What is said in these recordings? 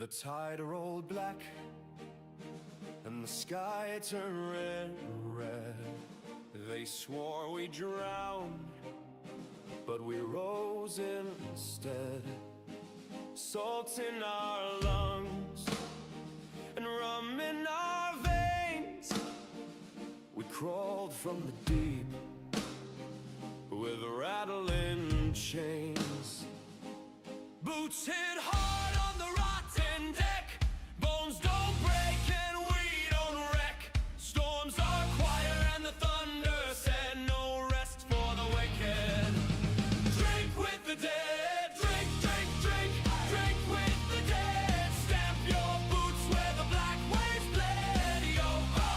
The tide rolled black, and the sky turned red. They swore we drowned, but we rose instead. Salt in our lungs, and rum in our veins. We crawled from the deep, with rattling chains. Boots hit hard on the rotten deck. Bones don't break and we don't wreck. Storms are quiet and the thunder said no rest for the wicked. Drink with the dead, drink, drink, drink. Drink with the dead. Stamp your boots where the black waves bled. Yo ho,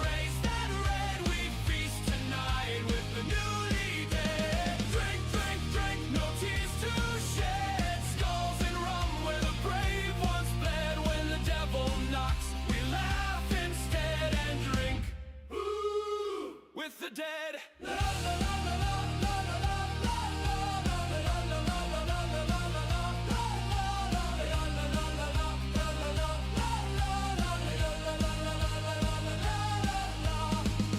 raise that red. We feast tonight with the newly dead. Drink, drink, drink, no tears to shed. Skulls and rum where the brave once bled. When the devil knocks, we laugh instead and drink. Ooh, with the dead. La la la la la la la la la.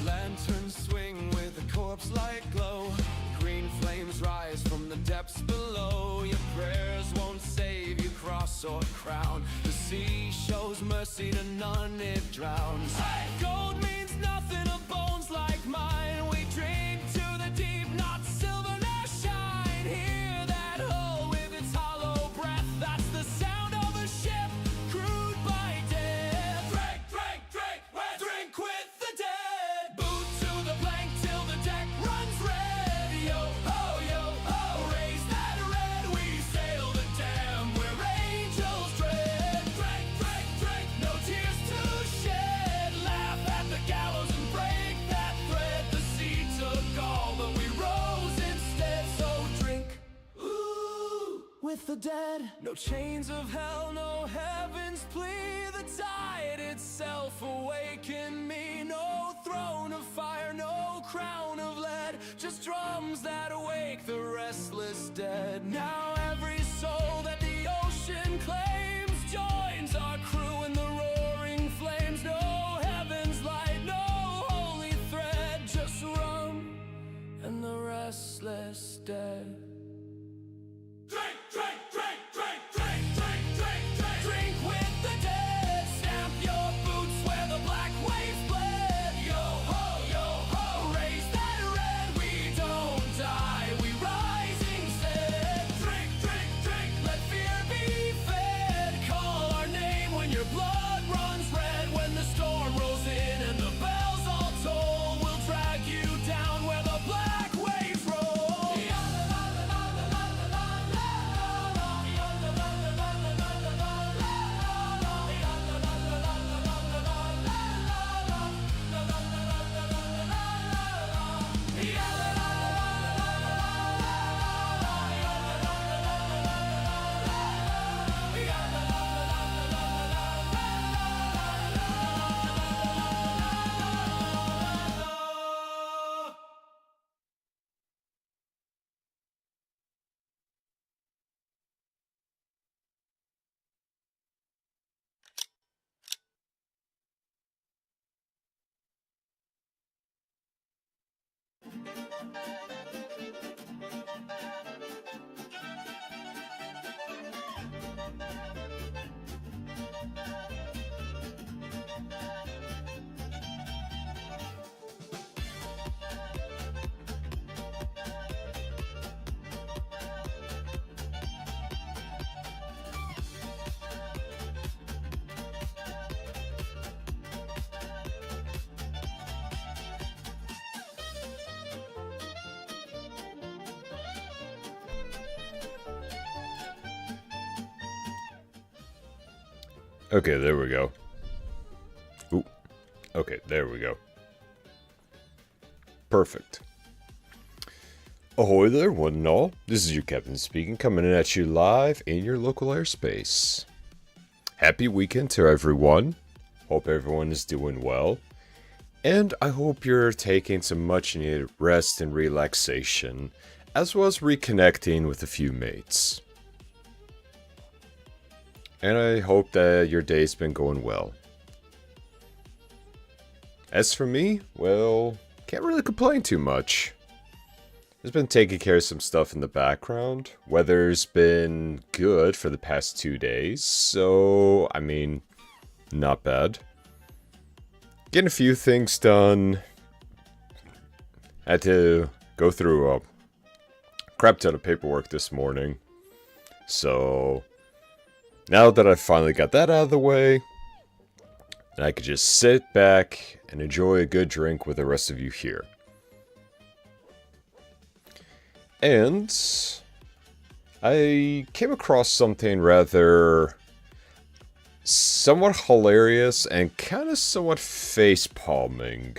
Lanterns swing with a corpse-like glow. Green flames rise from the depths below. Your prayers won't save you, cross or crown. The sea shows mercy to none, it drowns. Gold means nothing of bones like mine. We drink to the deep, not silver nor shine. Hear that hull with its hollow breath. That's the sound of a ship crewed by death. Drink, drink, drink, drink with the dead. Boot to the plank till the deck runs red. Yo ho, raise that red. We sail the dam where angels tread. Drink, drink, drink, no tears to shed. Laugh at the gallows and break that thread. The sea took all, but we rose instead. So drink, ooh, with the dead. No chains of hell, no heaven's plea. The tide itself awaken me. No throne of fire, no crown of lead. Just drums that awake the restless dead. Now every soul that the ocean claims joins our crew in the roaring flames. No heaven's light, no holy thread. Just rum and the restless dead. Drink, drink, drink, drink, drink, drink, drink, drink. Drink with the dead. Stamp your boots where the black waves bled. Yo ho, raise that red. We don't die, we rise instead. Drink, drink, drink, let fear be fed. Call our name when your blood runs red. When the storm rolls in and the bells all toll, we'll drag you down where the black waves roll. Okay, there we go. Ooh. Okay, there we go. Perfect. Ahoy there, one and all. This is your captain speaking, coming in at you live in your local airspace. Happy weekend to everyone. Hope everyone is doing well. And I hope you're taking some much needed rest and relaxation, as well as reconnecting with a few mates. and I hope that your day's been going well. As for me, well, can't really complain too much. Just been taking care of some stuff in the background. Weather's been good for the past 2 days, so, I mean, not bad. Getting a few things done. Had to go through a crap ton of paperwork this morning. So, now that I've finally got that out of the way, I could just sit back and enjoy a good drink with the rest of you here. And I came across something rather somewhat hilarious and kind of somewhat face-palming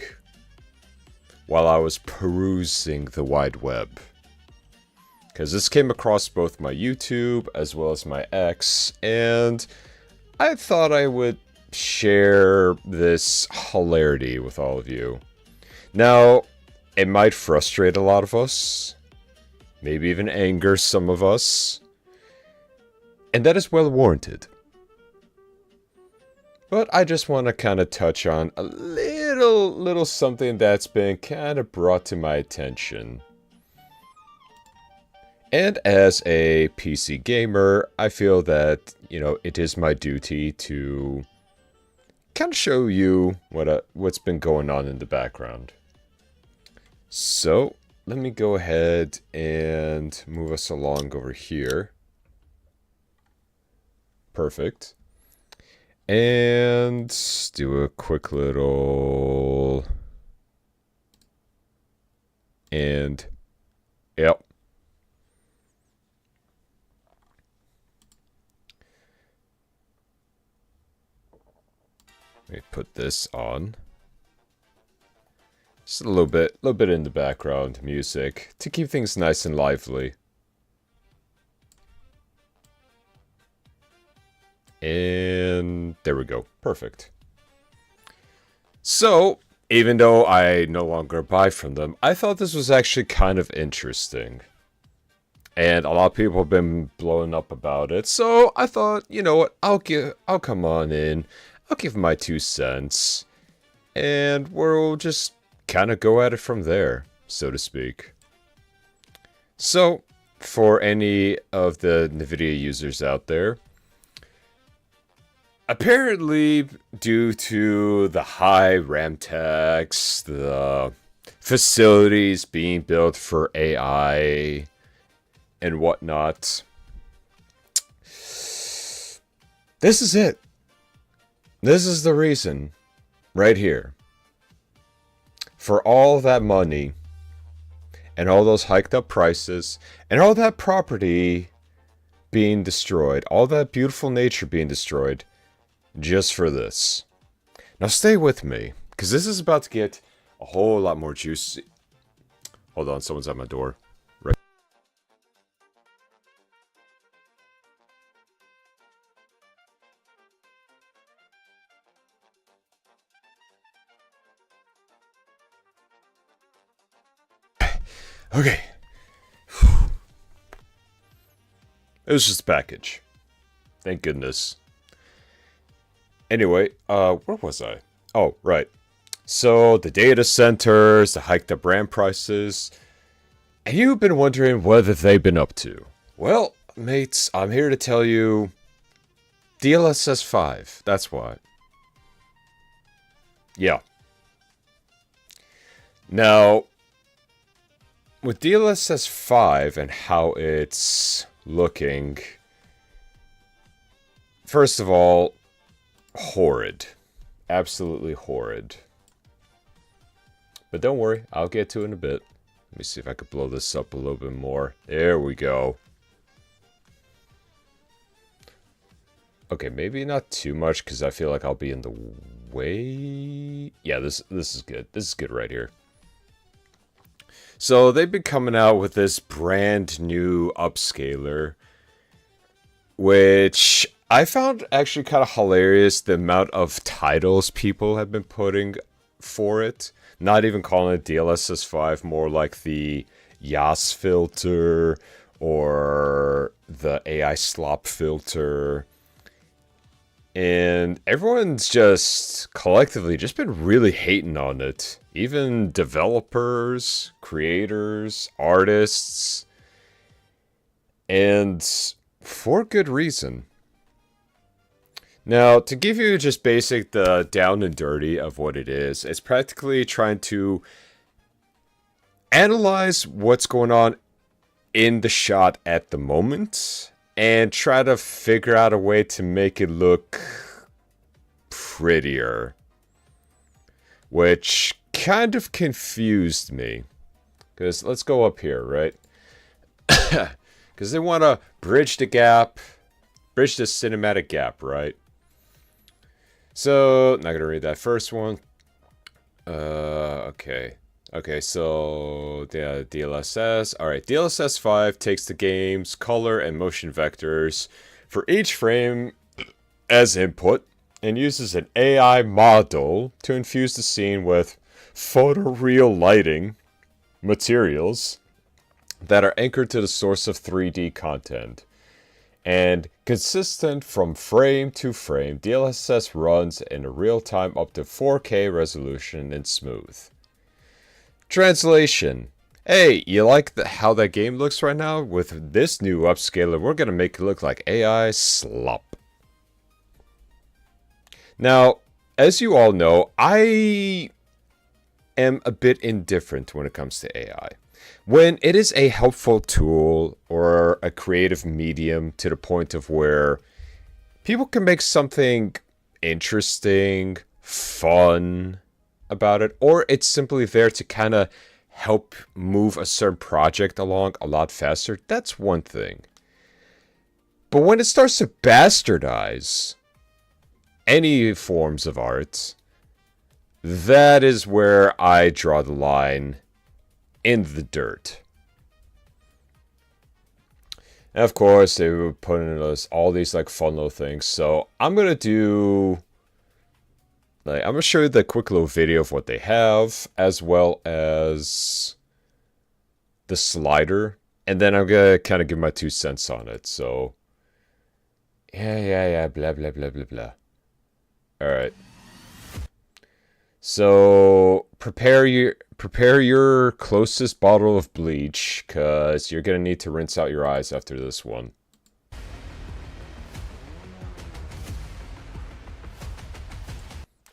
while I was perusing the wide web. Because this came across both my YouTube as well as my X, and I thought I would share this hilarity with all of you. Now, it might frustrate a lot of us, maybe even anger some of us, and that is well warranted. But I just want to kind of touch on a little something that's been kind of brought to my attention. And as a PC gamer, I feel that, it is my duty to kind of show you what's been going on in the background. So, let me go ahead and move us along over here. Perfect. And do a quick little... And... Yep. Let me put this on. Just a little bit in the background music to keep things nice and lively. And there we go. Perfect. So, even though I no longer buy from them, I thought this was actually kind of interesting. And a lot of people have been blowing up about it. So, I thought, you know what, I'll come on in. I'll give my 2 cents. And we'll just kind of go at it from there, so to speak. So, for any of the NVIDIA users out there, apparently, due to the high RAM tax, the facilities being built for AI and whatnot, this is it. This is the reason, right here. For all that money, and all those hiked up prices, and all that property being destroyed, all that beautiful nature being destroyed, just for this. Now stay with me, because this is about to get a whole lot more juicy. Hold on, someone's at my door. Right. Okay. It was just a package. Thank goodness. Anyway, where was I? Oh, right. So, the data centers, the hiked up RAM prices. And you've been wondering what they've been up to. Well, mates, I'm here to tell you DLSS 5. That's why. Yeah. Now, with DLSS 5 and how it's looking, first of all, horrid. Absolutely horrid. But don't worry, I'll get to it in a bit. Let me see if I could blow this up a little bit more. There we go. Okay, maybe not too much because I feel like I'll be in the way. Yeah, this is good. This is good right here. So they've been coming out with this brand new upscaler, which I found actually kind of hilarious, the amount of titles people have been putting for it. Not even calling it DLSS 5, more like the YAS filter or the AI slop filter. And everyone's just collectively just been really hating on it. Even developers, creators, artists. And for good reason. Now, to give you just basic the down and dirty of what it is, it's practically trying to analyze what's going on in the shot at the moment and try to figure out a way to make it look prettier. Which kind of confused me. Because let's go up here, right? Because they want to bridge the gap, bridge the cinematic gap, right? So, not going to read that first one. Okay. Okay, so the DLSS. Alright, DLSS 5 takes the game's color and motion vectors for each frame as input and uses an AI model to infuse the scene with photoreal lighting materials that are anchored to the source of 3D content. And consistent from frame to frame, DLSS runs in real time up to 4K resolution and smooth. Translation. Hey, you like how that game looks right now? With this new upscaler, we're going to make it look like AI slop. Now, as you all know, I am a bit indifferent when it comes to AI. When it is a helpful tool or a creative medium to the point of where people can make something interesting, fun about it, or it's simply there to kind of help move a certain project along a lot faster, that's one thing. But when it starts to bastardize any forms of art, that is where I draw the line in the dirt. And of course, they were putting in us all these like fun little things. So I'm gonna do, I'm gonna show you the quick little video of what they have, as well as the slider, and then I'm gonna kind of give my 2 cents on it. So yeah, blah blah blah blah blah. All right. So prepare your closest bottle of bleach, because you're going to need to rinse out your eyes after this one.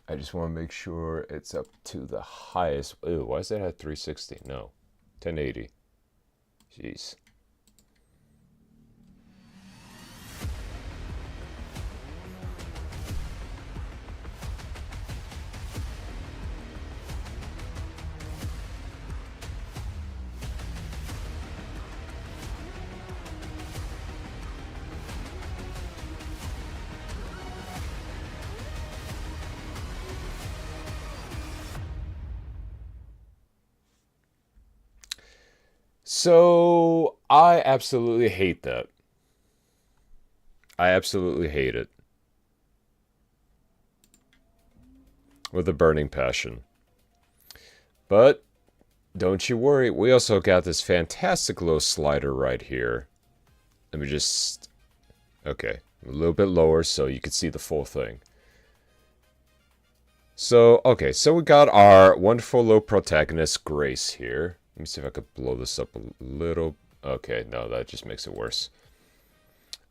I just want to make sure it's up to the highest. Ew, why is that at 360? No, 1080. Jeez. So, I absolutely hate that. I absolutely hate it. With a burning passion. But, don't you worry, we also got this fantastic little slider right here. Let me just... Okay, a little bit lower so you can see the full thing. So, okay, so we got our wonderful little protagonist, Grace, here. Let me see if I could blow this up a little. Okay, no, that just makes it worse.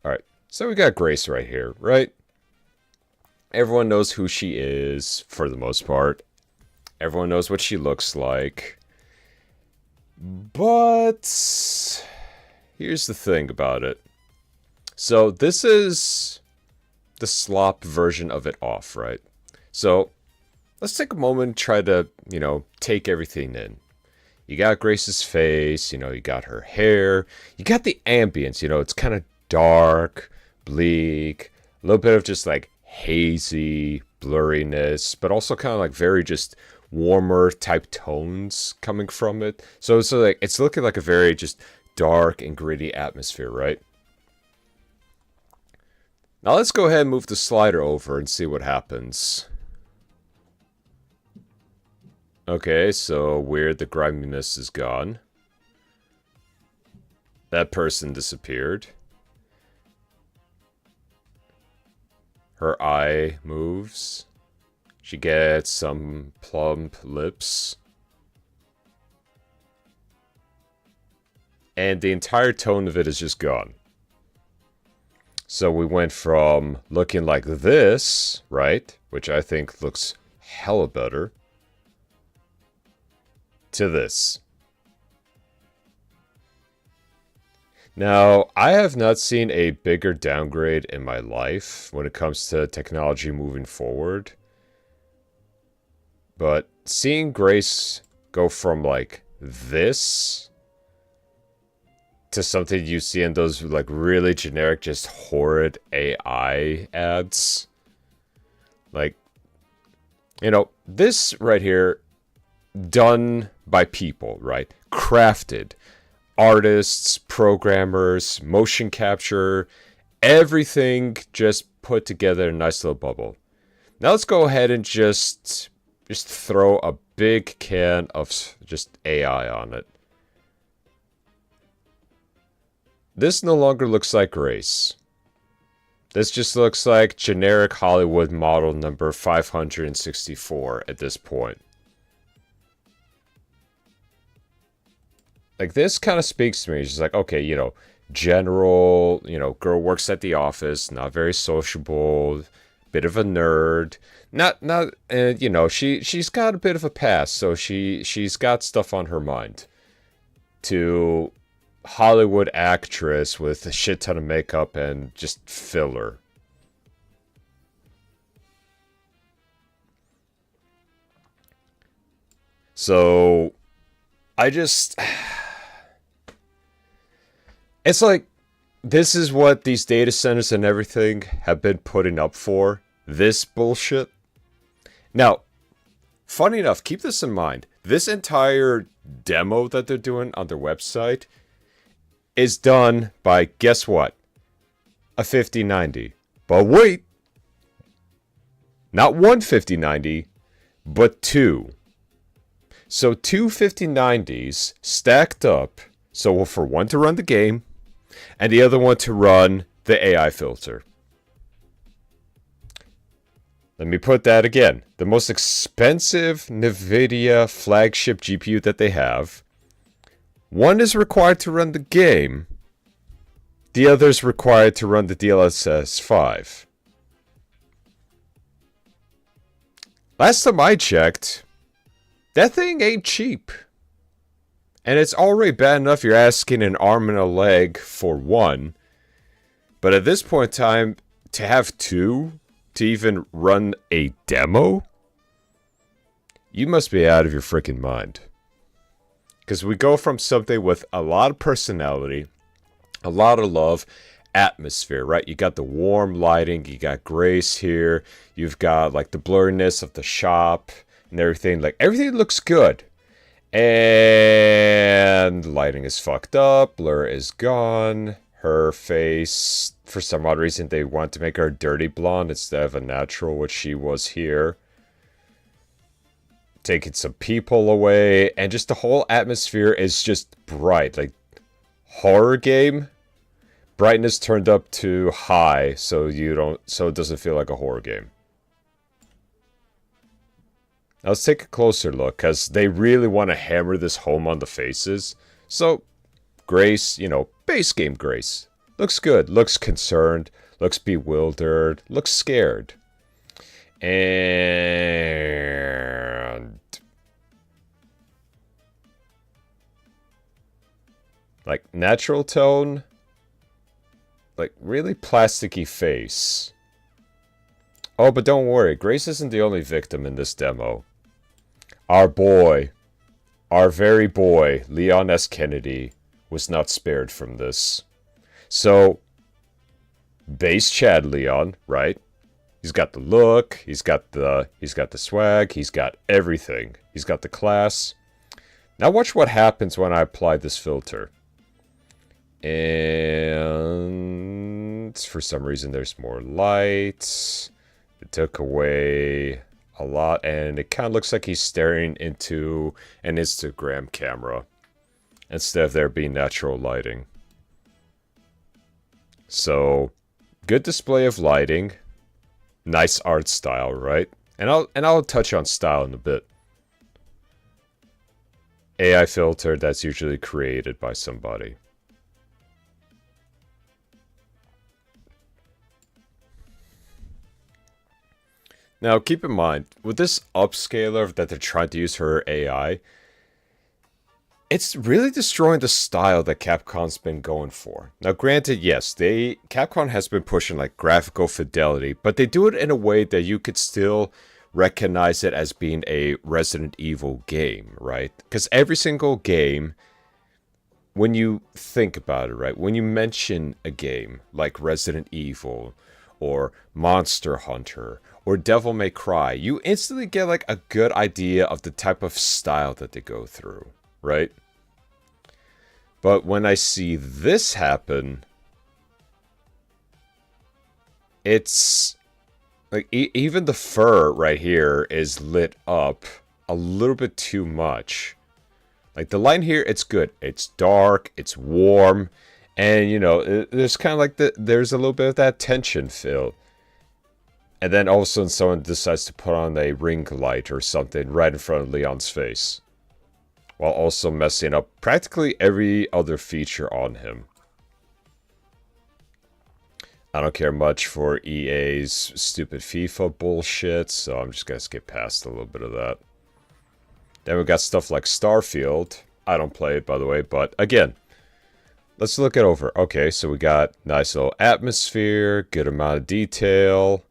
Alright, so we got Grace right here, right? Everyone knows who she is, for the most part. Everyone knows what she looks like. But here's the thing about it. So this is the slop version of it off, right? So let's take a moment and try to, take everything in. You got Grace's face, you got her hair. You got the ambience, it's kind of dark, bleak, a little bit of just like hazy blurriness, but also kind of like very just warmer type tones coming from it. So like it's looking like a very just dark and gritty atmosphere, right? Now let's go ahead and move the slider over and see what happens. Okay, so weird, the griminess is gone. That person disappeared. her eye moves. She gets some plump lips. And the entire tone of it is just gone. So we went from looking like this, right? Which I think looks hella better. To this. Now, I have not seen a bigger downgrade in my life when it comes to technology moving forward. But seeing Grace go from like this to something you see in those like really generic, just horrid AI ads. Like, you know, this right here, done by people, right? Crafted. Artists, programmers, motion capture, everything just put together in a nice little bubble. Now let's go ahead and just throw a big can of just AI on it. This no longer looks like Grace. This just looks like generic Hollywood model number 564 at this point. Like, this kind of speaks to me. It's just like, okay, you know, general, you know, girl works at the office, not very sociable, bit of a nerd. You know, she's got a bit of a past, so she's got stuff on her mind. To Hollywood actress with a shit ton of makeup and just filler. So, it's like, this is what these data centers and everything have been putting up for. This bullshit. Now, funny enough, keep this in mind. This entire demo that they're doing on their website is done by, guess what? A 5090. But wait! Not one 5090, but two. So two 5090s stacked up, so for one to run the game, and the other one to run the AI filter. Let me put that again. The most expensive NVIDIA flagship GPU that they have. One is required to run the game. The other is required to run the DLSS 5. Last time I checked, that thing ain't cheap. And it's already bad enough you're asking an arm and a leg for one. But at this point in time, to have two to even run a demo? You must be out of your freaking mind. Because we go from something with a lot of personality, a lot of love, atmosphere, right? You got the warm lighting, you got Grace here, you've got like the blurriness of the shop and everything. Like, everything looks good. And lighting is fucked up, blur is gone, her face, for some odd reason they want to make her dirty blonde instead of a natural, which she was here. Taking some people away, and just the whole atmosphere is just bright, like horror game. Brightness turned up to high, so it doesn't feel like a horror game. Now let's take a closer look, because they really want to hammer this home on the faces. So, Grace, you know, base game Grace. Looks good, looks concerned, looks bewildered, looks scared. And like, natural tone, like really plasticky face. Oh, but don't worry, Grace isn't the only victim in this demo. Our boy, our very boy, Leon S. Kennedy, was not spared from this. So, base Chad Leon, right? He's got the look, he's got the swag, he's got everything. He's got the class. Now watch what happens when I apply this filter. And for some reason there's more light. It took away a lot, and it kind of looks like he's staring into an Instagram camera instead of there being natural lighting. So, good display of lighting. nice art style, right? And I'll touch on style in a bit. AI filter that's usually created by somebody. Now, keep in mind, with this upscaler that they're trying to use for AI, it's really destroying the style that Capcom's been going for. Now, granted, yes, Capcom has been pushing like graphical fidelity, but they do it in a way that you could still recognize it as being a Resident Evil game, right? Because every single game, when you think about it, right, when you mention a game like Resident Evil or Monster Hunter or Devil May Cry, you instantly get like a good idea of the type of style that they go through, right? But when I see this happen, it's like even the fur right here is lit up a little bit too much. Like the line here, it's good. It's dark, it's warm, and you know, there's kind of like there's a little bit of that tension feel. And then all of a sudden someone decides to put on a ring light or something right in front of Leon's face, while also messing up practically every other feature on him. I don't care much for EA's stupid FIFA bullshit, so I'm just gonna skip past a little bit of that. Then we got stuff like Starfield. I don't play it, by the way, but again, let's look it over. Okay, so we got nice little atmosphere, good amount of detail.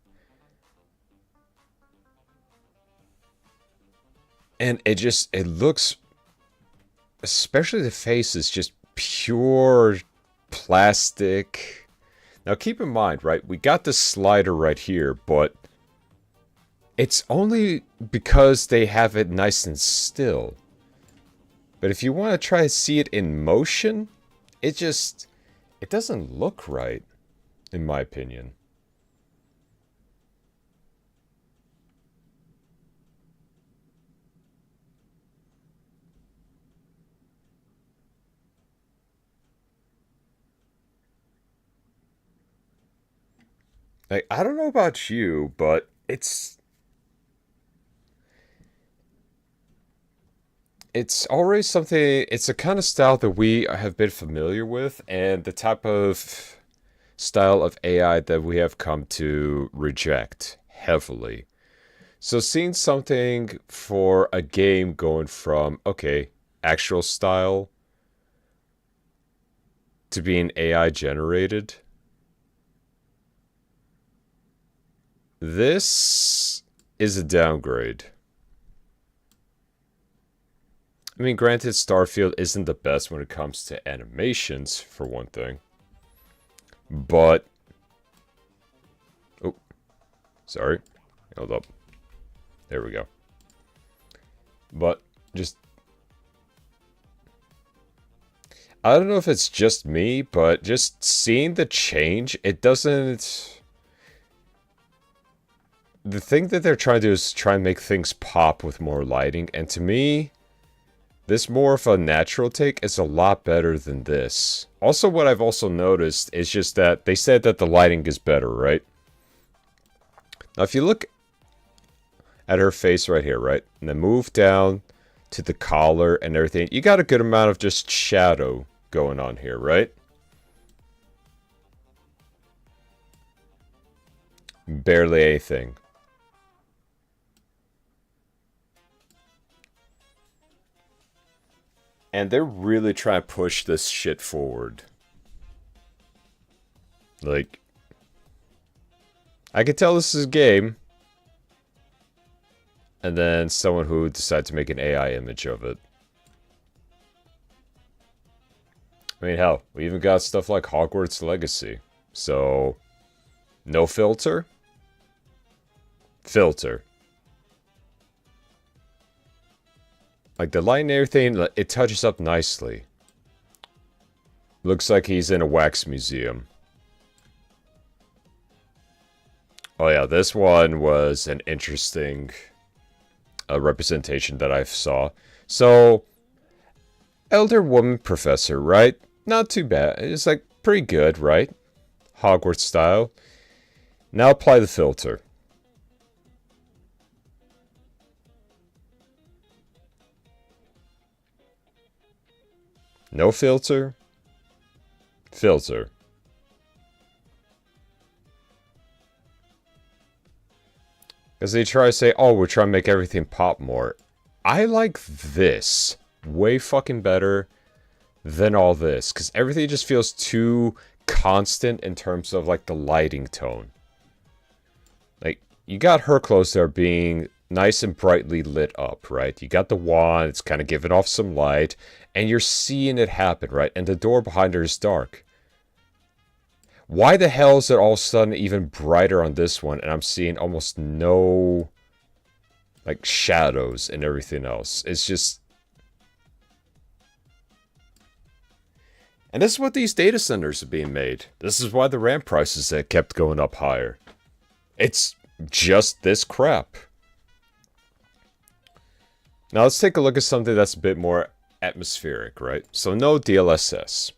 And it looks, especially the face, is just pure plastic. Now keep in mind, right, we got this slider right here, but it's only because they have it nice and still. But if you want to try to see it in motion, it doesn't look right, in my opinion. Like, I don't know about you, but it's always something, it's a kind of style that we have been familiar with, and the type of style of AI that we have come to reject heavily. So seeing something for a game going from, okay, actual style to being AI generated, this is a downgrade. I mean, granted, Starfield isn't the best when it comes to animations, for one thing. But... oh, sorry. Hold up. There we go. But, just... I don't know if it's just me, but just seeing the change, it doesn't... The thing that they're trying to do is try and make things pop with more lighting, and to me... this more of a natural take is a lot better than this. Also, what I've also noticed is just that they said that the lighting is better, right? Now, if you look at her face right here, right? And then move down to the collar and everything, you got a good amount of just shadow going on here, right? Barely anything. And they're really trying to push this shit forward. Like, I could tell this is a game. And then someone who decided to make an AI image of it. I mean, hell, we even got stuff like Hogwarts Legacy. So, no filter? Filter. Like, the light and everything, it touches up nicely. Looks like he's in a wax museum. Oh yeah, this one was an interesting representation that I saw. So, elder woman professor, right? Not too bad. It's like, pretty good, right? Hogwarts style. Now apply the filter. No filter. Filter. Because they try to say, oh, we're trying to make everything pop more. I like this way fucking better than all this. Because everything just feels too constant in terms of, like, the lighting tone. Like, you got her clothes there being nice and brightly lit up, right? You got the wand, it's kind of giving off some light, and you're seeing it happen, right? And the door behind her is dark. Why the hell is it all of a sudden even brighter on this one, and I'm seeing almost no, like, shadows and everything else? It's just... And this is what these data centers are being made. This is why the RAM prices have kept going up higher. It's just this crap. Now let's take a look at something that's a bit more atmospheric, right? So no DLSS.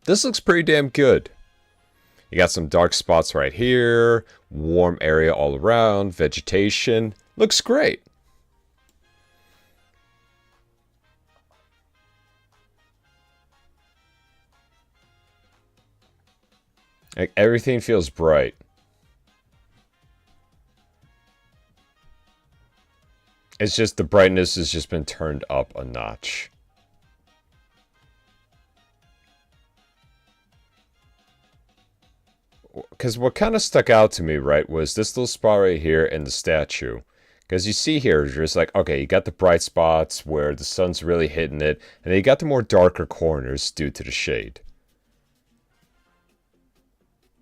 This looks pretty damn good. You got some dark spots right here, warm area all around, vegetation. Looks great. Like, everything feels bright. It's just the brightness has just been turned up a notch. Because what kind of stuck out to me, right, was this little spot right here in the statue. Because you see here, you're just like, okay, you got the bright spots where the sun's really hitting it, and then you got the more darker corners due to the shade.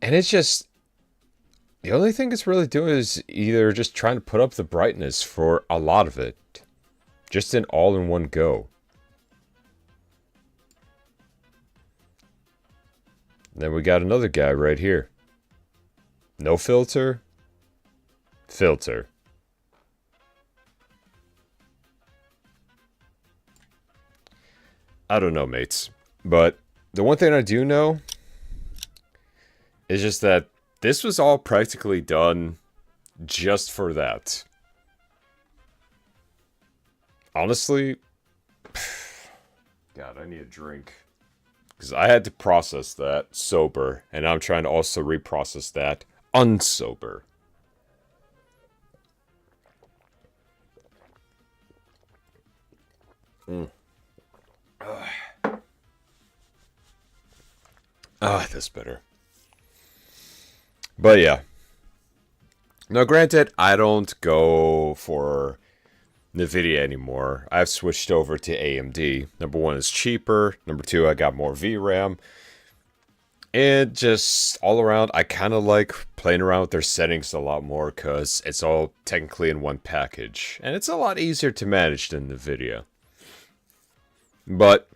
And it's just... The only thing it's really doing is either just trying to put up the brightness for a lot of it. Just in all in one go. And then we got another guy right here. No filter. Filter. I don't know, mates. But the one thing I do know is just that this was all practically done just for that. Honestly, God, I need a drink. Because I had to process that sober, and I'm trying to also reprocess that unsober. That's better. But yeah. Now granted, I don't go for NVIDIA anymore. I've switched over to AMD. Number one, it's cheaper. Number two, I got more VRAM. And just all around, I kind of like playing around with their settings a lot more because it's all technically in one package. And it's a lot easier to manage than NVIDIA. But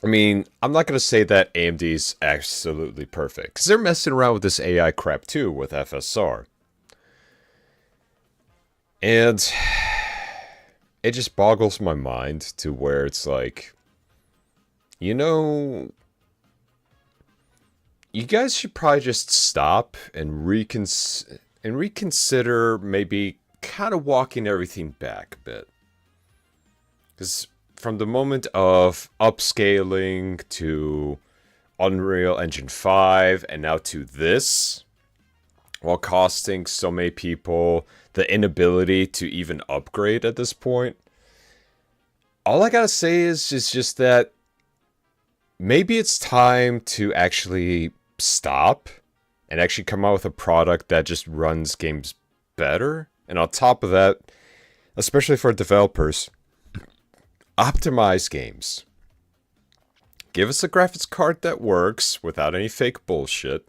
I mean, I'm not going to say that AMD's absolutely perfect, because they're messing around with this AI crap too with FSR. And it just boggles my mind to where it's like, you know, you guys should probably just stop and reconsider maybe kind of walking everything back a bit. Because from the moment of upscaling to Unreal Engine 5 and now to this, while costing so many people the inability to even upgrade at this point, all I gotta say is just that maybe it's time to actually stop and actually come out with a product that just runs games better. And on top of that, especially for developers, optimize games. Give us a graphics card that works without any fake bullshit.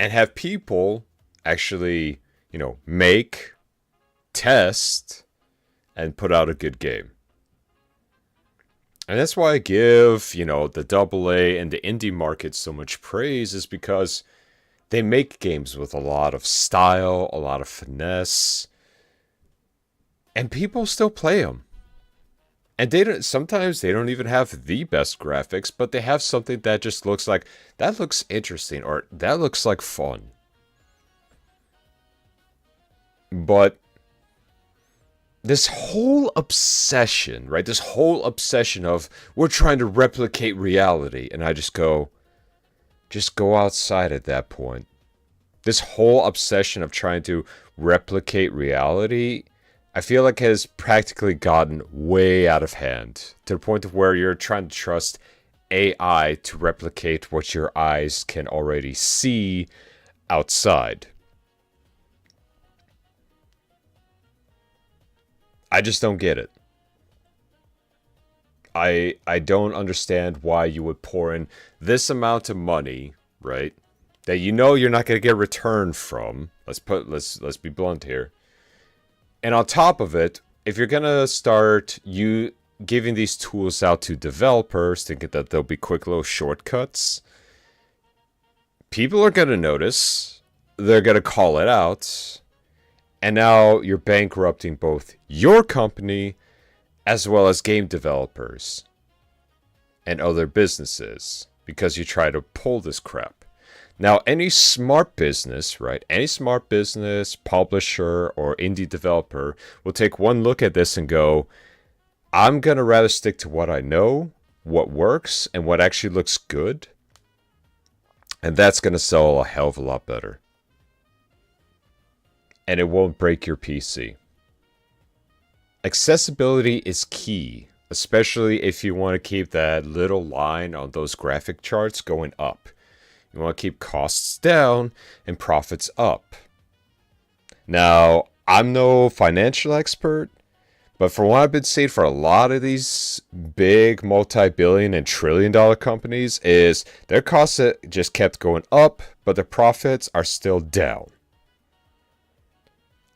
And have people actually, you know, make, test, and put out a good game. And that's why I give, you know, the AA and the indie market so much praise, is because they make games with a lot of style, a lot of finesse, and people still play them. And sometimes they don't even have the best graphics, but they have something that just looks like, that looks interesting, or that looks like fun. this whole obsession, right? This whole obsession of we're trying to replicate reality. And I just go outside at that point. This whole obsession of trying to replicate reality, I feel like has practically gotten way out of hand to the point of where you're trying to trust AI to replicate what your eyes can already see outside. I just don't get it. I don't understand why you would pour in this amount of money, right? That you know you're not going to get a return from. Let's be blunt here. And on top of it, if you're going to start you giving these tools out to developers thinking that there'll be quick little shortcuts, people are going to notice, they're going to call it out, and now you're bankrupting both your company as well as game developers and other businesses because you try to pull this crap. Now, any smart business, right? Any smart business, publisher, or indie developer will take one look at this and go, I'm going to rather stick to what I know, what works, and what actually looks good. And that's going to sell a hell of a lot better. And it won't break your PC. Accessibility is key, especially if you want to keep that little line on those graphic charts going up. You want to keep costs down and profits up. Now, I'm no financial expert, but from what I've been seeing for a lot of these big multi-billion and trillion-dollar companies is their costs just kept going up, but their profits are still down.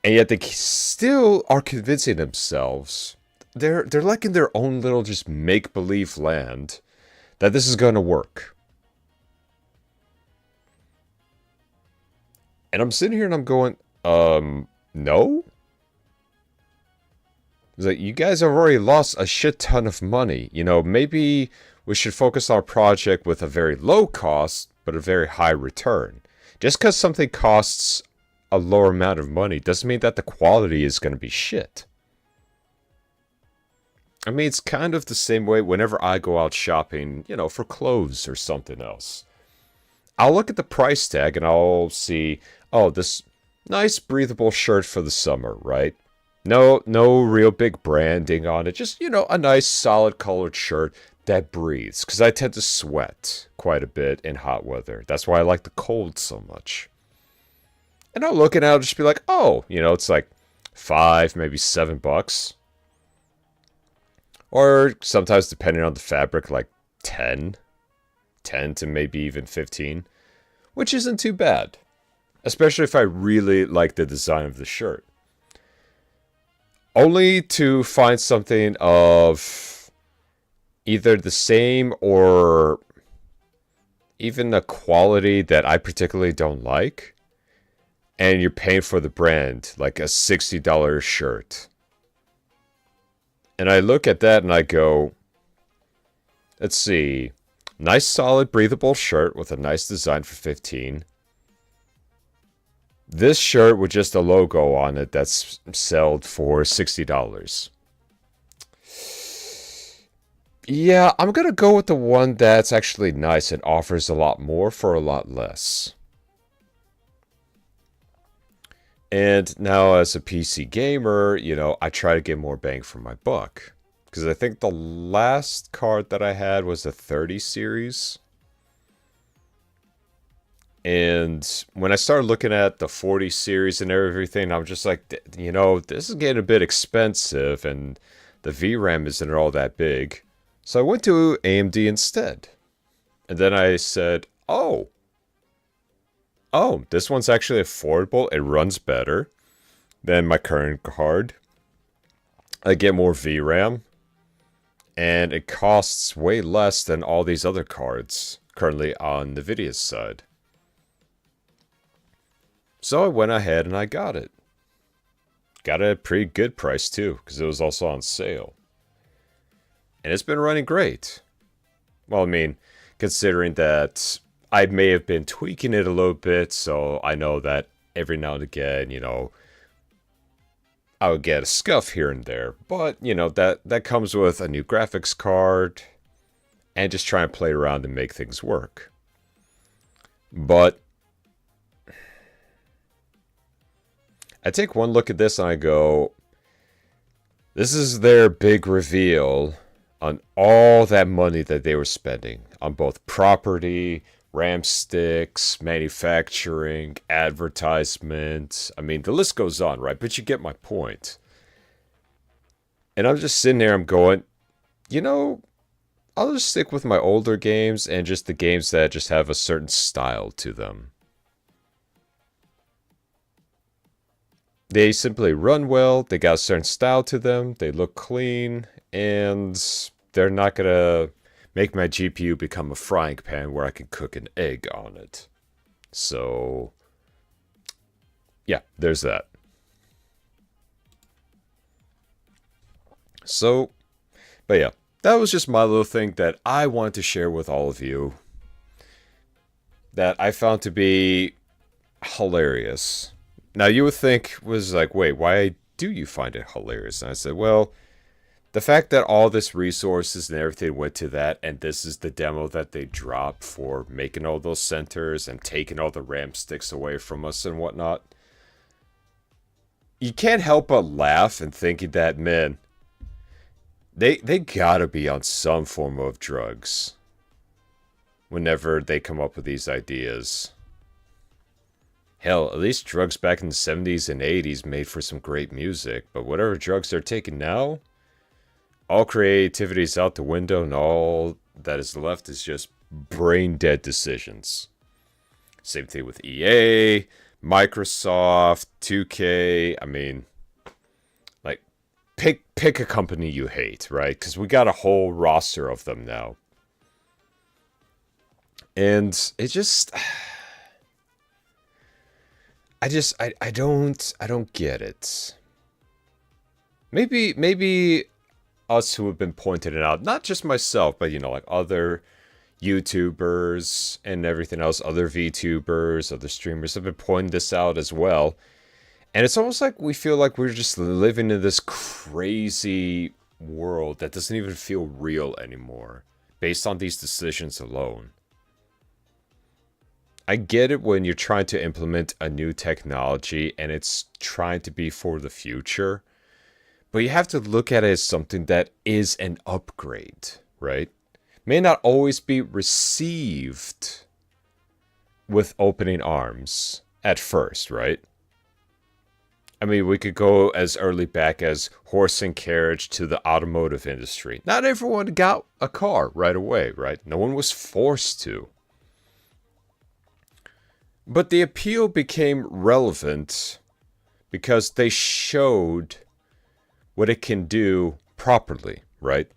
And yet they still are convincing themselves, they're like in their own little just make-believe land, that this is going to work. And I'm sitting here and I'm going, no? It's like, you guys have already lost a shit ton of money. You know, maybe we should focus on a project with a very low cost, but a very high return. Just because something costs a lower amount of money doesn't mean that the quality is going to be shit. I mean, it's kind of the same way whenever I go out shopping, you know, for clothes or something else. I'll look at the price tag and I'll see, oh, this nice breathable shirt for the summer, right? No real big branding on it. Just, you know, a nice solid colored shirt that breathes. Because I tend to sweat quite a bit in hot weather. That's why I like the cold so much. And I'll look and I'll just be like, oh, you know, it's like $5, maybe $7. Or sometimes, depending on the fabric, like 10 to maybe even 15. Which isn't too bad. Especially if I really like the design of the shirt. Only to find something of either the same or even a quality that I particularly don't like. And you're paying for the brand, like a $60 shirt. And I look at that and I go, let's see, nice solid breathable shirt with a nice design for 15. This shirt with just a logo on it that's sold for $60. Yeah, I'm going to go with the one that's actually nice and offers a lot more for a lot less. And now as a PC gamer, you know, I try to get more bang for my buck. Because I think the last card that I had was a 30 series. And when I started looking at the 40 series and everything, I was just like, you know, this is getting a bit expensive and the VRAM isn't all that big. So I went to AMD instead. And then I said, oh, this one's actually affordable. It runs better than my current card. I get more VRAM. And it costs way less than all these other cards currently on NVIDIA's side. So I went ahead and I got it. Got it at a pretty good price too, because it was also on sale. And it's been running great. Well, I mean, considering that I may have been tweaking it a little bit, so I know that every now and again, you know, I would get a scuff here and there. But, you know, that comes with a new graphics card and just try and play around and make things work. But I take one look at this and I go, this is their big reveal on all that money that they were spending on both property, RAM sticks, manufacturing, advertisement. I mean, the list goes on, right? But you get my point. And I'm just sitting there, I'm going, you know, I'll just stick with my older games and just the games that just have a certain style to them. They simply run well, they got a certain style to them, they look clean, and they're not gonna make my GPU become a frying pan where I can cook an egg on it. So, yeah, there's that. So, but yeah, that was just my little thing that I wanted to share with all of you that I found to be hilarious. Now, you would think was like, wait, why do you find it hilarious? And I said, well, the fact that all this resources and everything went to that, and this is the demo that they dropped for making all those centers and taking all the RAM sticks away from us and whatnot, you can't help but laugh and thinking that, man, they gotta be on some form of drugs whenever they come up with these ideas. Hell, at least drugs back in the 70s and 80s made for some great music, but whatever drugs they're taking now, all creativity is out the window and all that is left is just brain-dead decisions. Same thing with EA, Microsoft, 2K, I mean, like, pick a company you hate, right? Because we got a whole roster of them now. And it just... I don't get it. Maybe us who have been pointing it out, not just myself, but, you know, like other YouTubers and everything else, other VTubers, other streamers have been pointing this out as well. And it's almost like we feel like we're just living in this crazy world that doesn't even feel real anymore, based on these decisions alone. I get it when you're trying to implement a new technology and it's trying to be for the future, but you have to look at it as something that is an upgrade, right? May not always be received with opening arms at first, right? I mean, we could go as early back as horse and carriage to the automotive industry. Not everyone got a car right away, right? No one was forced to. But the appeal became relevant because they showed what it can do properly, right?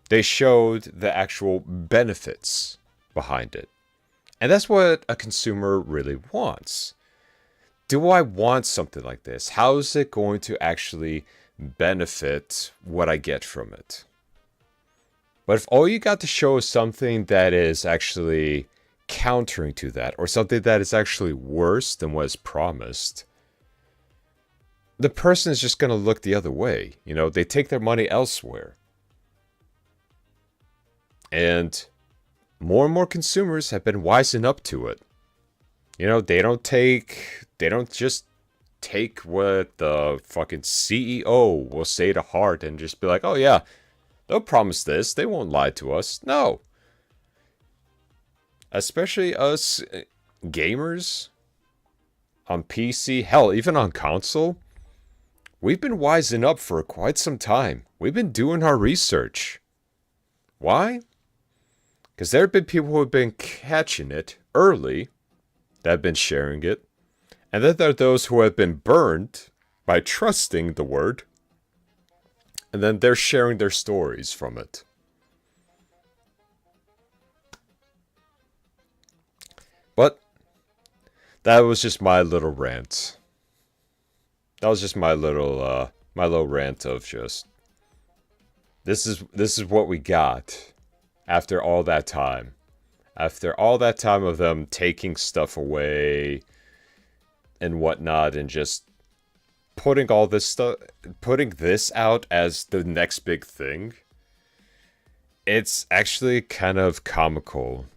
They showed the actual benefits behind it. And that's what a consumer really wants. Do I want something like this? How is it going to actually benefit what I get from it? But if all you got to show is something that is actually countering to that, or something that is actually worse than what is promised, the person is just going to look the other way. You know, they take their money elsewhere. And more consumers have been wising up to it. You know, they don't just take what the fucking CEO will say to heart and just be like, oh yeah, they'll promise this, they won't lie to us. No. Especially us gamers on PC, hell, even on console, we've been wising up for quite some time. We've been doing our research. Why? Because there have been people who have been catching it early, that have been sharing it, and then there are those who have been burned by trusting the word, and then they're sharing their stories from it. But that was just my little rant. That was just my little rant of just this is what we got after all that time. After all that time of them taking stuff away and whatnot and just putting all this stuff, putting this out as the next big thing, it's actually kind of comical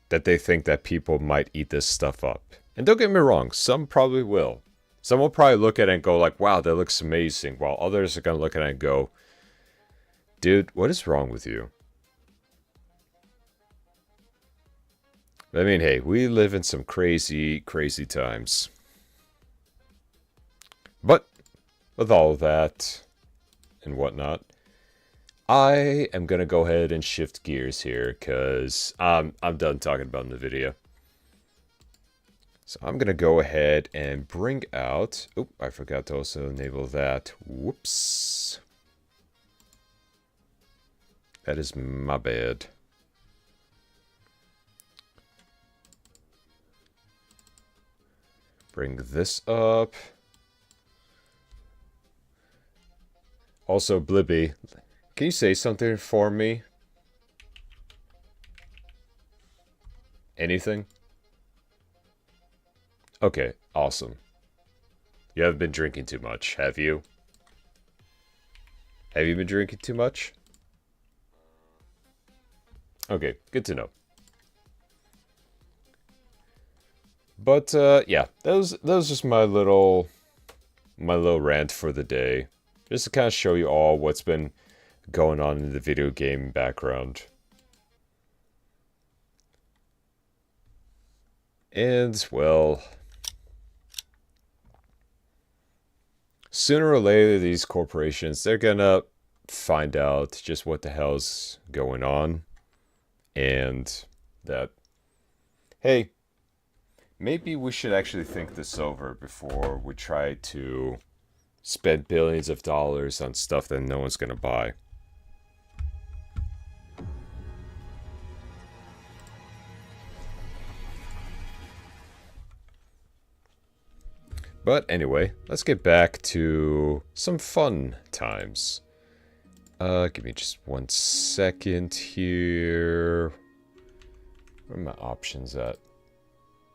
that they think that people might eat this stuff up. And don't get me wrong, some probably will. Some will probably look at it and go like, wow, that looks amazing. While others are going to look at it and go, dude, what is wrong with you? I mean, hey, we live in some crazy, crazy times. But with all of that and whatnot, I am going to go ahead and shift gears here because I'm done talking about in the video. So I'm going to go ahead and bring out... Oh, I forgot to also enable that. Whoops. That is my bad. Bring this up. Also, Blibby, can you say something for me? Anything? Okay, awesome. You haven't been drinking too much, have you? Have you been drinking too much? Okay, good to know. But yeah, that was just my little rant for the day, just to kind of show you all what's been going on in the video game background. And well, sooner or later, these corporations, they're gonna find out just what the hell's going on, and that, hey, maybe we should actually think this over before we try to spend billions of dollars on stuff that no one's gonna buy. But anyway, let's get back to some fun times. Give me just 1 second here. Where are my options at?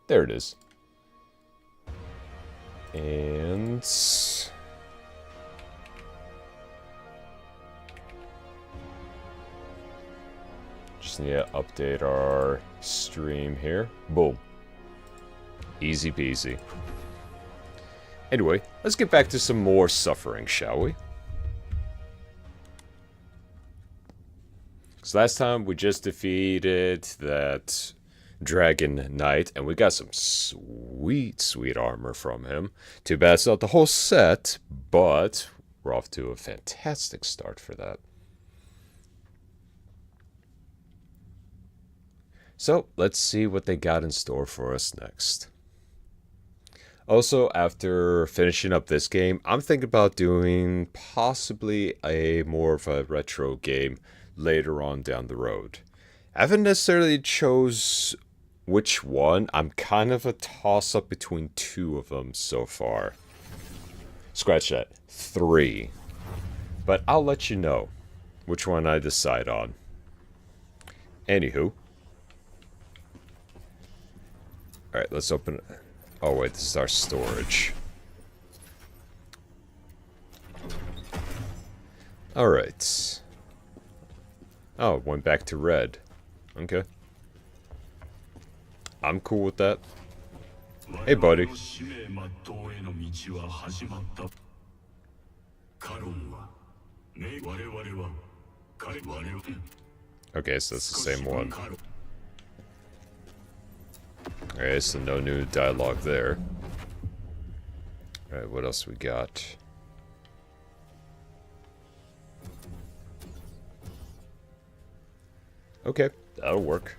There it is. And... just need to update our stream here. Boom. Easy peasy. Anyway, let's get back to some more suffering, shall we? So last time we just defeated that Dragon Knight, and we got some sweet, sweet armor from him. Too bad it's not the whole set, but we're off to a fantastic start for that. So, let's see what they got in store for us next. Also, after finishing up this game, I'm thinking about doing possibly a more of a retro game later on down the road. I haven't necessarily chose which one. I'm kind of a toss-up between 2 of them so far. Scratch that. 3. But I'll let you know which one I decide on. Anywho. Alright, let's open it. Oh wait, this is our storage. Alright. Oh, it went back to red. Okay. I'm cool with that. Hey, buddy. Okay, so it's the same one. Alright, so no new dialogue there. Alright, what else we got? Okay, that'll work.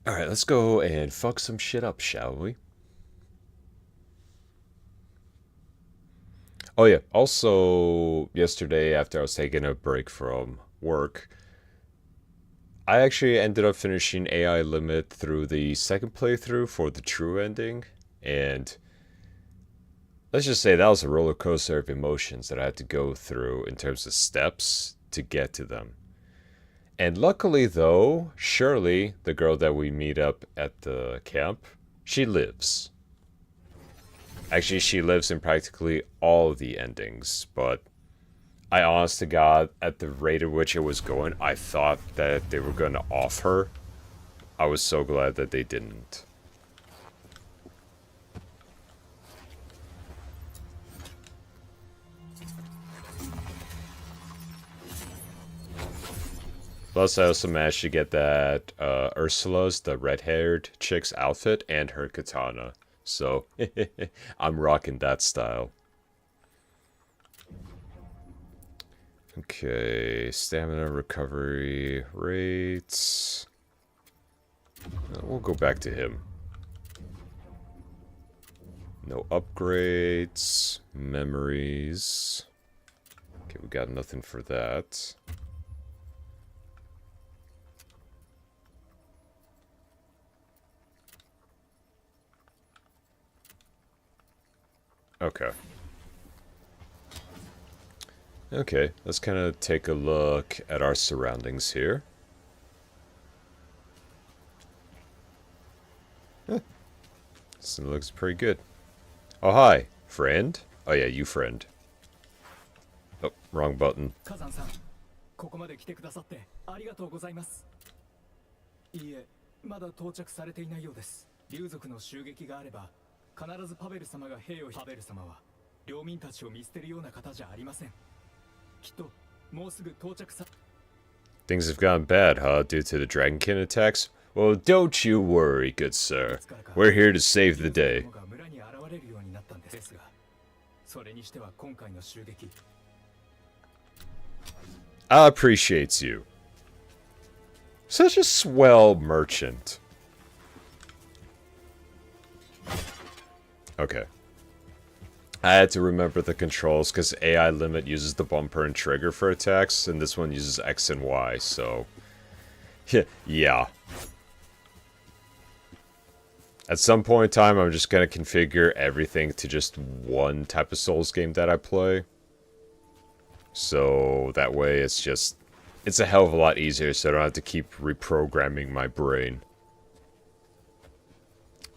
Alright, let's go and fuck some shit up, shall we? Oh yeah, also yesterday after I was taking a break from work, I actually ended up finishing AI Limit through the second playthrough for the true ending, and let's just say that was a roller coaster of emotions that I had to go through in terms of steps to get to them. And luckily though, Shirley, the girl that we meet up at the camp, she lives. Actually, she lives in practically all the endings, but I honest to God, at the rate at which it was going, I thought that they were going to off her. I was so glad that they didn't. Plus, I also managed to get that Ursula's, the red-haired chick's outfit, and her katana. So, I'm rocking that style. Okay, stamina recovery rates. We'll go back to him. No upgrades, memories. Okay, we got nothing for that. Okay. Okay, let's kind of take a look at our surroundings here. This looks pretty good. Oh, hi, friend. Oh yeah, you friend. Oh, wrong button. Khazan さん、ここまで来てくださってありがとうございます。いいえ、まだ到着されていないようです。竜族の襲撃があれば、必ずパベル様が兵をパベル様は領民たちを見捨てるような方じゃありません。きっともうすぐ到着さ。Things have gone bad, huh, due to the Dragonkin attacks? Well, don't you worry, good sir. We're here to save the day. 村に現れるようになったんですが、それにしては今回の襲撃。I appreciate you. Such a swell merchant. Okay. I had to remember the controls because AI limit uses the bumper and trigger for attacks, and this one uses X and Y, so... yeah. At some point in time, I'm just going to configure everything to just one type of Souls game that I play. So that way it's just... it's a hell of a lot easier, so I don't have to keep reprogramming my brain.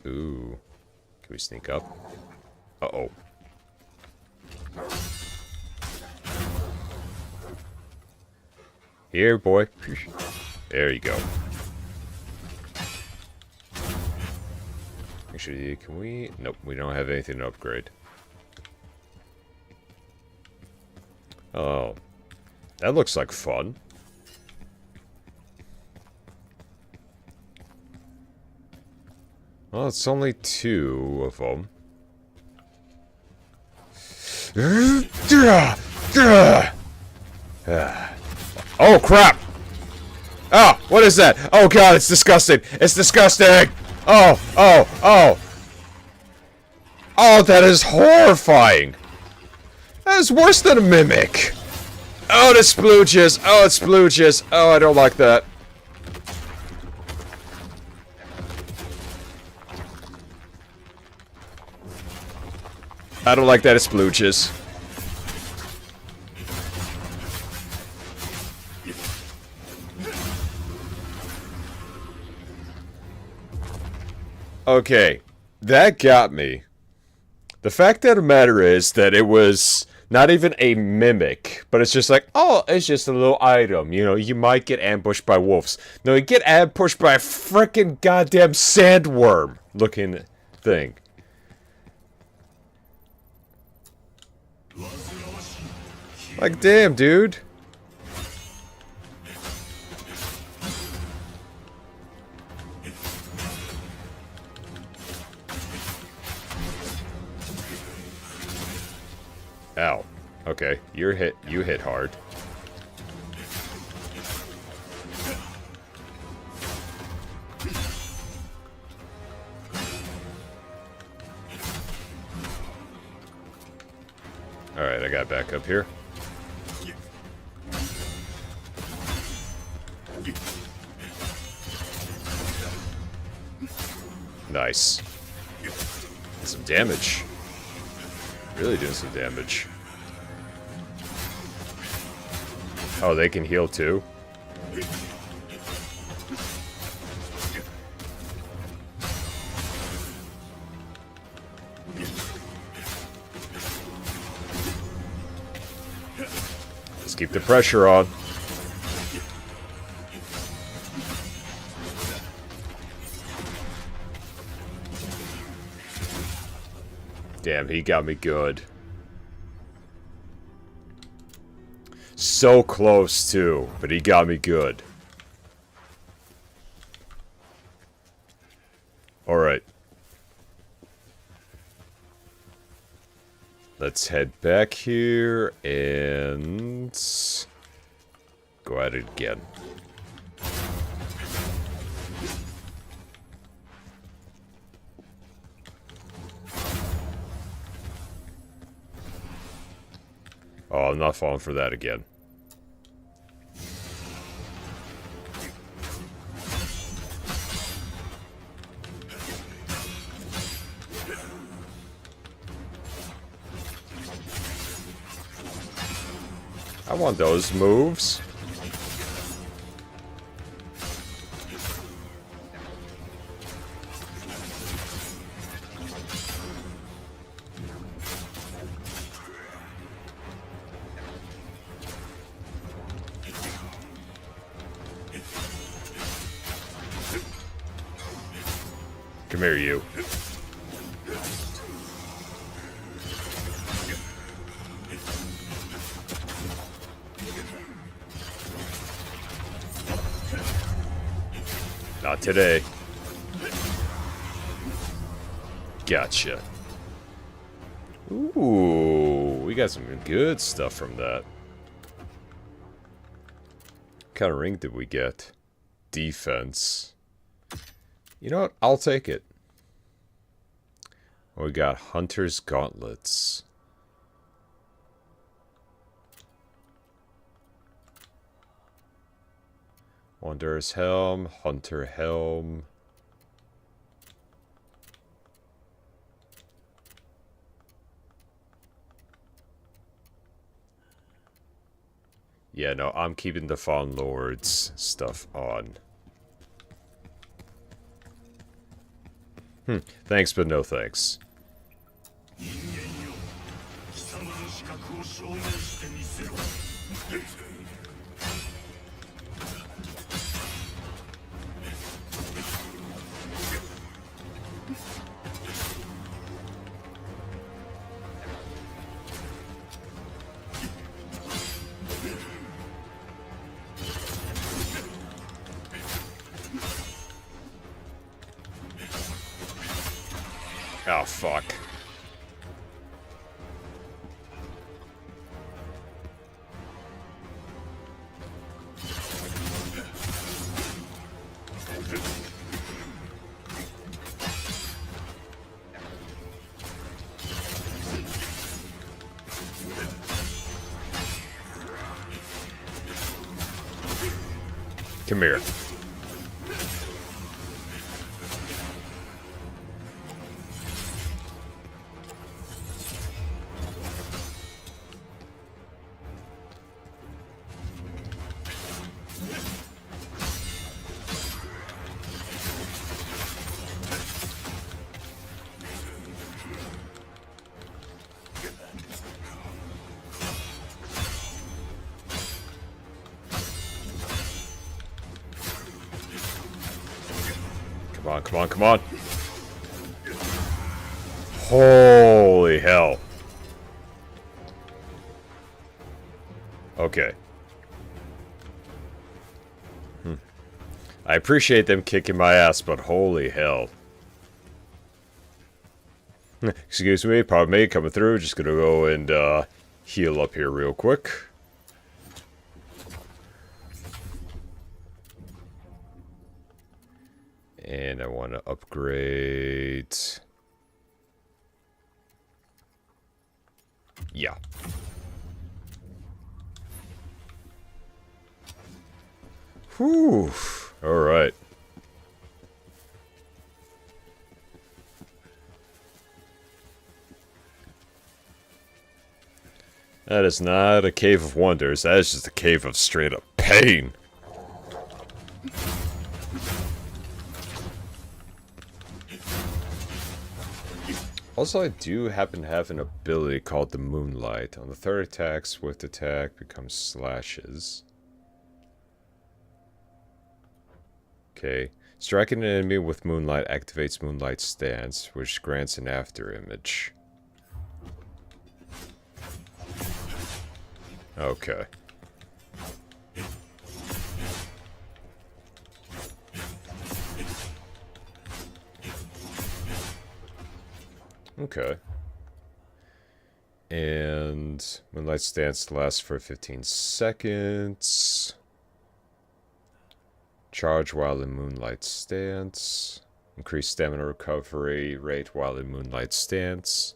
Ooh. Can we sneak up? Uh-oh. Here, boy. There you go. Actually, can we... nope, we don't have anything to upgrade. Oh. That looks like fun. Well, it's only 2 of them. Oh, crap! Oh, what is that? Oh, God, it's disgusting! It's disgusting! Oh, oh, oh! Oh, that is horrifying! That is worse than a mimic! Oh, the splooges! Oh, it splooges! Oh, I don't like that. I don't like that it splooges. Okay, that got me. The fact of the matter is that it was not even a mimic, but it's just like, oh, it's just a little item. You know, you might get ambushed by wolves. No, you get ambushed by a frickin' goddamn sandworm looking thing. Like, damn, dude. Ow. Okay, you hit hard. Alright, I got back up here. Nice. And some damage. Really doing some damage. Oh, they can heal too? Let's keep the pressure on. Damn, he got me good. So close, too, but he got me good. Alright. Let's head back here and go at it again. Oh, I'm not falling for that again. I want those moves. Come here, you. Not today. Gotcha. Ooh, we got some good stuff from that. What kind of ring did we get? Defense. You know what? I'll take it. We got Hunter's Gauntlets. Wanderer's Helm, Hunter Helm. Yeah, no, I'm keeping the Fawn Lord's stuff on. Thanks, but no thanks. Oh, fuck. Come here. Come on, come on, come on. Holy hell. Okay. I appreciate them kicking my ass, but holy hell. Excuse me, pardon me, coming through. Just gonna go and heal up here real quick. And I want to upgrade. Yeah. Whew. All right. That is not a cave of wonders. That is just a cave of straight up pain. Also, I do happen to have an ability called the Moonlight. On the third attack, swift attack becomes slashes. Okay. Striking an enemy with Moonlight activates Moonlight Stance, which grants an afterimage. Okay. Okay. And Moonlight Stance lasts for 15 seconds. Charge while in Moonlight Stance. Increase stamina recovery rate while in Moonlight Stance.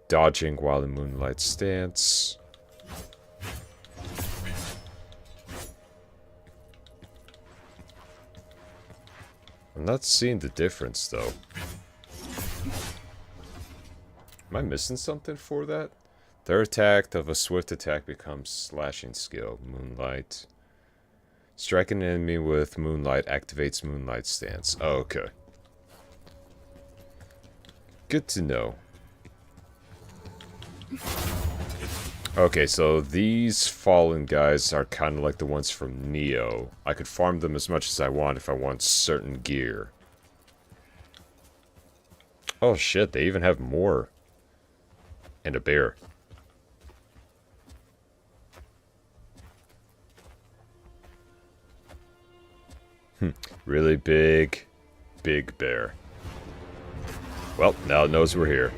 Dodging while in Moonlight Stance. I'm not seeing the difference though. Am I missing something for that? Third attack of a swift attack becomes slashing skill. Moonlight. Striking an enemy with Moonlight activates Moonlight Stance. Oh, okay. Good to know. Okay, so these fallen guys are kind of like the ones from Neo. I could farm them as much as I want if I want certain gear. Oh shit, they even have more. And a bear. Really big bear. Well, now it knows we're here.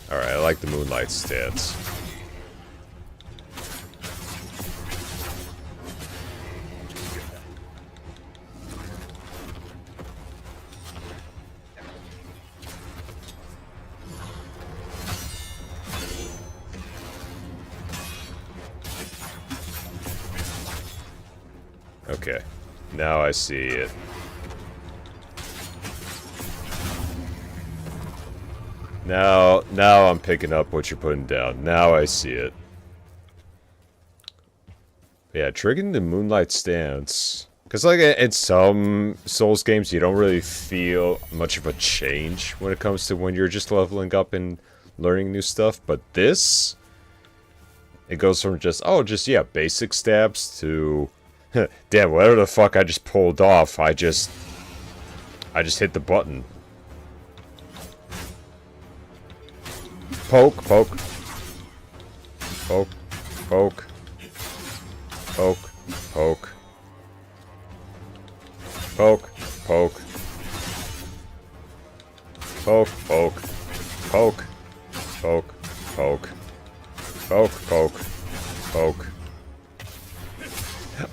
Alright, I like the Moonlight stance. Okay, now I see it. Now I'm picking up what you're putting down. Now I see it. Yeah, triggering the Moonlight stance. Because, like, in some Souls games, you don't really feel much of a change when it comes to when you're just leveling up and learning new stuff. But this, it goes from just, yeah, basic stabs to, damn, whatever the fuck I just pulled off, I just hit the button. Poke, poke. Poke, poke. Poke, poke. Poke, poke. Poke, poke. Poke. Poke, poke. Poke, poke. Poke.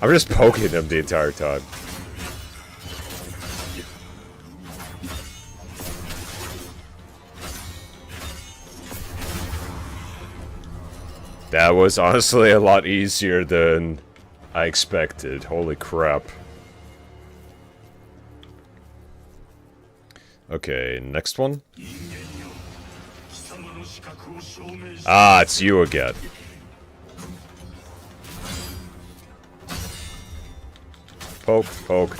I'm just poking him the entire time. That was honestly a lot easier than I expected. Holy crap. Okay, next one. Ah, it's you again. Poke, poke.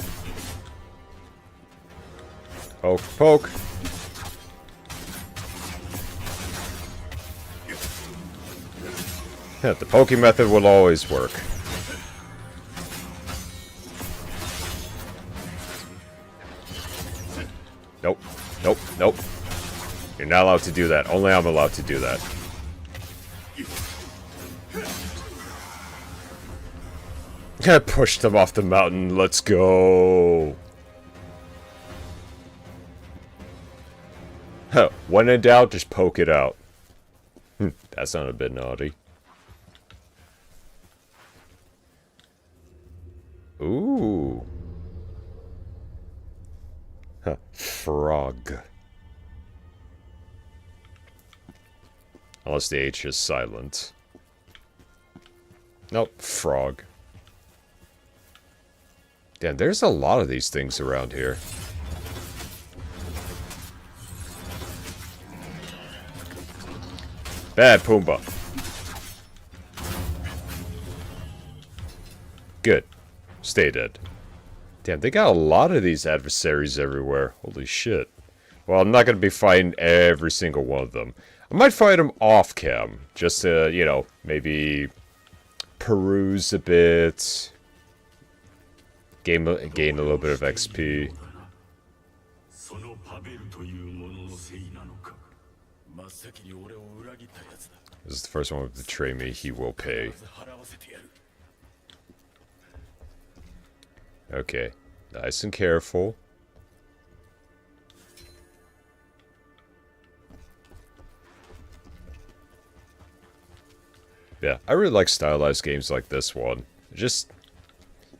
Poke, poke. The poking method will always work. Nope. Nope. Nope. You're not allowed to do that. Only I'm allowed to do that. I pushed him off the mountain. Let's go. Huh. When in doubt, just poke it out. That sounded a bit naughty. Ooh. Huh. Frog. Unless the H is silent. Nope, frog. Damn, there's a lot of these things around here. Bad Pumbaa. Good. Stay dead. Damn, they got a lot of these adversaries everywhere. Holy shit. Well, I'm not going to be fighting every single one of them. I might fight them off cam. Just to, you know, maybe peruse a bit. Gain a little bit of XP. This is the first one to betray me. He will pay. Okay. Nice and careful. Yeah, I really like stylized games like this one. Just,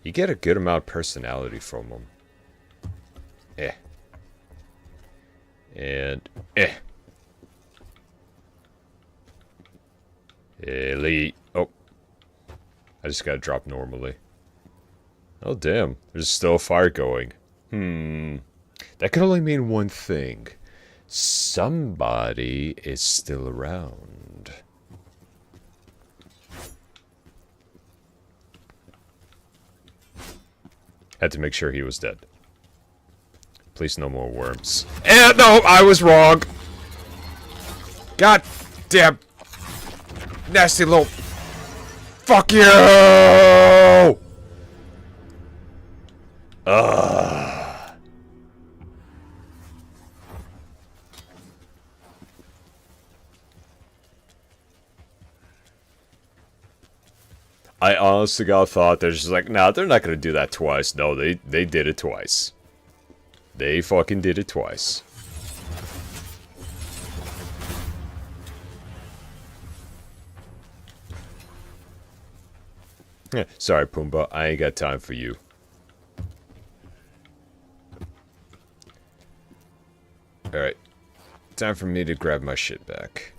you get a good amount of personality from them. And, Elite. Oh. I just gotta drop normally. Oh, damn. There's still a fire going. That can only mean one thing. Somebody is still around. Had to make sure he was dead. Please, no more worms. And no, I was wrong. God damn. Nasty little. Fuck you! I honest to God thought they're just like, nah, they're not gonna do that twice. No, they did it twice. They fucking did it twice. Sorry, Pumbaa, I ain't got time for you. Alright. Time for me to grab my shit back.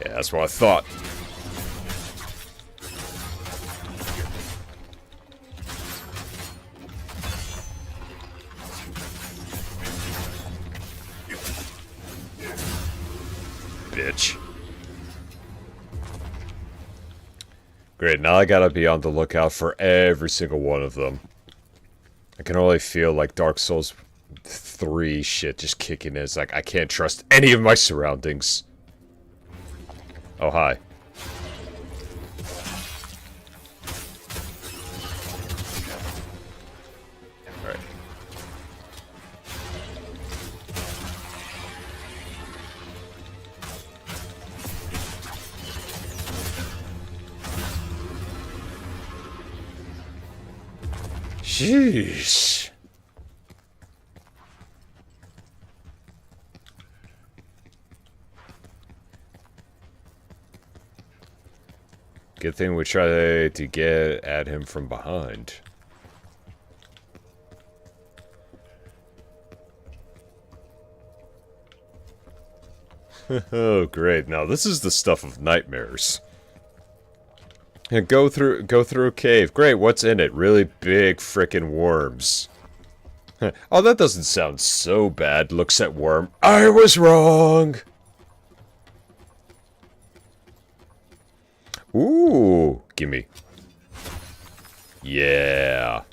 Yeah, that's what I thought. Bitch. Great, now I gotta be on the lookout for every single one of them. I can only feel like Dark Souls 3 shit just kicking in. It's like, I can't trust any of my surroundings. Oh, hi. Alright. Sheesh. Good thing we try to get at him from behind. Oh, great. Now, this is the stuff of nightmares. And go through a cave. Great, what's in it? Really big frickin' worms. Oh, that doesn't sound so bad. Looks at worm. I was wrong! Ooh, gimme. Yeah.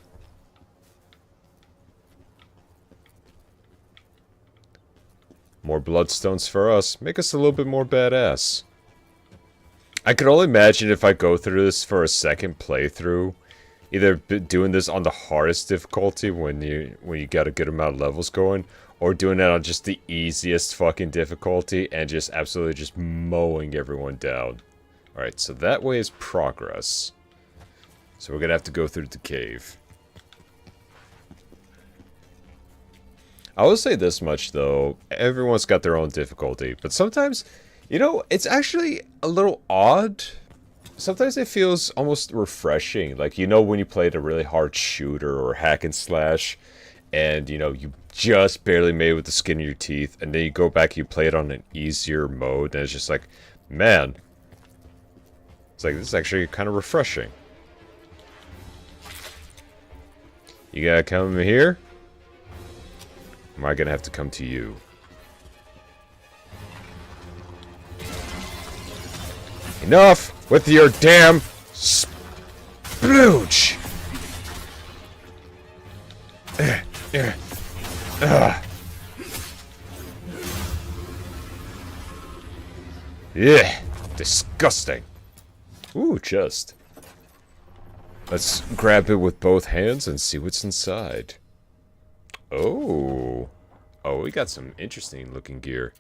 More bloodstones for us. Make us a little bit more badass. I could only imagine if I go through this for a second playthrough, either doing this on the hardest difficulty when you got a good amount of levels going, or doing it on just the easiest fucking difficulty and just absolutely just mowing everyone down. Alright, so that way is progress. So we're gonna have to go through the cave. I will say this much though, everyone's got their own difficulty, but sometimes, you know, it's actually a little odd. Sometimes it feels almost refreshing, like, you know, when you played a really hard shooter or hack and slash, and, you know, you just barely made it with the skin of your teeth, and then you go back, you play it on an easier mode, and it's just like, Man. It's like, this is actually kind of refreshing. You gotta come here? Or am I gonna have to come to you? Enough with your damn splooge! Yeah, disgusting. Ooh, chest. Let's grab it with both hands and see what's inside. Oh. Oh, we got some interesting looking gear.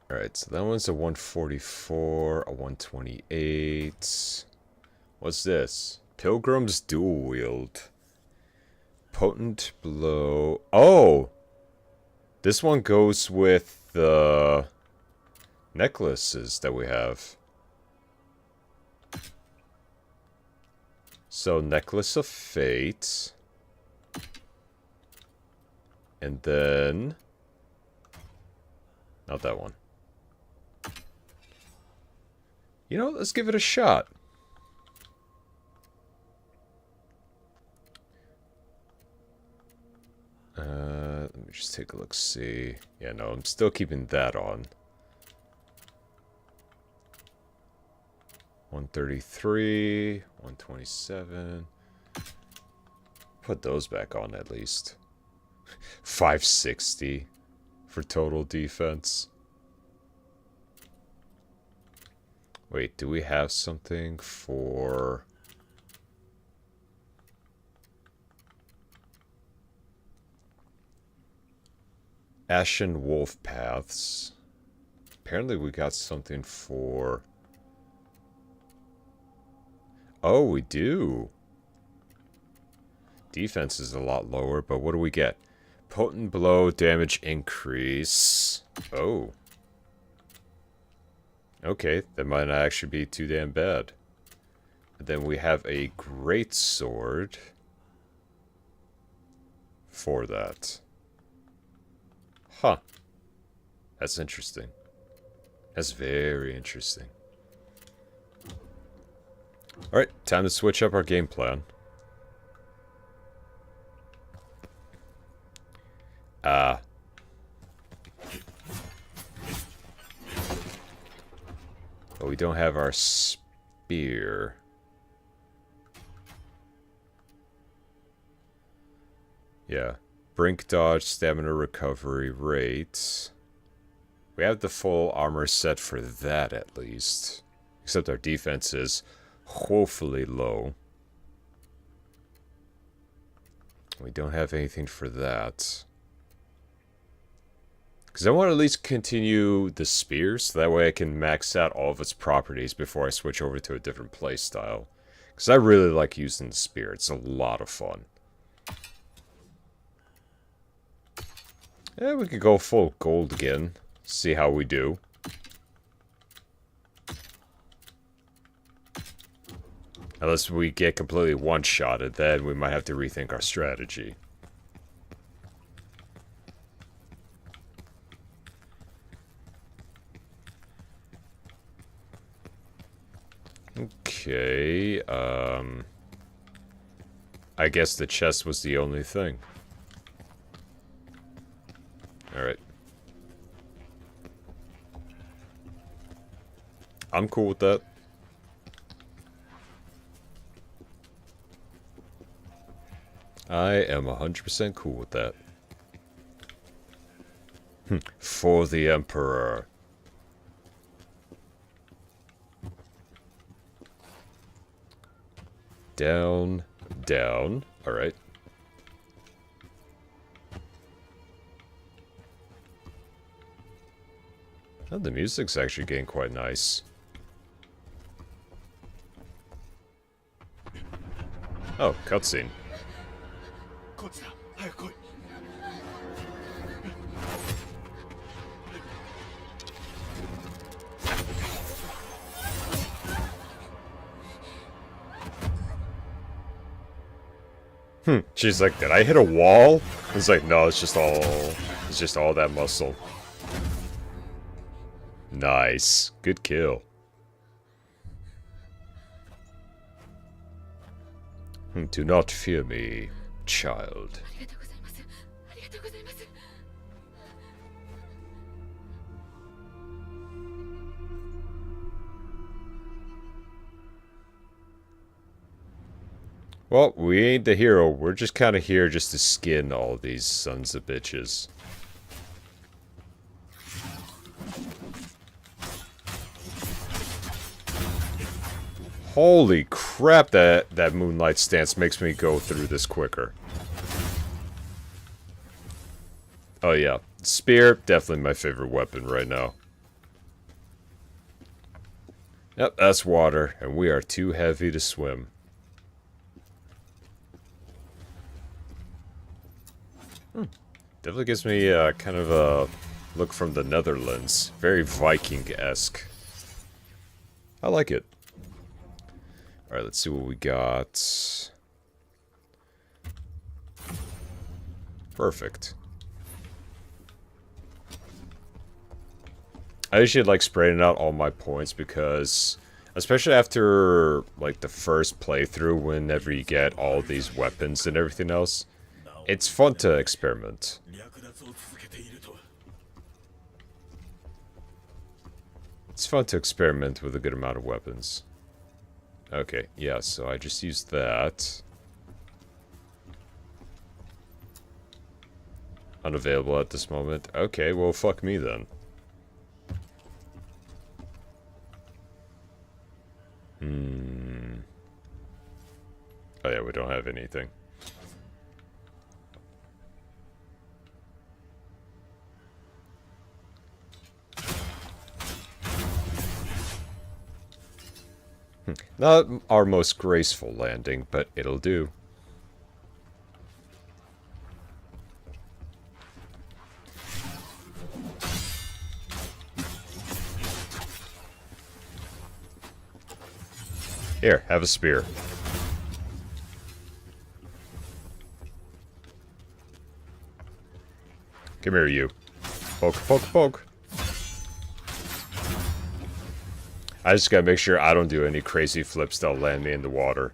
Alright, so that one's a 144, a 128. What's this? Pilgrim's Dual Wield. Potent Blow. Oh! This one goes with the necklaces that we have. So, Necklace of Fate. And then... not that one. You know, let's give it a shot. Let me just take a look, see. Yeah, no, I'm still keeping that on. 133, 127. Put those back on at least. 560 for total defense. Wait, do we have something for... Ashen Wolf Paths? Apparently we got something for... oh, we do. Defense is a lot lower, but what do we get? Potent Blow, damage increase. Oh. Okay, that might not actually be too damn bad. And then we have a great sword for that. Huh. That's interesting. That's very interesting. Alright, time to switch up our game plan. But we don't have our spear. Yeah. Brink dodge, stamina recovery rate. We have the full armor set for that at least. Except our defense is woefully low. We don't have anything for that. Because I want to at least continue the spear, so that way I can max out all of its properties before I switch over to a different playstyle. Because I really like using the spear. It's a lot of fun. Yeah, we could go full gold again. See how we do. Unless we get completely one-shotted, then we might have to rethink our strategy. Okay, I guess the chest was the only thing. Alright. I'm cool with that. I am 100% cool with that. For the Emperor. Down, down. Alright. Oh, the music's actually getting quite nice. Oh, cutscene. She's like, did I hit a wall? It's like, no, it's just all that muscle. Nice. Good kill. Do not fear me, child. Well, we ain't the hero. We're just kind of here just to skin all these sons of bitches. Holy crap, that moonlight stance makes me go through this quicker. Oh yeah, spear, definitely my favorite weapon right now. Yep, that's water, and we are too heavy to swim. Definitely gives me kind of a look from the Netherlands. Very Viking-esque. I like it. Alright, let's see what we got. Perfect. I usually like spraying out all my points because, especially after like the first playthrough, whenever you get all these weapons and everything else, it's fun to experiment. It's fun to experiment with a good amount of weapons. Okay, yeah, so I just used that. Unavailable at this moment. Okay, well, fuck me then. Oh yeah, we don't have anything. Not our most graceful landing, but it'll do. Here, have a spear. Come here, you. Poke, poke, poke. I just gotta make sure I don't do any crazy flips that'll land me in the water.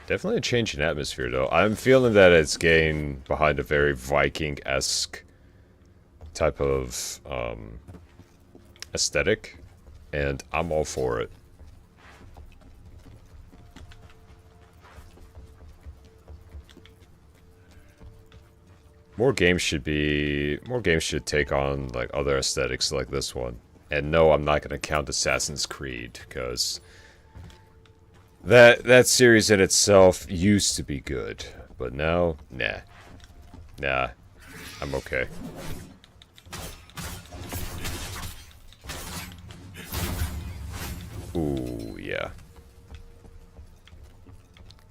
Definitely a change in atmosphere, though. I'm feeling that it's getting behind a very Viking-esque type of aesthetic, and I'm all for it. More games should take on like other aesthetics like this one. And no, I'm not going to count Assassin's Creed, because that series in itself used to be good, but now, nah. Nah, I'm okay. Ooh, yeah.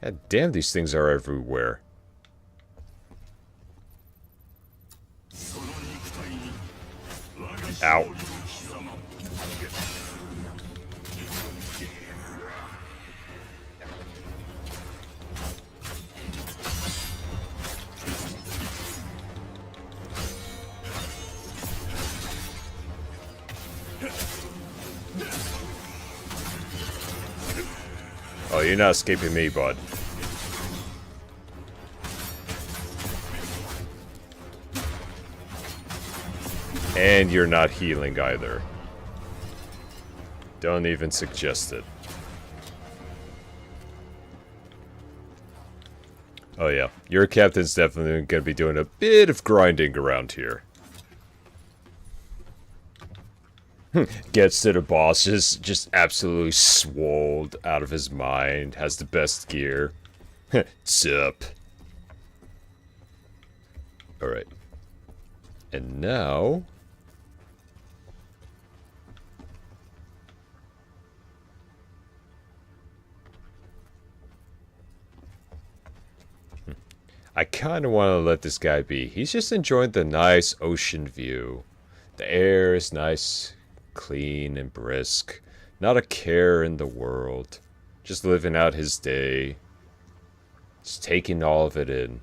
God damn, these things are everywhere. Ow. Oh, you're not escaping me, bud. And you're not healing either. Don't even suggest it. Oh yeah, your captain's definitely going to be doing a bit of grinding around here. Gets to the boss, just absolutely swolled out of his mind, has the best gear. Sup. Alright. And now... I kind of want to let this guy be. He's just enjoying the nice ocean view. The air is nice, clean, and brisk. Not a care in the world. Just living out his day. Just taking all of it in.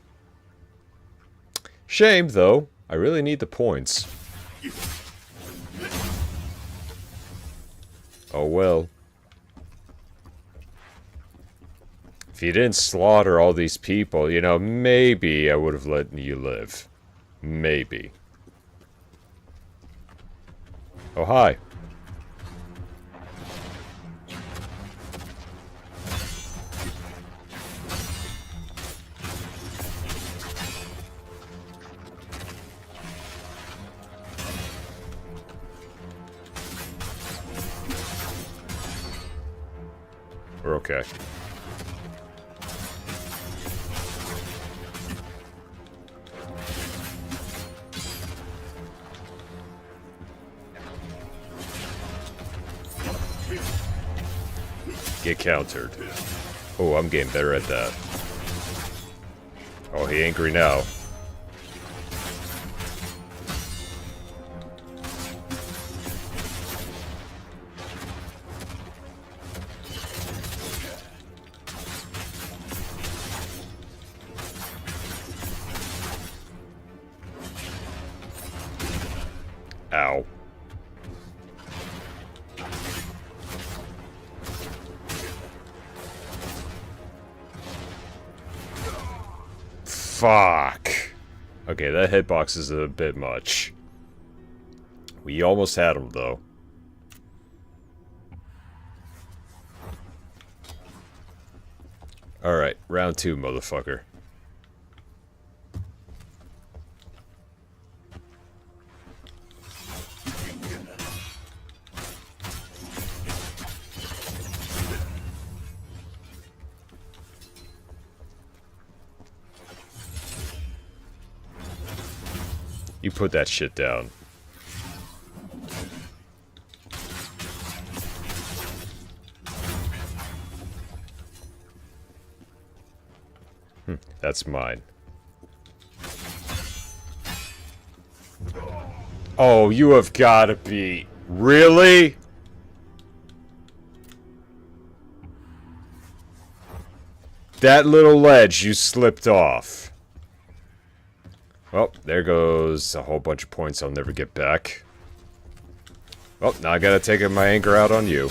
Shame, though. I really need the points. Oh well. If you didn't slaughter all these people, you know, maybe I would have let you live. Maybe. Oh, hi. We're okay. Get countered. Oh, I'm getting better at that. Oh, he angry now. Ow. Fuck. Okay, that hitbox is a bit much. We almost had him, though. Alright, round 2, motherfucker. You put that shit down. That's mine. Oh, you have gotta be... Really? That little ledge you slipped off. Well, there goes a whole bunch of points I'll never get back. Well, now I gotta take my anger out on you.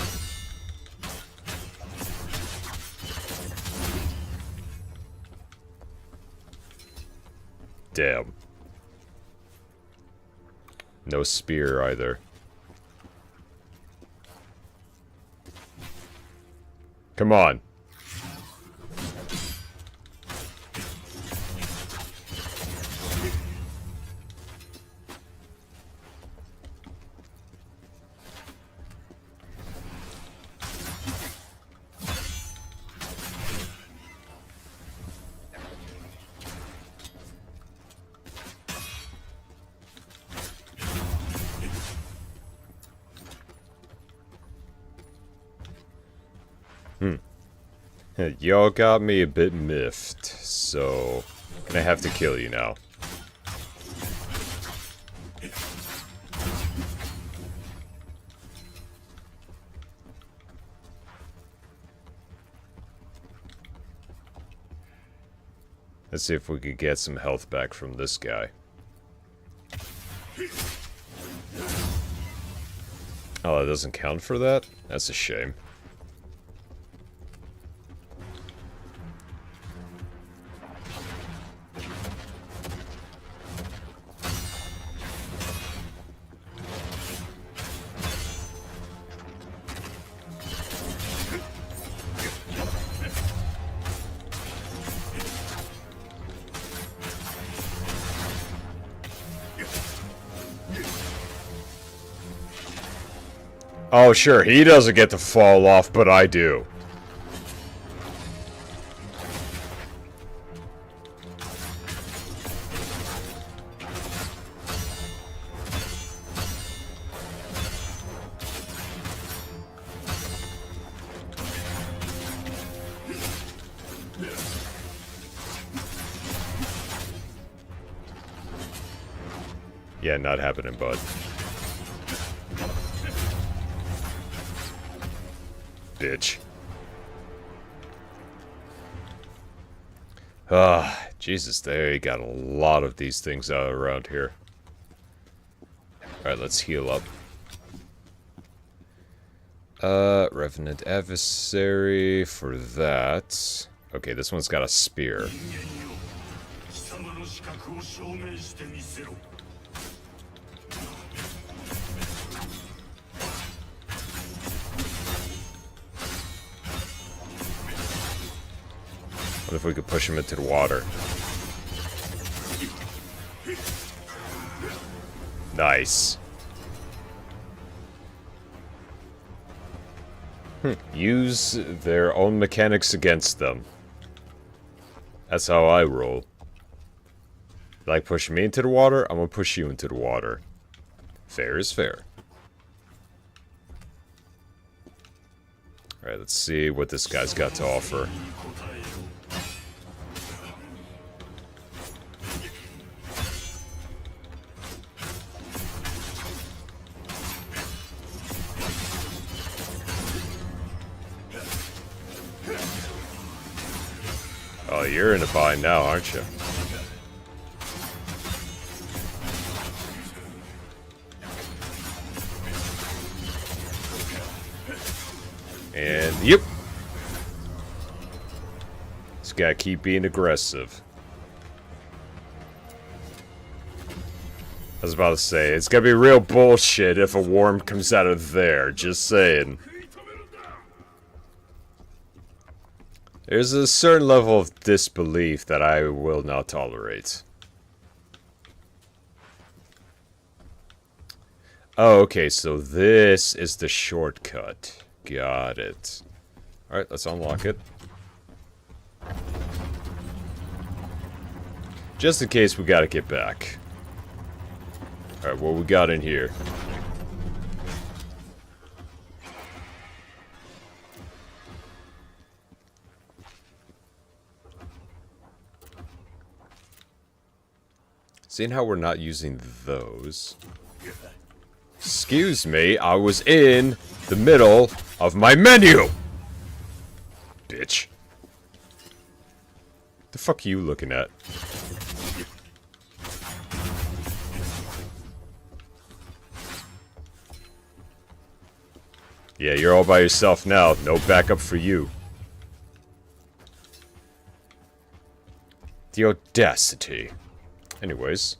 Damn. No spear either. Come on. Y'all got me a bit miffed, so I'm gonna have to kill you now. Let's see if we could get some health back from this guy. Oh, that doesn't count for that? That's a shame. Oh, sure, he doesn't get to fall off, but I do. Yeah, not happening, bud. Bitch. Ah, Jesus, they got a lot of these things out around here. Alright, let's heal up. Revenant Adversary for that. Okay, this one's got a spear. What if we could push him into the water? Nice. Use their own mechanics against them. That's how I roll. Like pushing me into the water, I'm gonna push you into the water. Fair is fair. Alright, let's see what this guy's got to offer. Oh, you're in a bind now, aren't you? And, yep. Just gotta keep being aggressive. I was about to say, it's gonna be real bullshit if a worm comes out of there, just saying. There's a certain level of disbelief that I will not tolerate. Oh, okay, so this is the shortcut. Got it. Alright, let's unlock it. Just in case we gotta get back. Alright, what we got in here? Seeing how we're not using those. Excuse me, I was in the middle of my menu! Bitch. The fuck are you looking at? Yeah, you're all by yourself now. No backup for you. The audacity. Anyways.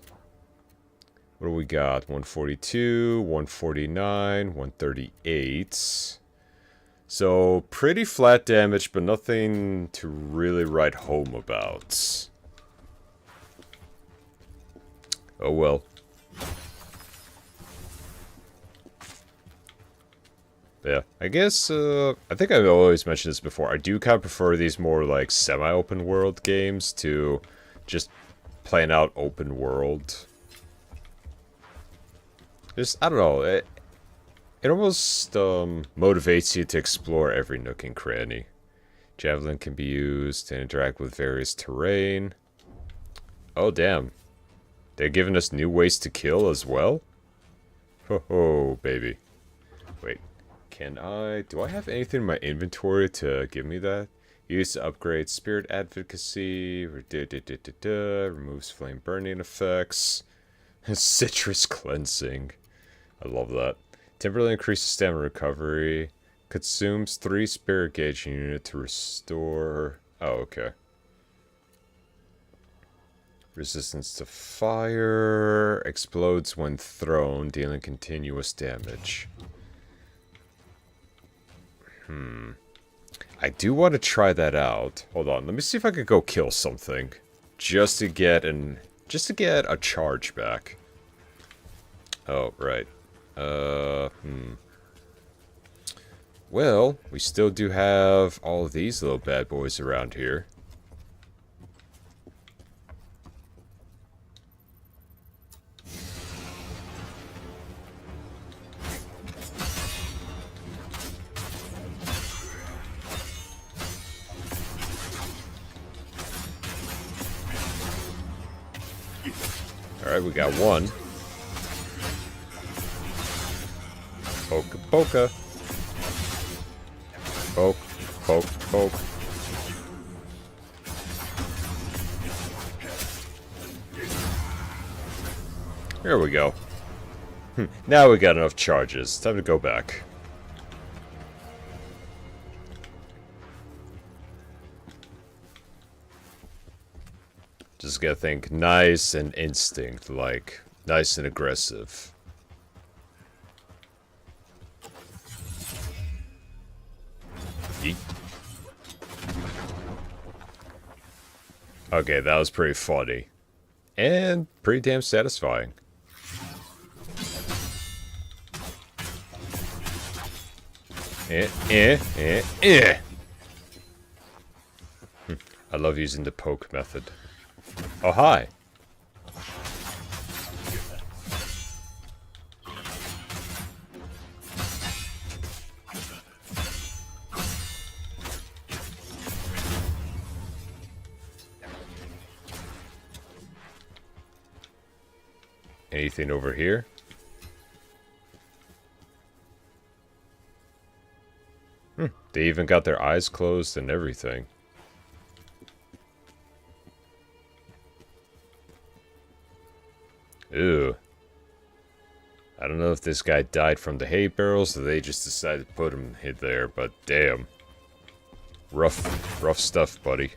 What do we got? 142, 149, 138. So, pretty flat damage, but nothing to really write home about. Oh well. Yeah, I guess, I think I've always mentioned this before. I do kind of prefer these more like semi-open world games to just playing out open world. Just, I don't know, it almost motivates you to explore every nook and cranny. Javelin can be used to interact with various terrain. Oh, damn. They're giving us new ways to kill as well? Ho ho, baby. Wait, do I have anything in my inventory to give me that? Use to upgrade spirit advocacy, removes flame burning effects, citrus cleansing. I love that. Temporarily increases stamina recovery. Consumes 3 spirit gauge unit to restore. Oh, okay. Resistance to fire. Explodes when thrown, dealing continuous damage. I do want to try that out. Hold on, let me see if I could go kill something. Just to get a charge back. Oh, right. Well, we still do have all of these little bad boys around here. Alright, we got one. Poke, poke. Poke, poke, poke. There we go. Now we got enough charges. Time to go back. Just gotta think nice and instinct, like nice and aggressive. Yeet. Okay, that was pretty funny. And pretty damn satisfying. I love using the poke method. Oh, hi. Anything over here? They even got their eyes closed and everything. Ew. I don't know if this guy died from the hay barrels or they just decided to put him in there, but damn. Rough stuff, buddy.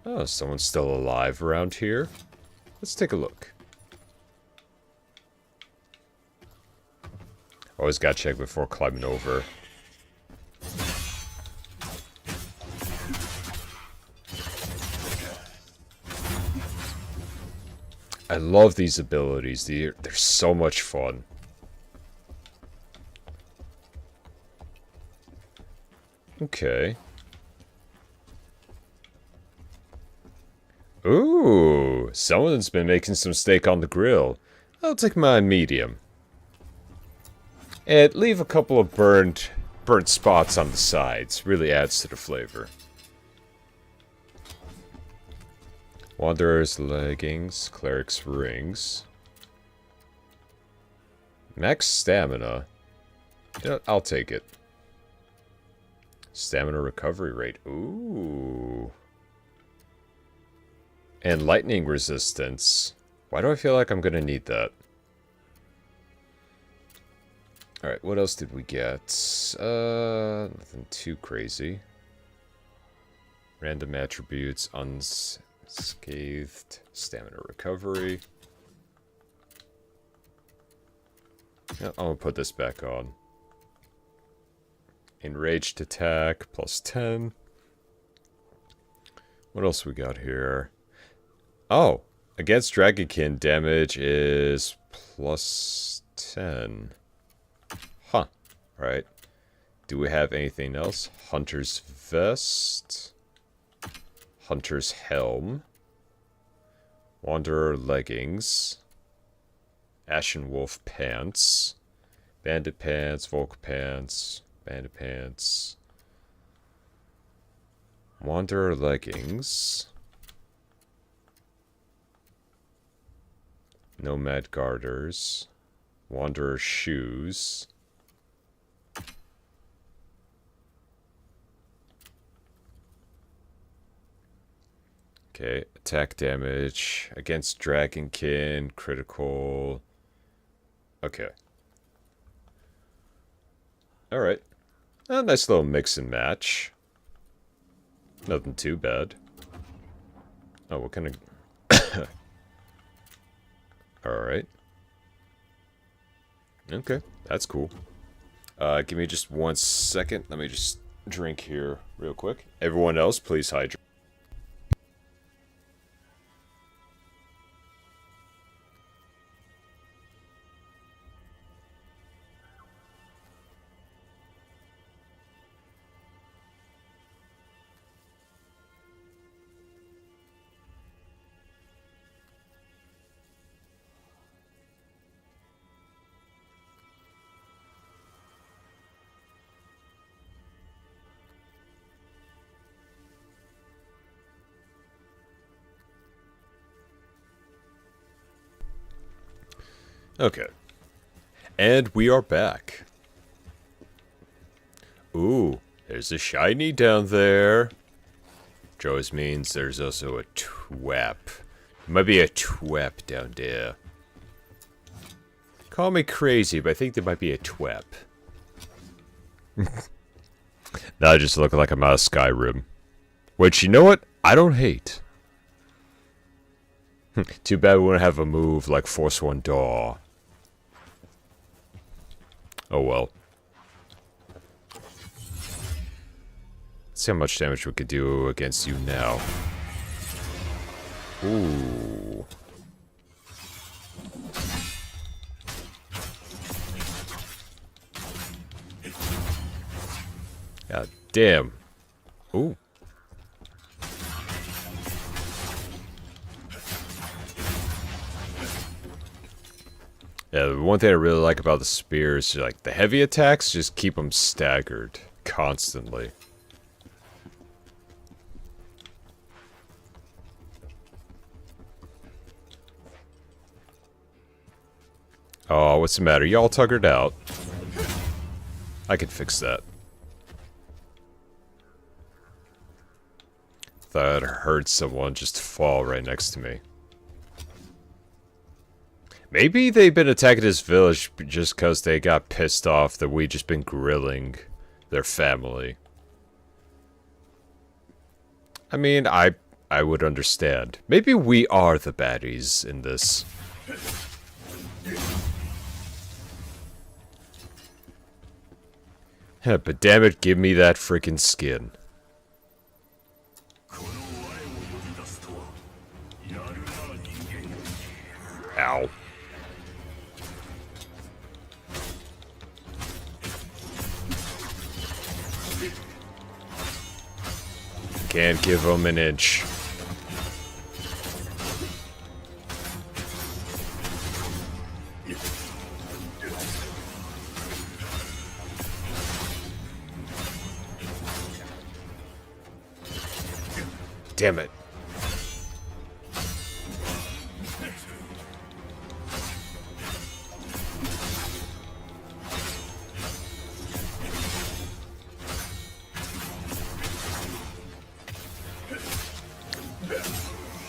Oh, someone's still alive around here. Let's take a look. Always gotta check before climbing over. I love these abilities. They're so much fun. Okay. Ooh, someone's been making some steak on the grill. I'll take my medium. And leave a couple of burnt spots on the sides. Really adds to the flavor. Wanderer's leggings, cleric's rings. Max stamina. Yeah, I'll take it. Stamina recovery rate. Ooh. And lightning resistance. Why do I feel like I'm gonna need that? Alright, what else did we get? Nothing too crazy. Random attributes, unscathed, stamina recovery. Yeah, I'm gonna put this back on. Enraged attack, plus 10. What else we got here? Oh, against Dragonkin damage is plus 10. Huh. Right. Do we have anything else? Hunter's Vest. Hunter's Helm. Wanderer Leggings. Ashen Wolf Pants. Bandit Pants. Volk Pants. Bandit Pants. Wanderer Leggings. Nomad Garters. Wanderer Shoes. Okay, attack damage against Dragonkin, critical. Okay. Alright. A nice little mix and match. Nothing too bad. Oh, what kind of... Alright. Okay, that's cool. Give me just 1 second. Let me just drink here real quick. Everyone else, please hydrate. Okay. And we are back. Ooh, there's a shiny down there. Which always means there's also a twap Might be a twep down there. Call me crazy, but I think there might be a twep. Now I just look like I'm out of Skyrim. Which, you know what? I don't hate. Too bad we wouldn't have a move like Force One Daw. Oh well. Let's see how much damage we could do against you now. Ooh. God damn. Ooh. Yeah, the one thing I really like about the spears is like the heavy attacks just keep them staggered constantly. Oh, what's the matter? Y'all tuggered out. I can fix that. Thought I heard someone just fall right next to me. Maybe they've been attacking this village just because they got pissed off that we just been grilling their family. I mean, I would understand. Maybe we are the baddies in this. But damn it, give me that freaking skin. Ow. Can't give him an inch. Damn it.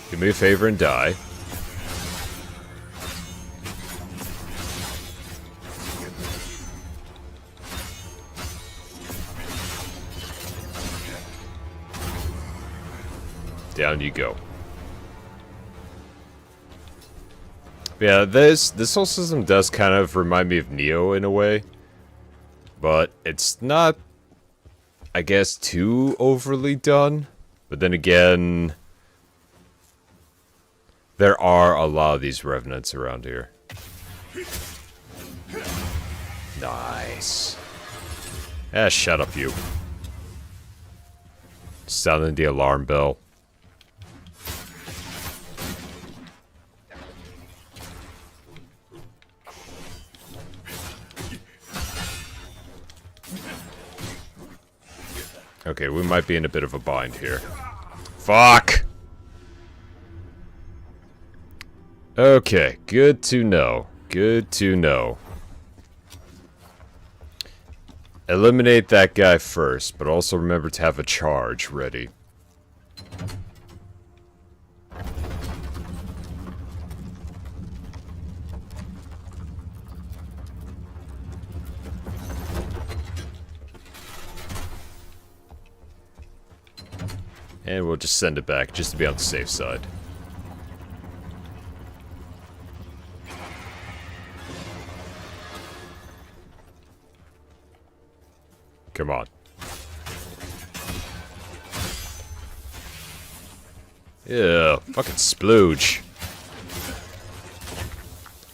Do me a favor and die. Down you go. Yeah, this whole system does kind of remind me of Neo in a way. But it's not, I guess, too overly done. But then again, there are a lot of these revenants around here. Nice. Ah, shut up, you. Sounding the alarm bell. Okay, we might be in a bit of a bind here. Fuck! Okay, good to know. Good to know. Eliminate that guy first, but also remember to have a charge ready. And we'll just send it back, just to be on the safe side. Come on. Yeah, fucking splooge.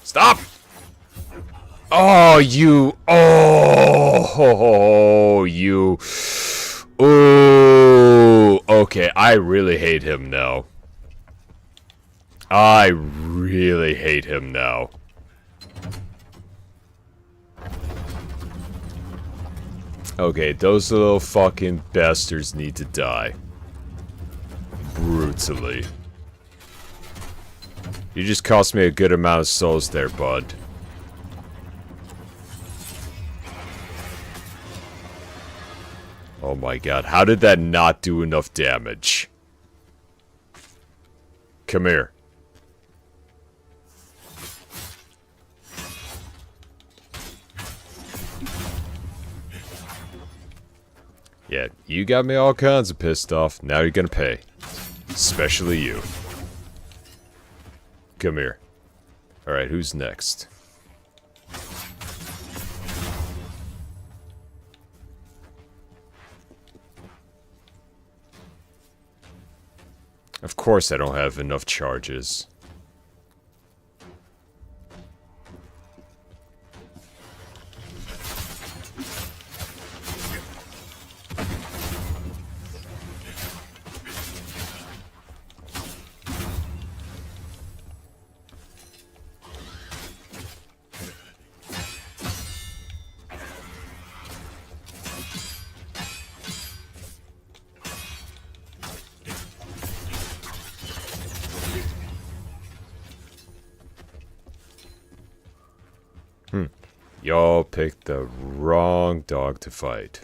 Stop! Oh, you... Oh, you... Ooh, okay, I really hate him now. I really hate him now. Okay, those little fucking bastards need to die. Brutally. You just cost me a good amount of souls there, bud. Oh my god, how did that not do enough damage? Come here. Yeah, you got me all kinds of pissed off. Now you're gonna pay. Especially you. Come here. Alright, who's next? Of course I don't have enough charges. Y'all picked the wrong dog to fight.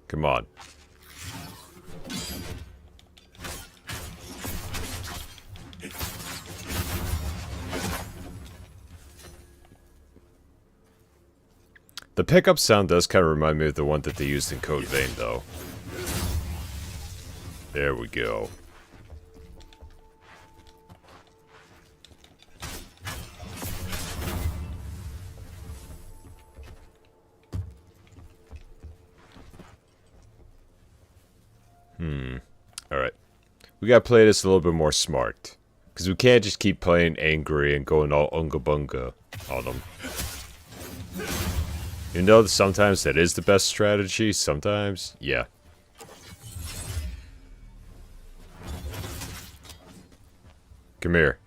Come on. The pickup sound does kind of remind me of the one that they used in KThe, though. There we go. Alright. We gotta play this a little bit more smart. Because we can't just keep playing angry and going all unga bunga on them. You know, sometimes that is the best strategy. Sometimes, yeah. Come here.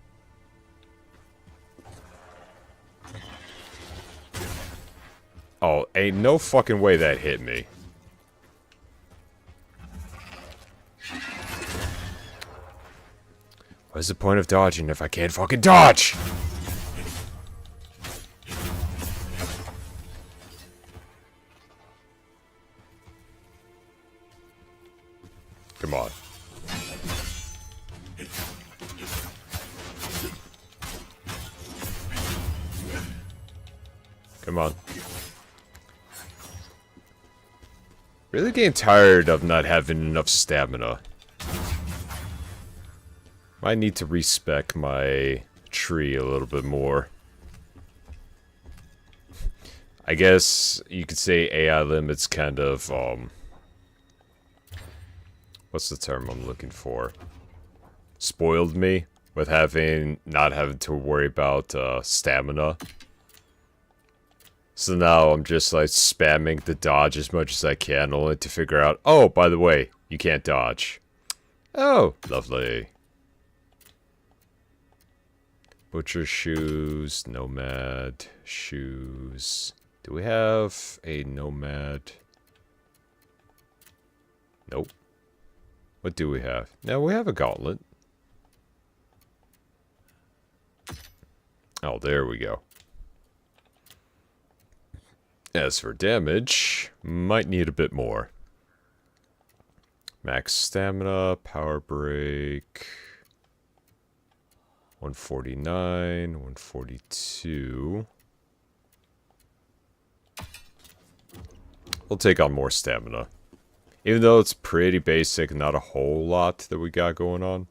Oh, ain't no fucking way that hit me. What's the point of dodging if I can't fucking dodge? Come on. Come on. Really getting tired of not having enough stamina. Might need to respec my tree a little bit more. I guess you could say AI limits kind of, what's the term I'm looking for? Spoiled me with not having to worry about, stamina. So now I'm just like spamming the dodge as much as I can, only to figure out, oh, by the way, you can't dodge. Oh, lovely. Butcher shoes, nomad shoes. Do we have a nomad? Nope. What do we have? No, we have a gauntlet. Oh, there we go. As for damage, might need a bit more. Max stamina, power break. 149, 142. We'll take on more stamina. Even though it's pretty basic, not a whole lot that we got going on.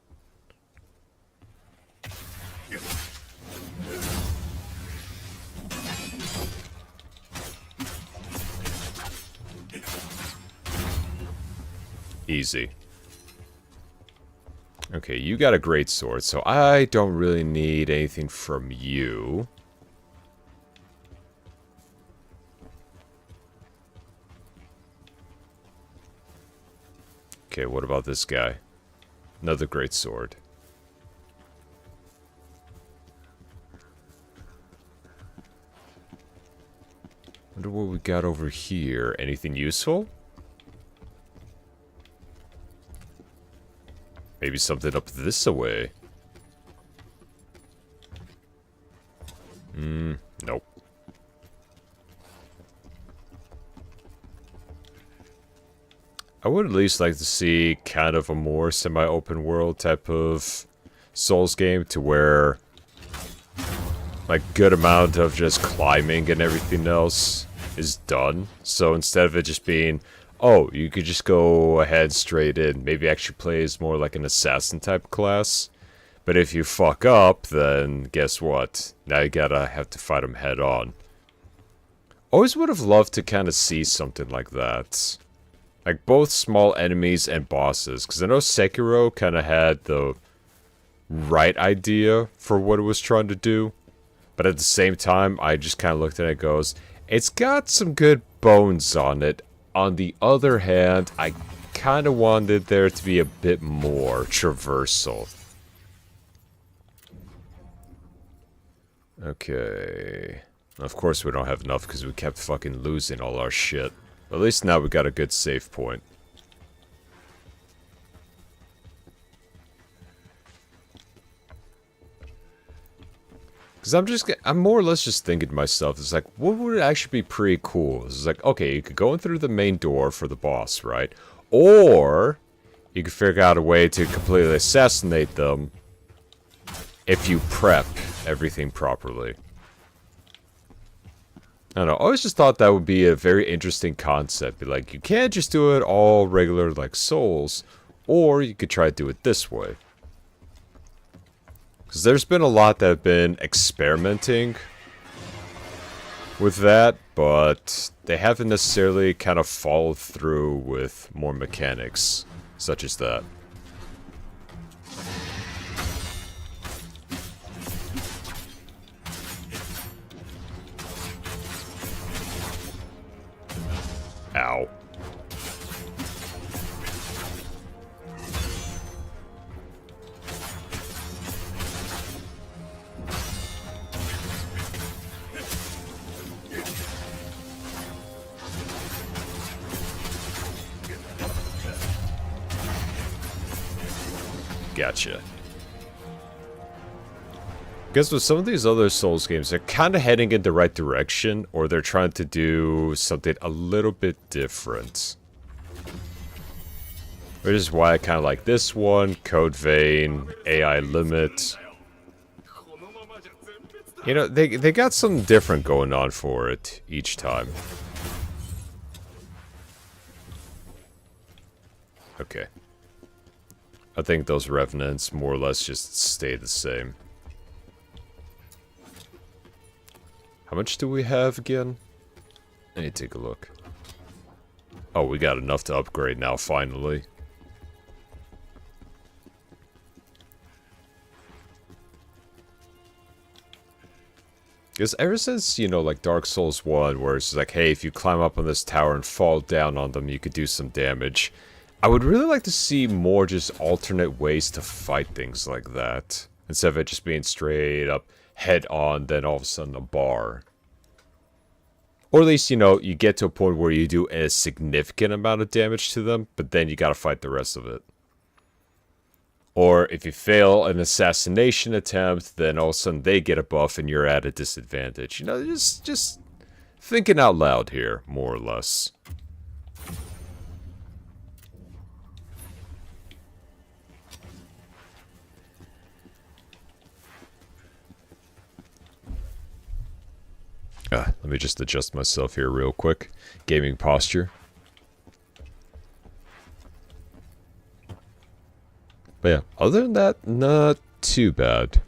Easy. Okay, you got a great sword, so I don't really need anything from you. Okay, what about this guy? Another great sword. Wonder what we got over here. Anything useful? Maybe something up this way. Nope. I would at least like to see kind of a more semi-open world type of Souls game to where like good amount of just climbing and everything else is done. So instead of it just being, oh, you could just go ahead straight in, maybe actually play as more like an assassin type class. But if you fuck up, then guess what? Now you gotta have to fight them head on. Always would have loved to kind of see something like that. Like both small enemies and bosses. Because I know Sekiro kind of had the right idea for what it was trying to do. But at the same time, I just kind of looked at it and goes, it's got some good bones on it. On the other hand, I kind of wanted there to be a bit more traversal. Okay. Of course we don't have enough because we kept fucking losing all our shit. At least now we got a good save point. Because I'm more or less just thinking to myself, it's like, what would actually be pretty cool? It's like, okay, you could go in through the main door for the boss, right? Or you could figure out a way to completely assassinate them if you prep everything properly. I don't know, I always just thought that would be a very interesting concept. Be like, you can't just do it all regular like Souls, or you could try to do it this way. Because there's been a lot that have been experimenting with that, but they haven't necessarily kind of followed through with more mechanics, such as that. Ow. Gotcha. Because with some of these other Souls games, they're kind of heading in the right direction, or they're trying to do something a little bit different. Which is why I kind of like this one, Code Vein, AI Limit. You know, they got something different going on for it each time. Okay. I think those Revenants more or less just stay the same. How much do we have again? I need to take a look. Oh, we got enough to upgrade now, finally. Because ever since, you know, like Dark Souls 1, where it's like, hey, if you climb up on this tower and fall down on them, you could do some damage. I would really like to see more just alternate ways to fight things like that. Instead of it just being straight up, head on, then all of a sudden a bar. Or at least, you know, you get to a point where you do a significant amount of damage to them, but then you gotta fight the rest of it. Or if you fail an assassination attempt, then all of a sudden they get a buff and you're at a disadvantage. You know, just thinking out loud here, more or less. Let me just adjust myself here real quick. Gaming posture. But yeah, other than that, not too bad.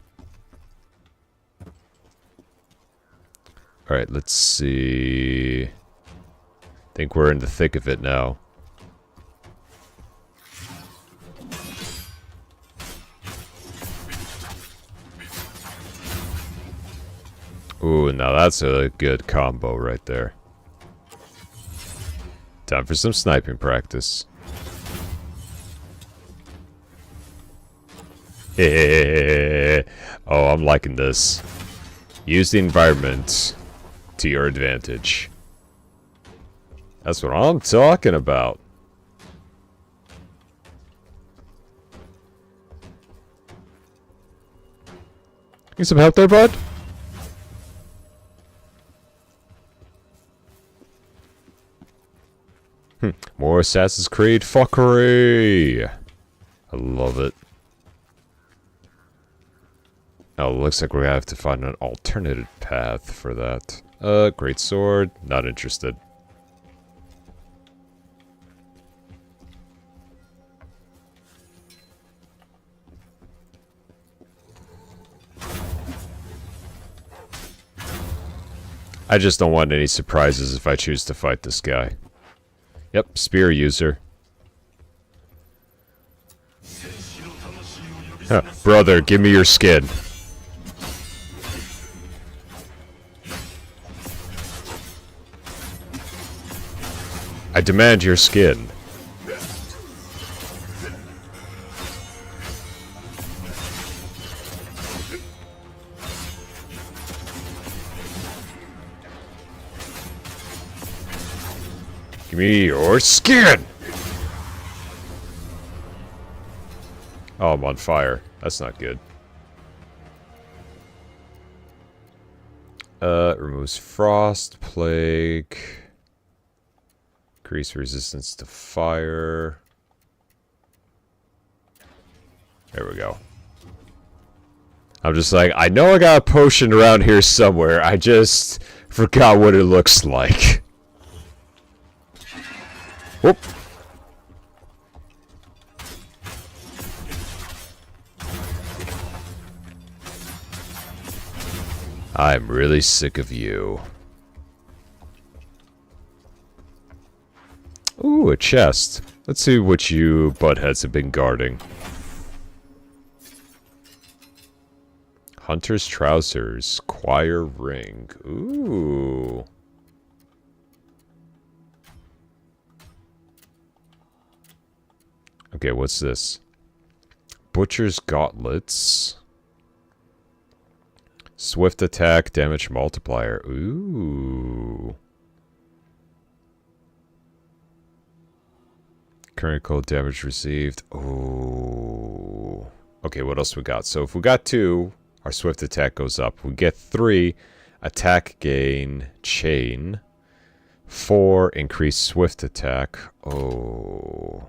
Alright, let's see. I think we're in the thick of it now. Ooh, now that's a good combo right there. Time for some sniping practice. Oh, I'm liking this. Use the environment to your advantage. That's what I'm talking about. Need some help there, bud? More Assassin's Creed fuckery. I love it. Oh, looks like we're gonna have to find an alternative path for that. Great sword. Not interested. I just don't want any surprises if I choose to fight this guy. Yep, spear user. Huh, brother, give me your skin. I demand your skin. Give me your skin! Oh, I'm on fire. That's not good. Removes frost, plague. Increase resistance to fire. There we go. I'm just like, I know I got a potion around here somewhere. I just forgot what it looks like. Whoop. I'm really sick of you. Ooh, a chest. Let's see what you buttheads have been guarding. Hunter's trousers, choir ring. Ooh. Okay, what's this? Butcher's gauntlets. Swift attack, damage multiplier. Ooh. Critical damage received. Ooh. Okay, what else we got? So if we got 2, our swift attack goes up. We get 3, attack gain, chain. 4, increased swift attack. Oh.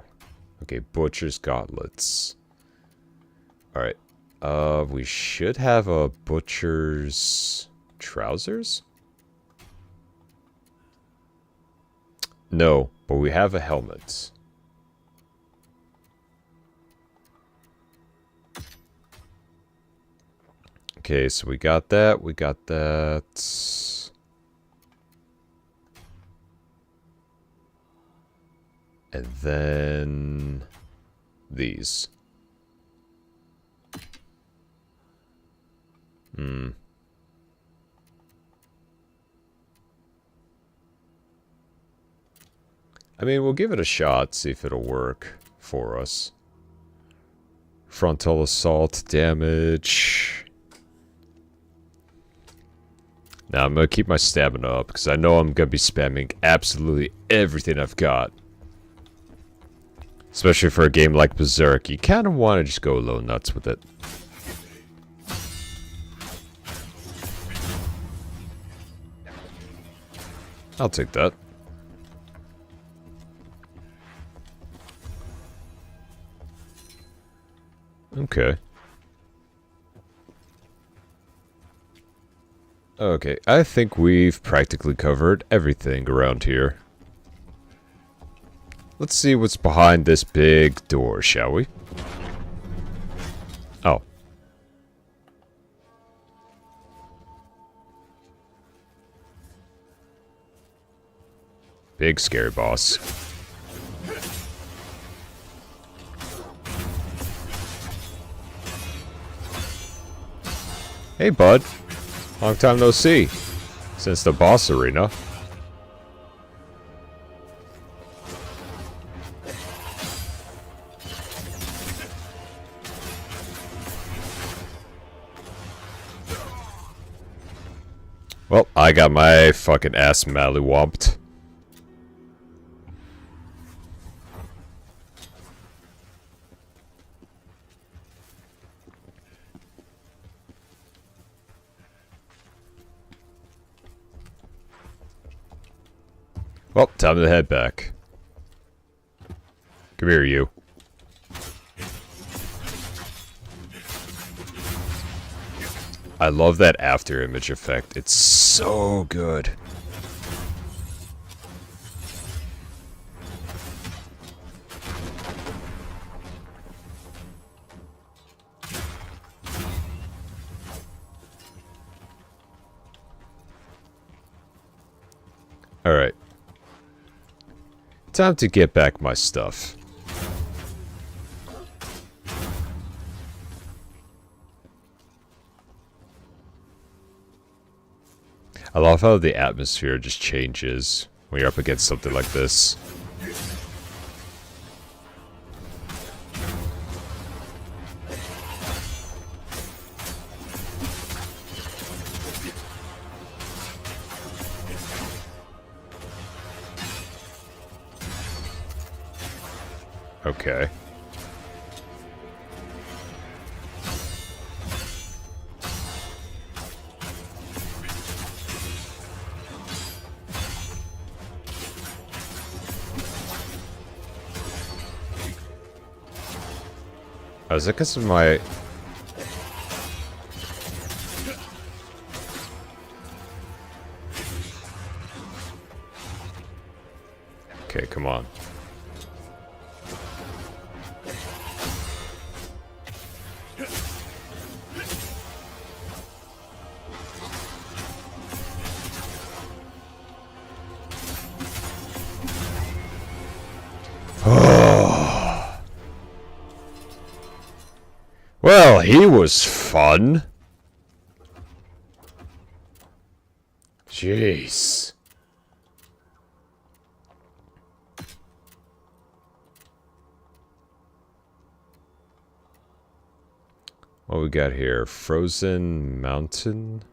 Okay, Butcher's gauntlets. Alright. We should have a Butcher's trousers? No, but we have a helmet. Okay, so we got that, we got that. And then these. I mean, we'll give it a shot, see if it'll work for us. Frontal assault damage. Now, I'm going to keep my stamina up, because I know I'm going to be spamming absolutely everything I've got. Especially for a game like Berserker, you kind of want to just go low nuts with it. I'll take that. Okay. Okay, I think we've practically covered everything around here. Let's see what's behind this big door, shall we? Oh. Big scary boss. Hey, bud. Long time no see. Since the boss arena. Well, I got my fucking ass mallywomped. Well, time to head back. Come here, you. I love that after image effect. It's so good. Alright. Time to get back my stuff. I love how the atmosphere just changes when you're up against something like this. Okay. Oh, is that because of my... Okay, come on. Well, he was fun. Jeez. What we got here? Frozen Mountain.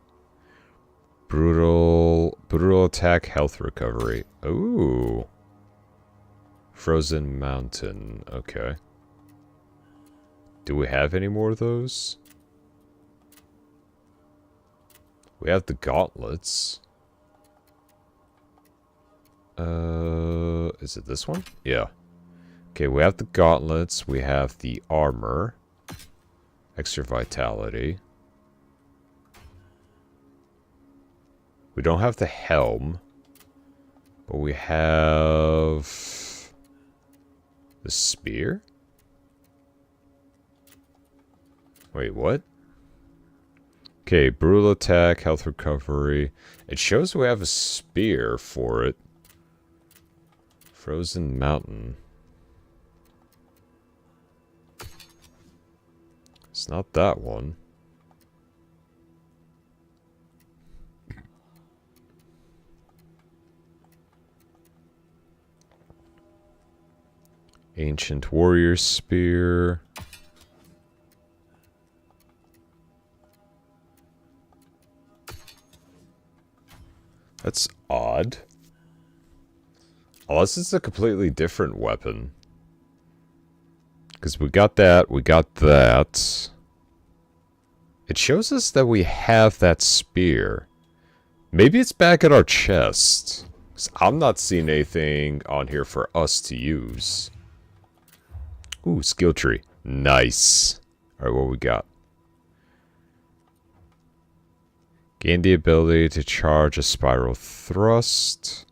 Brutal attack, health recovery. Ooh. Frozen Mountain. Okay. Do we have any more of those? We have the gauntlets. Is it this one? Yeah. Okay, we have the gauntlets. We have the armor. Extra vitality. We don't have the helm. But we have... the spear? Wait, what? Okay, brutal attack, health recovery. It shows we have a spear for it. Frozen Mountain. It's not that one. Ancient Warrior Spear. That's odd. Unless it's a completely different weapon. Because we got that, we got that. It shows us that we have that spear. Maybe it's back at our chest. 'Cause I'm not seeing anything on here for us to use. Ooh, skill tree. Nice. Alright, what we got? Gain the ability to charge a spiral thrust.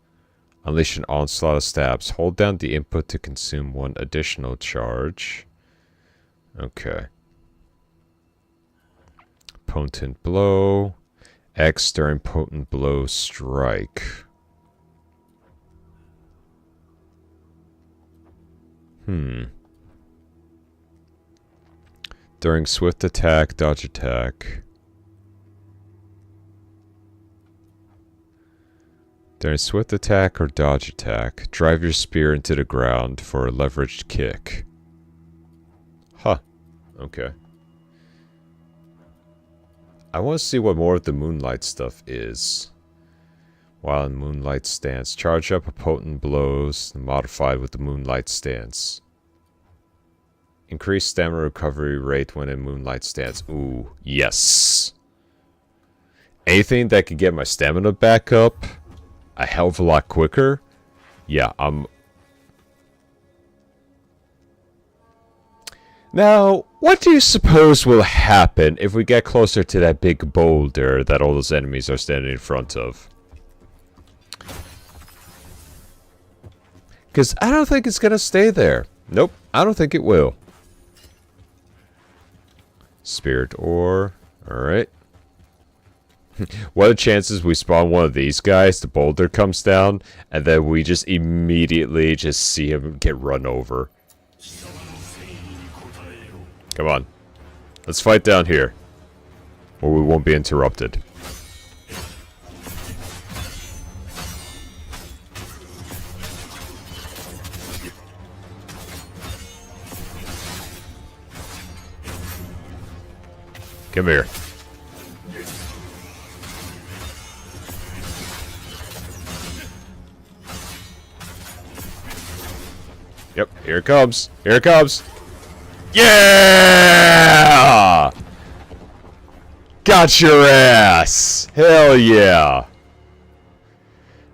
Unleash an onslaught of stabs. Hold down the input to consume one additional charge. Okay. Potent blow. X during potent blow strike. During swift attack, dodge attack. During swift attack or dodge attack, drive your spear into the ground for a leveraged kick. Huh. Okay. I want to see what more of the Moonlight stuff is. While in Moonlight Stance, charge up a potent blows modified with the Moonlight Stance. Increase stamina recovery rate when in Moonlight Stance. Ooh, yes. Anything that could get my stamina back up a hell of a lot quicker. Yeah, Now, What do you suppose will happen if we get closer to that big boulder that all those enemies are standing in front of? Because I don't think it's going to stay there. Nope, I don't think it will. Spirit ore. Alright. What are the chances we spawn one of these guys, the boulder comes down, and then we just immediately just see him get run over? Come on. Let's fight down here. Or we won't be interrupted. Come here. Yep, here it comes. Here it comes. Yeah! Got your ass! Hell yeah!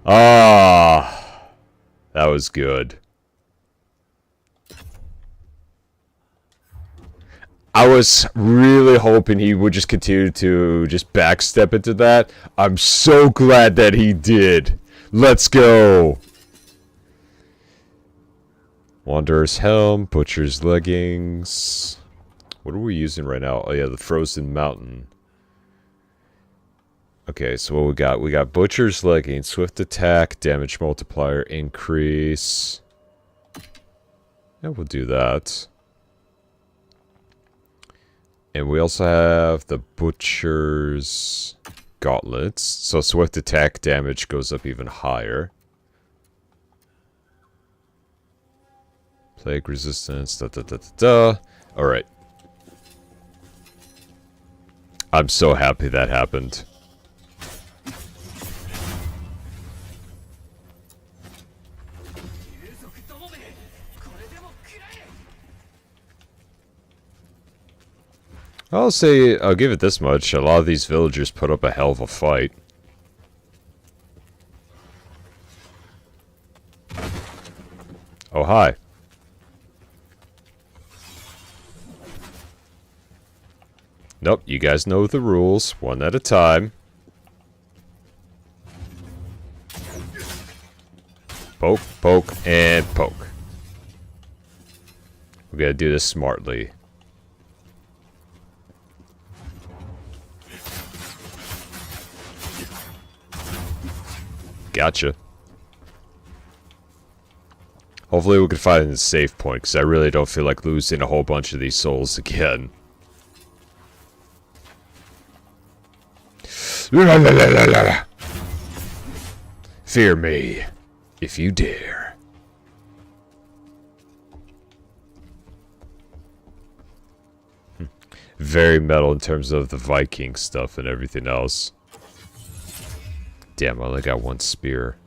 Ah, that was good. I was really hoping he would just continue to just backstep into that. I'm so glad that he did. Let's go! Wanderer's Helm, Butcher's Leggings. What are we using right now? Oh yeah, the Frozen Mountain. Okay, so what we got? We got Butcher's Leggings, Swift Attack, Damage Multiplier Increase. Yeah, we'll do that. And we also have the Butcher's Gauntlets. So Swift Attack damage goes up even higher. Plague resistance, Alright. I'm so happy that happened. I'll give it this much. A lot of these villagers put up a hell of a fight. Oh, hi. Nope, you guys know the rules. One at a time. Poke, poke, and poke. We gotta do this smartly. Gotcha. Hopefully we can find a save point, because I really don't feel like losing a whole bunch of these souls again. Fear me, if you dare. Very metal in terms of the Viking stuff and everything else. Damn, I only got one spear.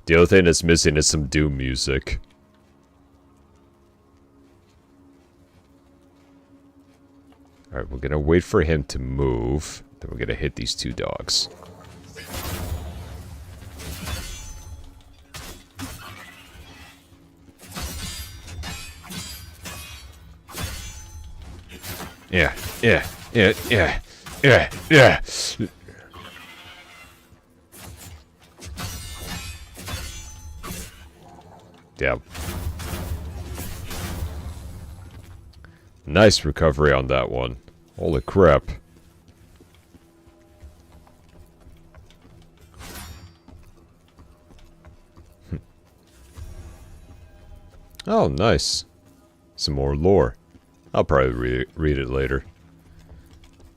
The other thing that's missing is some Doom music. Alright, we're gonna wait for him to move. Then we're gonna hit these two dogs. Yeah. Damn. Nice recovery on that one. Holy crap. Oh, nice. Some more lore. I'll probably read it later.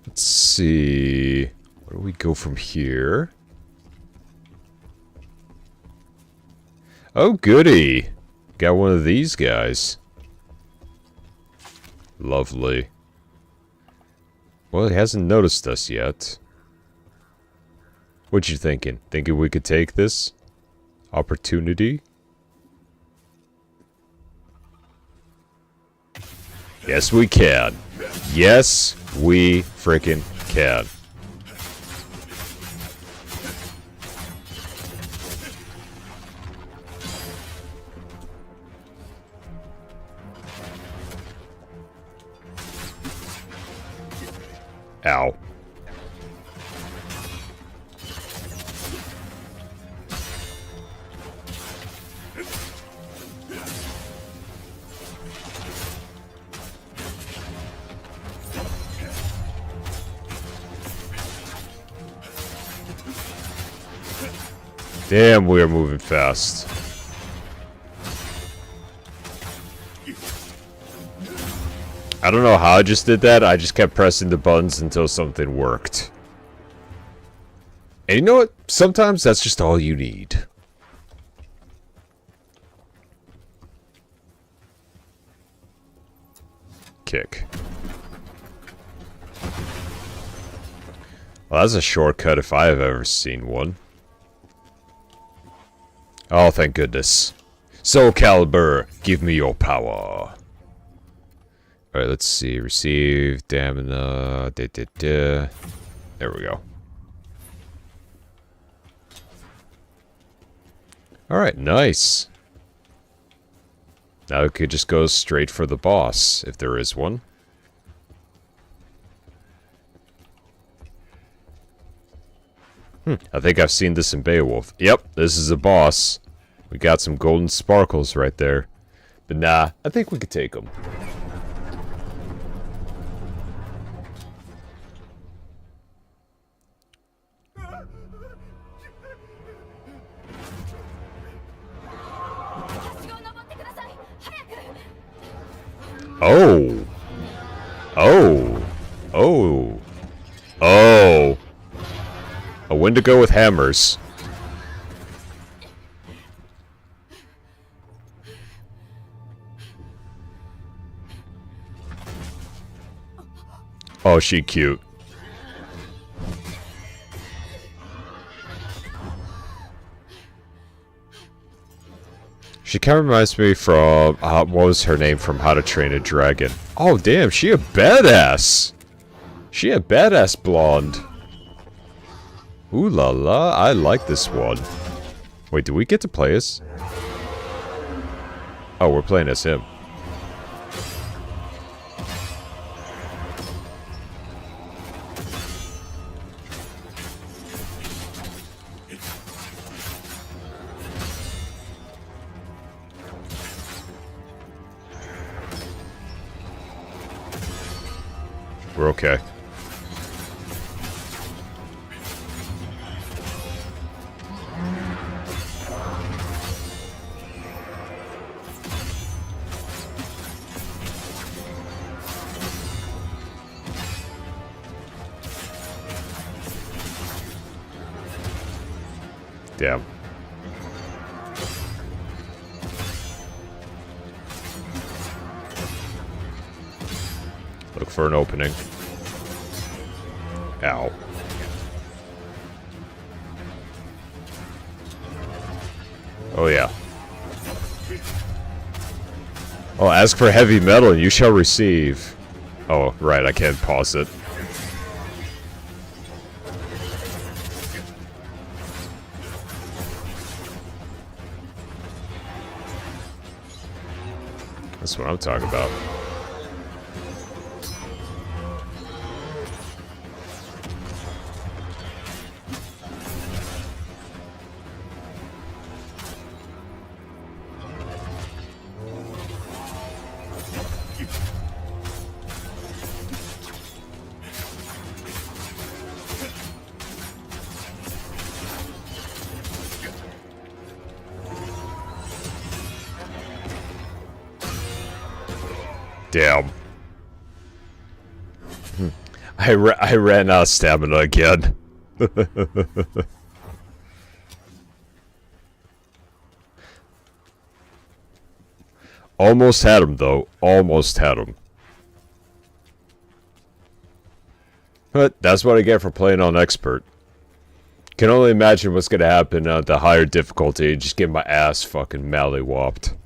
Let's see. Where do we go from here? Oh, goody. Got one of these guys. Lovely. Well, he hasn't noticed us yet. What you thinking? Thinking we could take this opportunity? Yes, we can. Yes, we frickin' can. Ow. Damn, we are moving fast. I don't know how I just did that. I just kept pressing the buttons until something worked. And you know what? Sometimes that's just all you need. Kick. Well, that's a shortcut if I have ever seen one. Oh, thank goodness. Soul Calibur, give me your power. Alright, let's see. Receive, stamina, There we go. Alright, nice. Now we could just go straight for the boss, if there is one. I think I've seen this in Beowulf. Yep, this is a boss. We got some golden sparkles right there. But nah, I think we could take them. Oh. Oh. Oh. Oh. A Wendigo with hammers. Oh, she cute. She kind of reminds me from, what was her name from How to Train a Dragon? Oh, damn, she a badass. She a badass blonde. Ooh la la, I like this one. Wait, do we get to play as? Oh, we're playing as him. We're okay. Damn. Look for an opening. Ow. Oh yeah. Oh, ask for heavy metal and you shall receive. Oh, right, I can't pause it. That's what I'm talking about. Damn. I ran out of stamina again. Almost had him, though. Almost had him. But that's what I get for playing on expert. Can only imagine what's gonna happen at the higher difficulty. Just get my ass fucking mollywopped.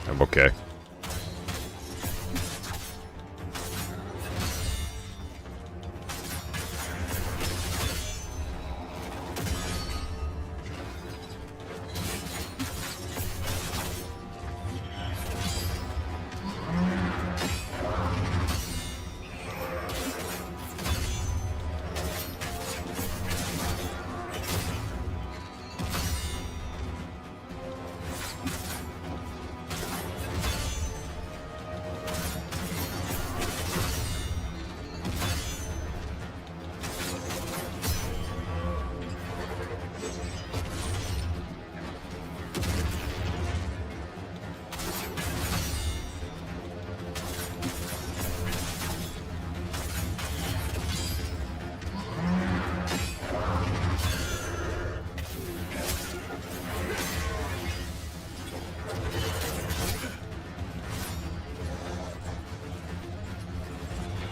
I'm okay.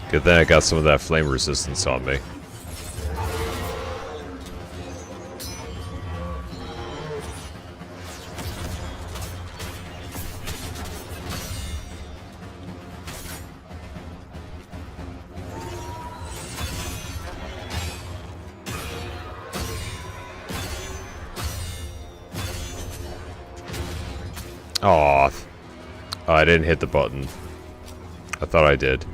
Good thing I got some of that flame resistance on me. Aw. Oh, I didn't hit the button. I thought I did.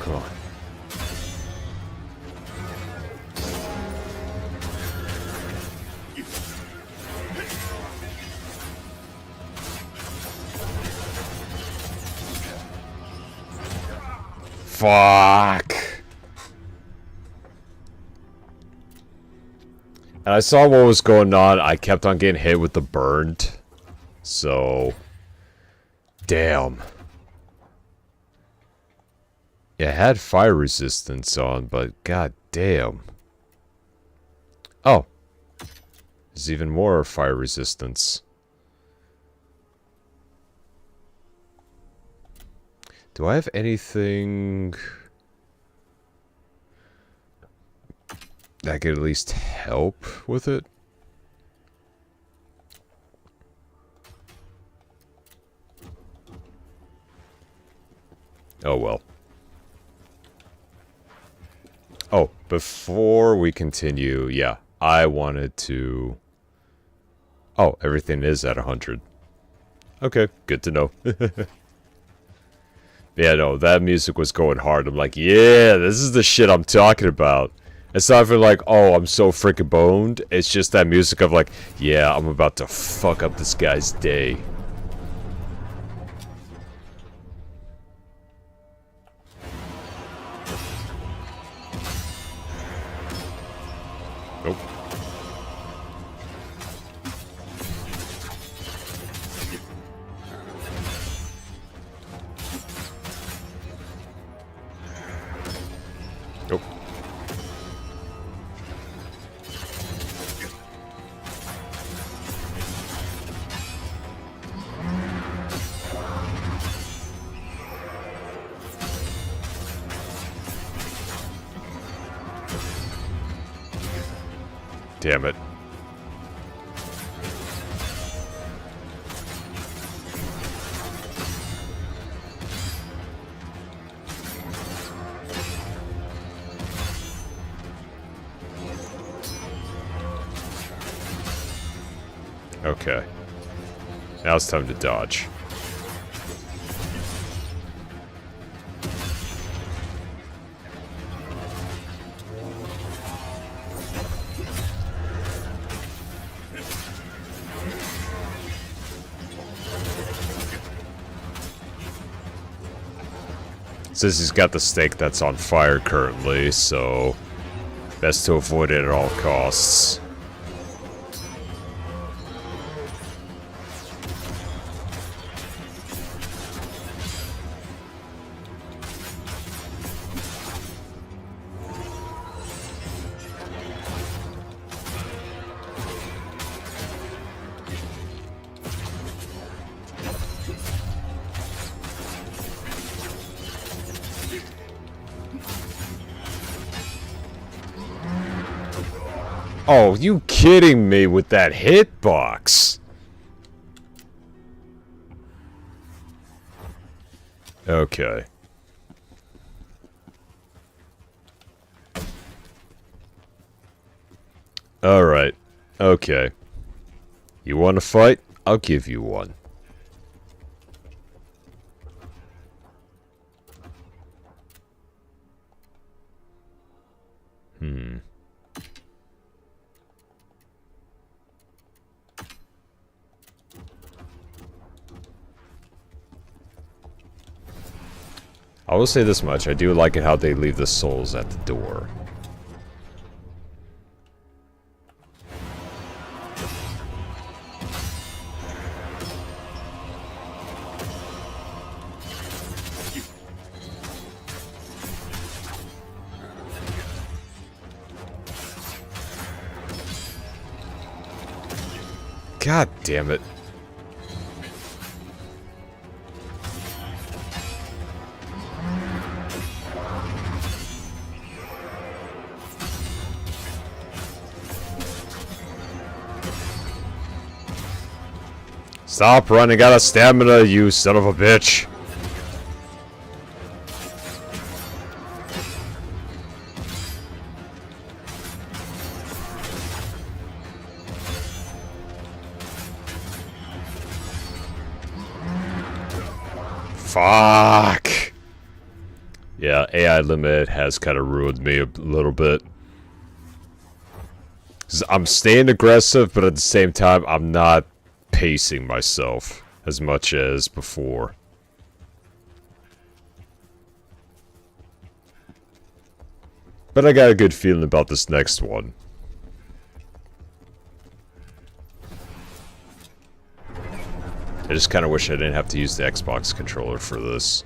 Come on. Fuck. And I saw what was going on. I kept on getting hit with the burned. So. Damn. Yeah, it had fire resistance on, but god damn. Oh. There's even more fire resistance. Do I have anything that could at least help with it? Oh well. Oh, before we continue, yeah, I wanted to... Oh, everything is at 100. Okay, good to know. Yeah, no, that music was going hard. I'm like, yeah, this is the shit I'm talking about. It's not even like, oh, I'm so freaking boned. It's just that music of like, yeah, I'm about to fuck up this guy's day. Nope. Nope. Damn it. Okay. Now it's time to dodge. Says he's got the stake that's on fire currently, so best to avoid it at all costs. Oh, you kidding me with that hitbox? Okay. Alright. Okay. You want to fight? I'll give you one. I will say this much, I do like it how they leave the souls at the door. God damn it. Stop running out of stamina, you son of a bitch. Fuck. Yeah, AI limit has kind of ruined me a little bit. I'm staying aggressive, but at the same time, I'm not pacing myself as much as before. But I got a good feeling about this next one. I just kind of wish I didn't have to use the Xbox controller for this.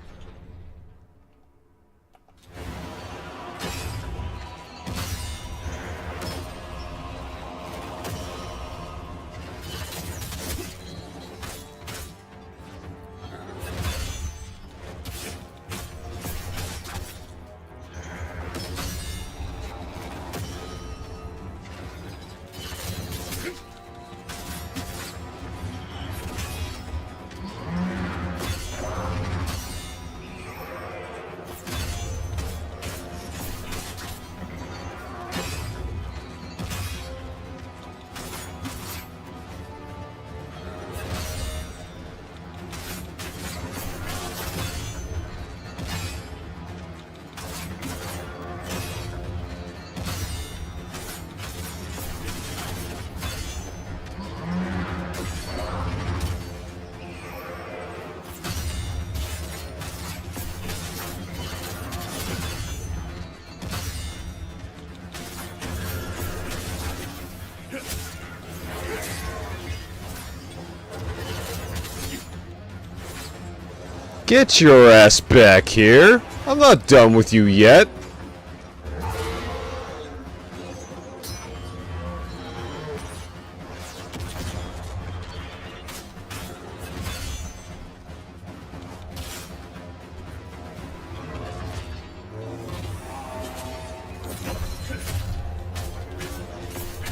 Get your ass back here! I'm not done with you yet!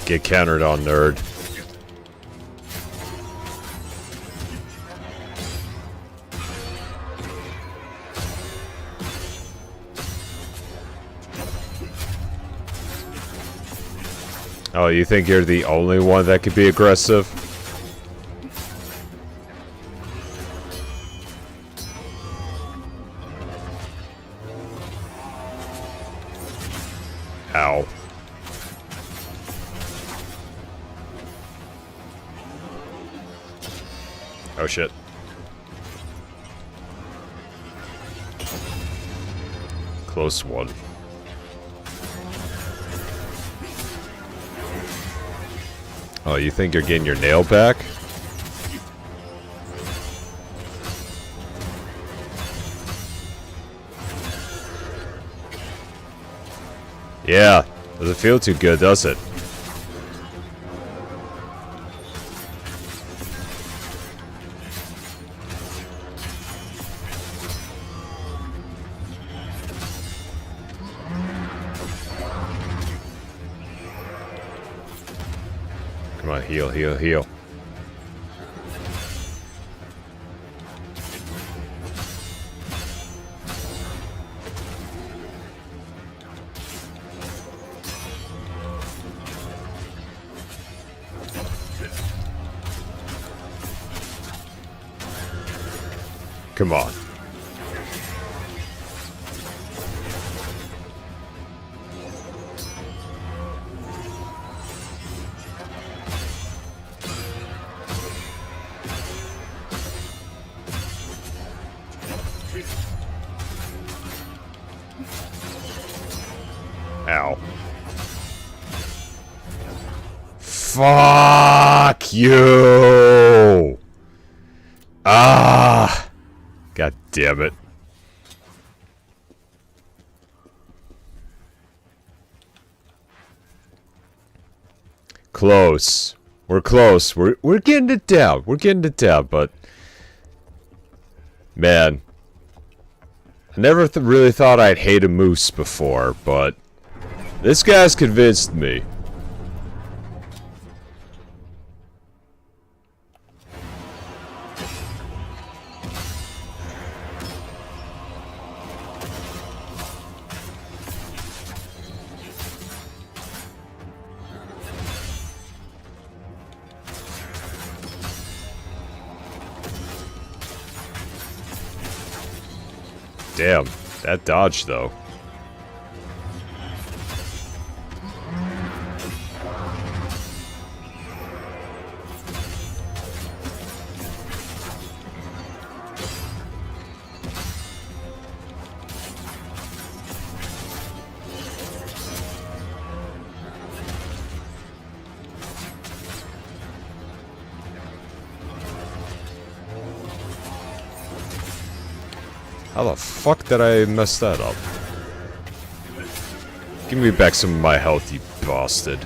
Get countered on, nerd. Oh, you think you're the only one that could be aggressive? Ow. Oh shit. Close one. Oh, you think you're getting your nail back? Yeah, doesn't feel too good, does it? Come on, heal, heal, heal. Come on. Ow. Fuck you! Ah! God damn it. Close. We're close. We're getting it down. We're getting it down, but man, I never really thought I'd hate a moose before, but this guy's convinced me. Damn, that dodge though. How the fuck did I mess that up? Give me back some of my health, you bastard.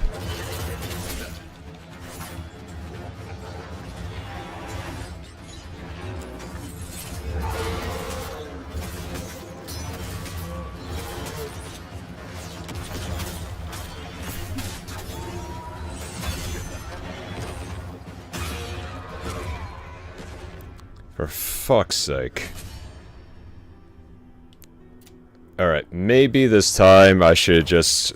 For fuck's sake. Alright, maybe this time I should just...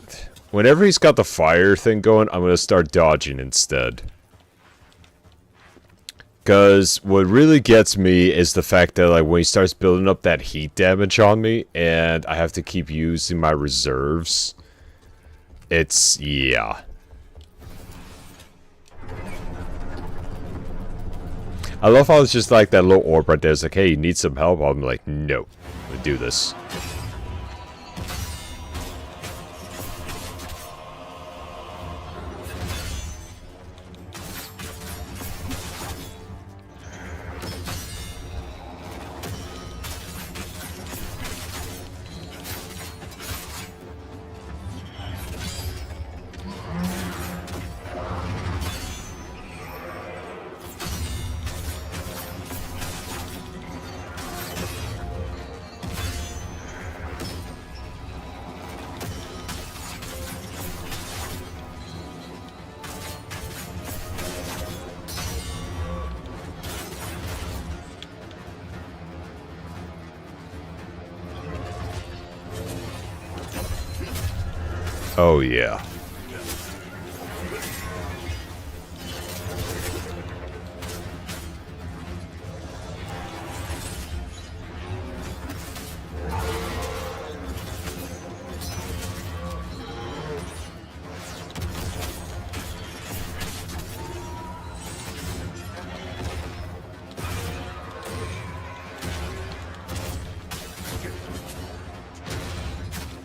Whenever he's got the fire thing going, I'm gonna start dodging instead. Because what really gets me is the fact that like when he starts building up that heat damage on me, and I have to keep using my reserves, it's... yeah. I love how it's just like that little orb right there. It's like, hey, you need some help? I'm like, no. I'm gonna do this. Oh, yeah.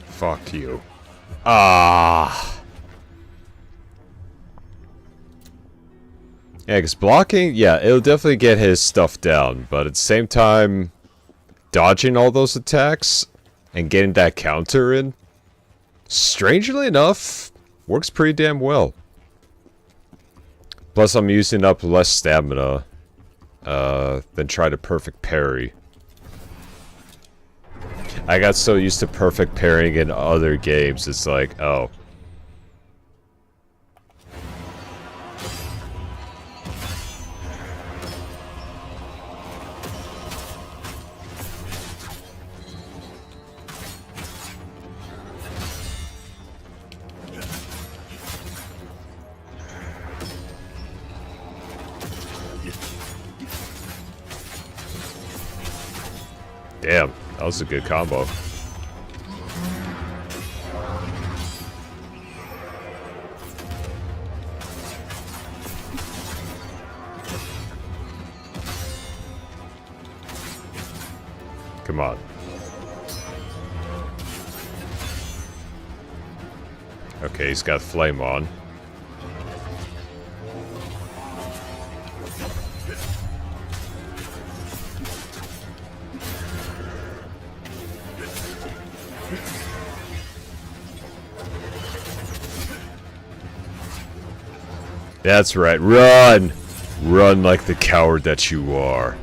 Fuck you. Ah. Yeah, because blocking, yeah, it'll definitely get his stuff down, but at the same time, dodging all those attacks and getting that counter in, strangely enough, works pretty damn well. Plus, I'm using up less stamina than try to perfect parry. I got so used to perfect parrying in other games, it's like, oh. Damn, that was a good combo. Come on. Okay, he's got flame on. That's right. Run! Run like the coward that you are.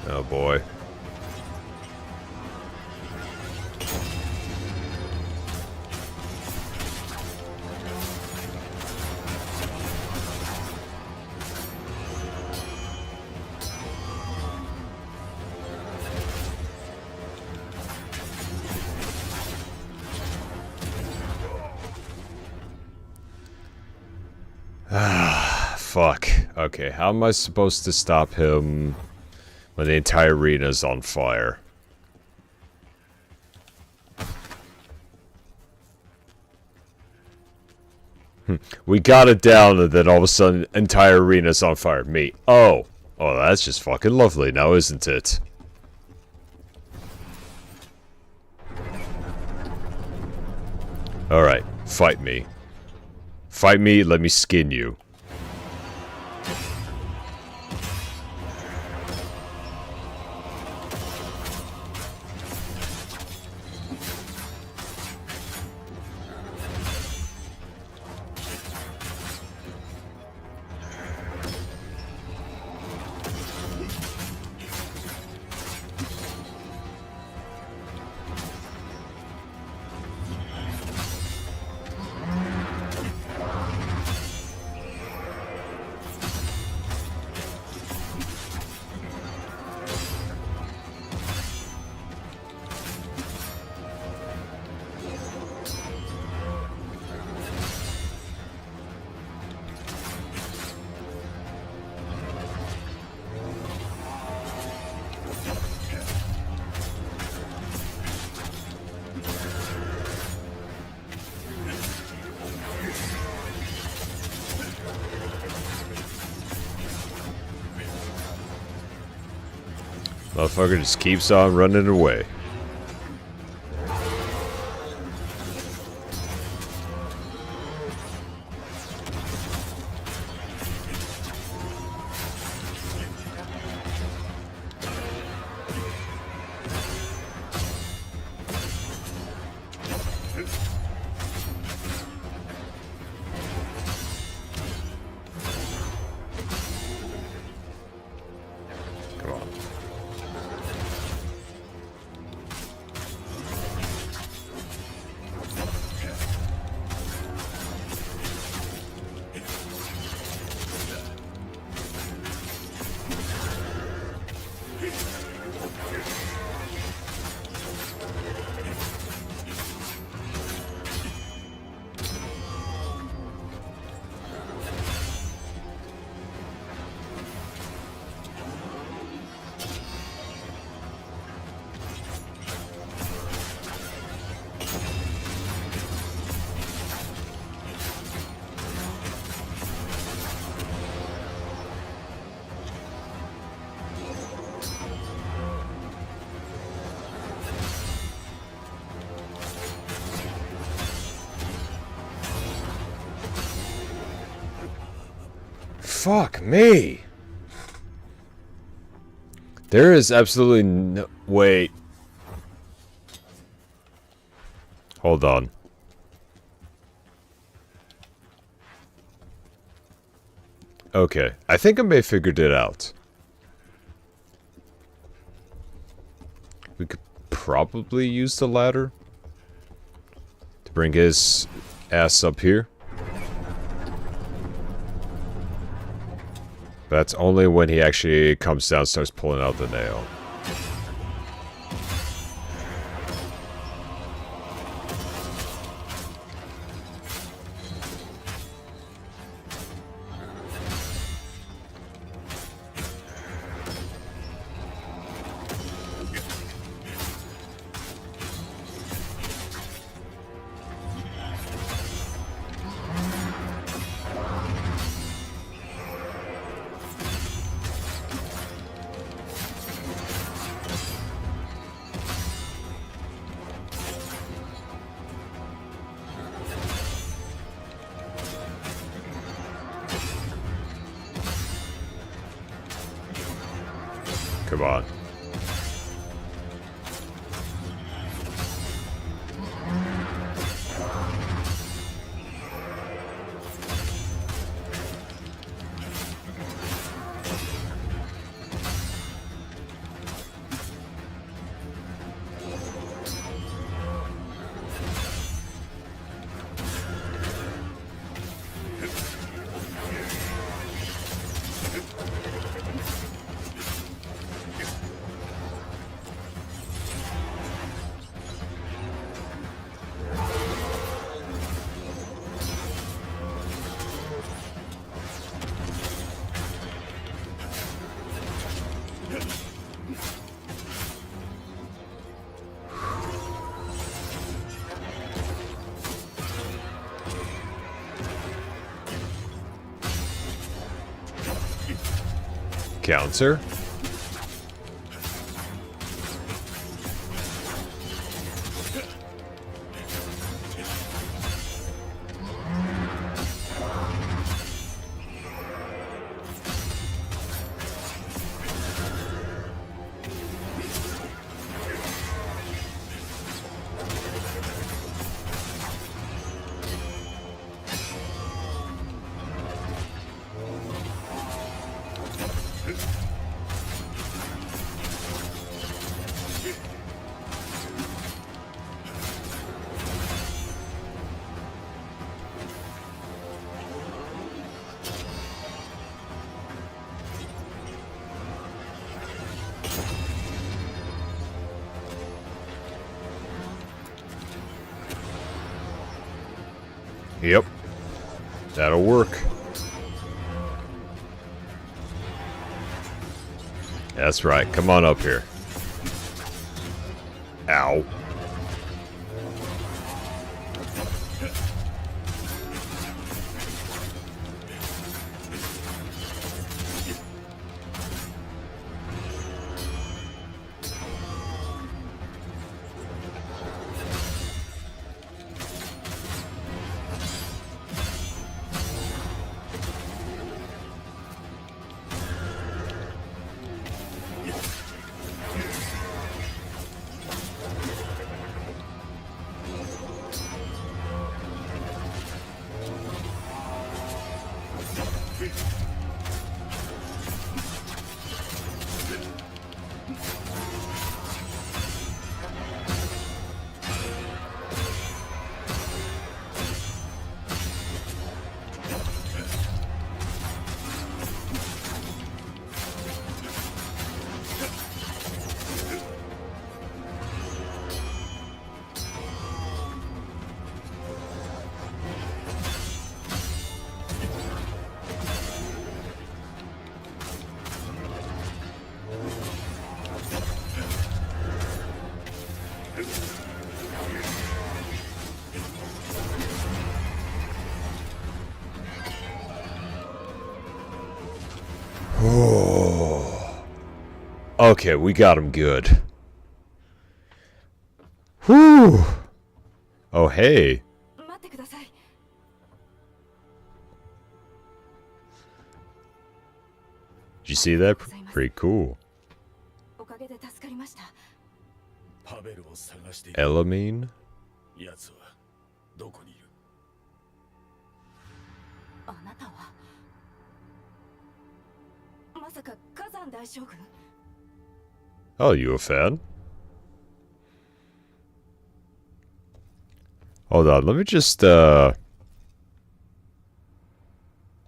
Oh boy. Fuck. Okay, how am I supposed to stop him when the entire arena is on fire? We got it down and then all of a sudden entire arena is on fire. Me. Oh. Oh, that's just fucking lovely now, isn't it? Alright, fight me. Fight me, let me skin you. Motherfucker just keeps on running away. Come on. Fuck me. There is absolutely no... Wait. Hold on. Okay, I think I may have figured it out. We could probably use the ladder to bring his ass up here. But that's only when he actually comes down and starts pulling out the nail. Come on. Counter. Yep. That'll work. That's right. Come on up here. Ow. Okay, we got him good. Whew. Oh, hey. 待ってください。Did you see that? Pretty cool. おかげで助かりました。パベルを探している。 Elamine? 奴はどこにいる？あなたはまさか火山大将軍？ Oh, you a fan? Hold on, let me just,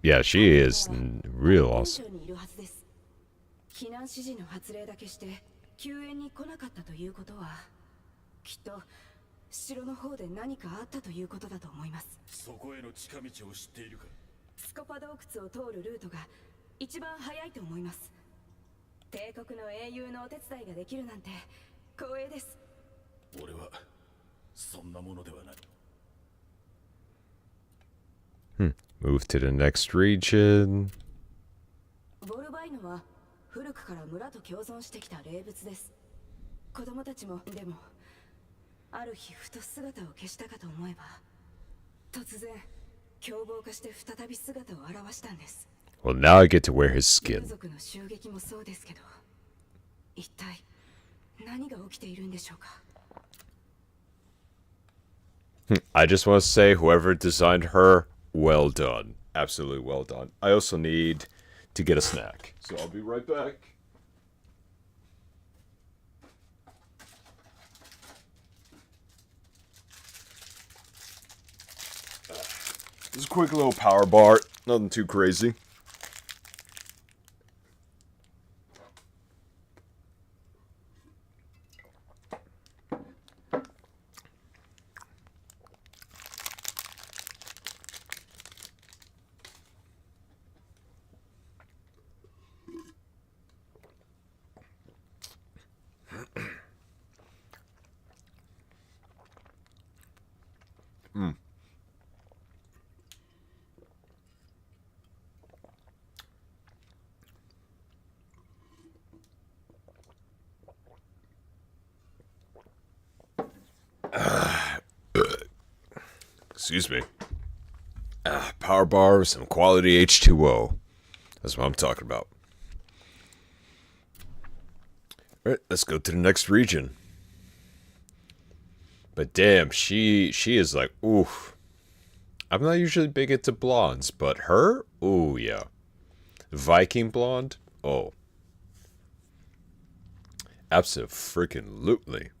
Yeah, she is real awesome. にいるはずです。避難指示の発令だけして救援に来なかったということは、きっと城の方で何かあったということだと思います。そこへの近道を知っているか？スコパ洞窟を通るルートが一番早いと思います。帝国の英雄のお手伝いができるなんて光栄です。俺はそんなものではない。Move to the next region. ボルバイノは古くから村と共存してきた霊物です。子供たちもでもある日ふと姿を消したかと思えば、突然凶暴化して再び姿を現したんです。Well, now I get to wear his 竜 skin. 族の襲撃もそうですけど、一体何が起きているんでしょうか。I just want to say, whoever designed her, well done. Absolutely well done. I also need to get a snack. So I'll be right back. Just a quick little power bar. Nothing too crazy. Excuse me. Power bar with some quality H2O. That's what I'm talking about. Alright, let's go to the next region. But damn, she is like, oof. I'm not usually big into blondes, but her? Ooh, yeah. Viking blonde? Oh. Abso-freaking-lutely.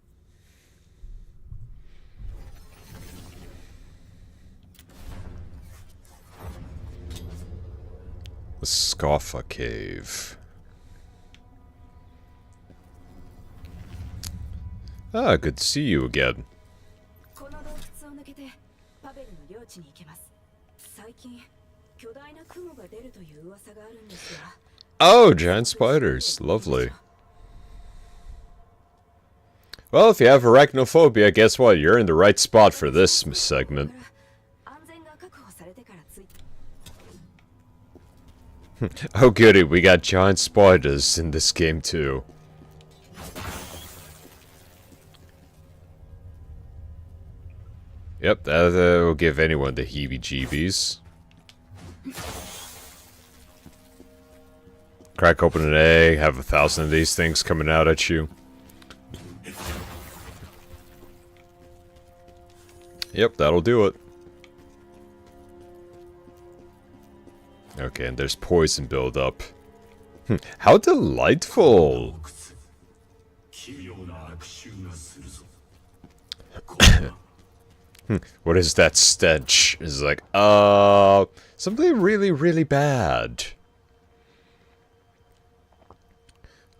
The Scoffa Cave. Ah, good to see you again. この洞窟を抜けてパベルの領地に行けます。最近巨大な雲が出るという噂があるんですが。Oh, giant spiders. Lovely. Well, if you have arachnophobia, guess what? You're in the right spot for this segment. 安全が確保されてからつい。 Oh goody, we got giant spiders in this game too. Yep, that will give anyone the heebie-jeebies. Crack open an egg, have 1,000 of these things coming out at you. Yep, that'll do it. Okay, and there's poison buildup. How delightful! What is that stench? It's like, something really, really bad.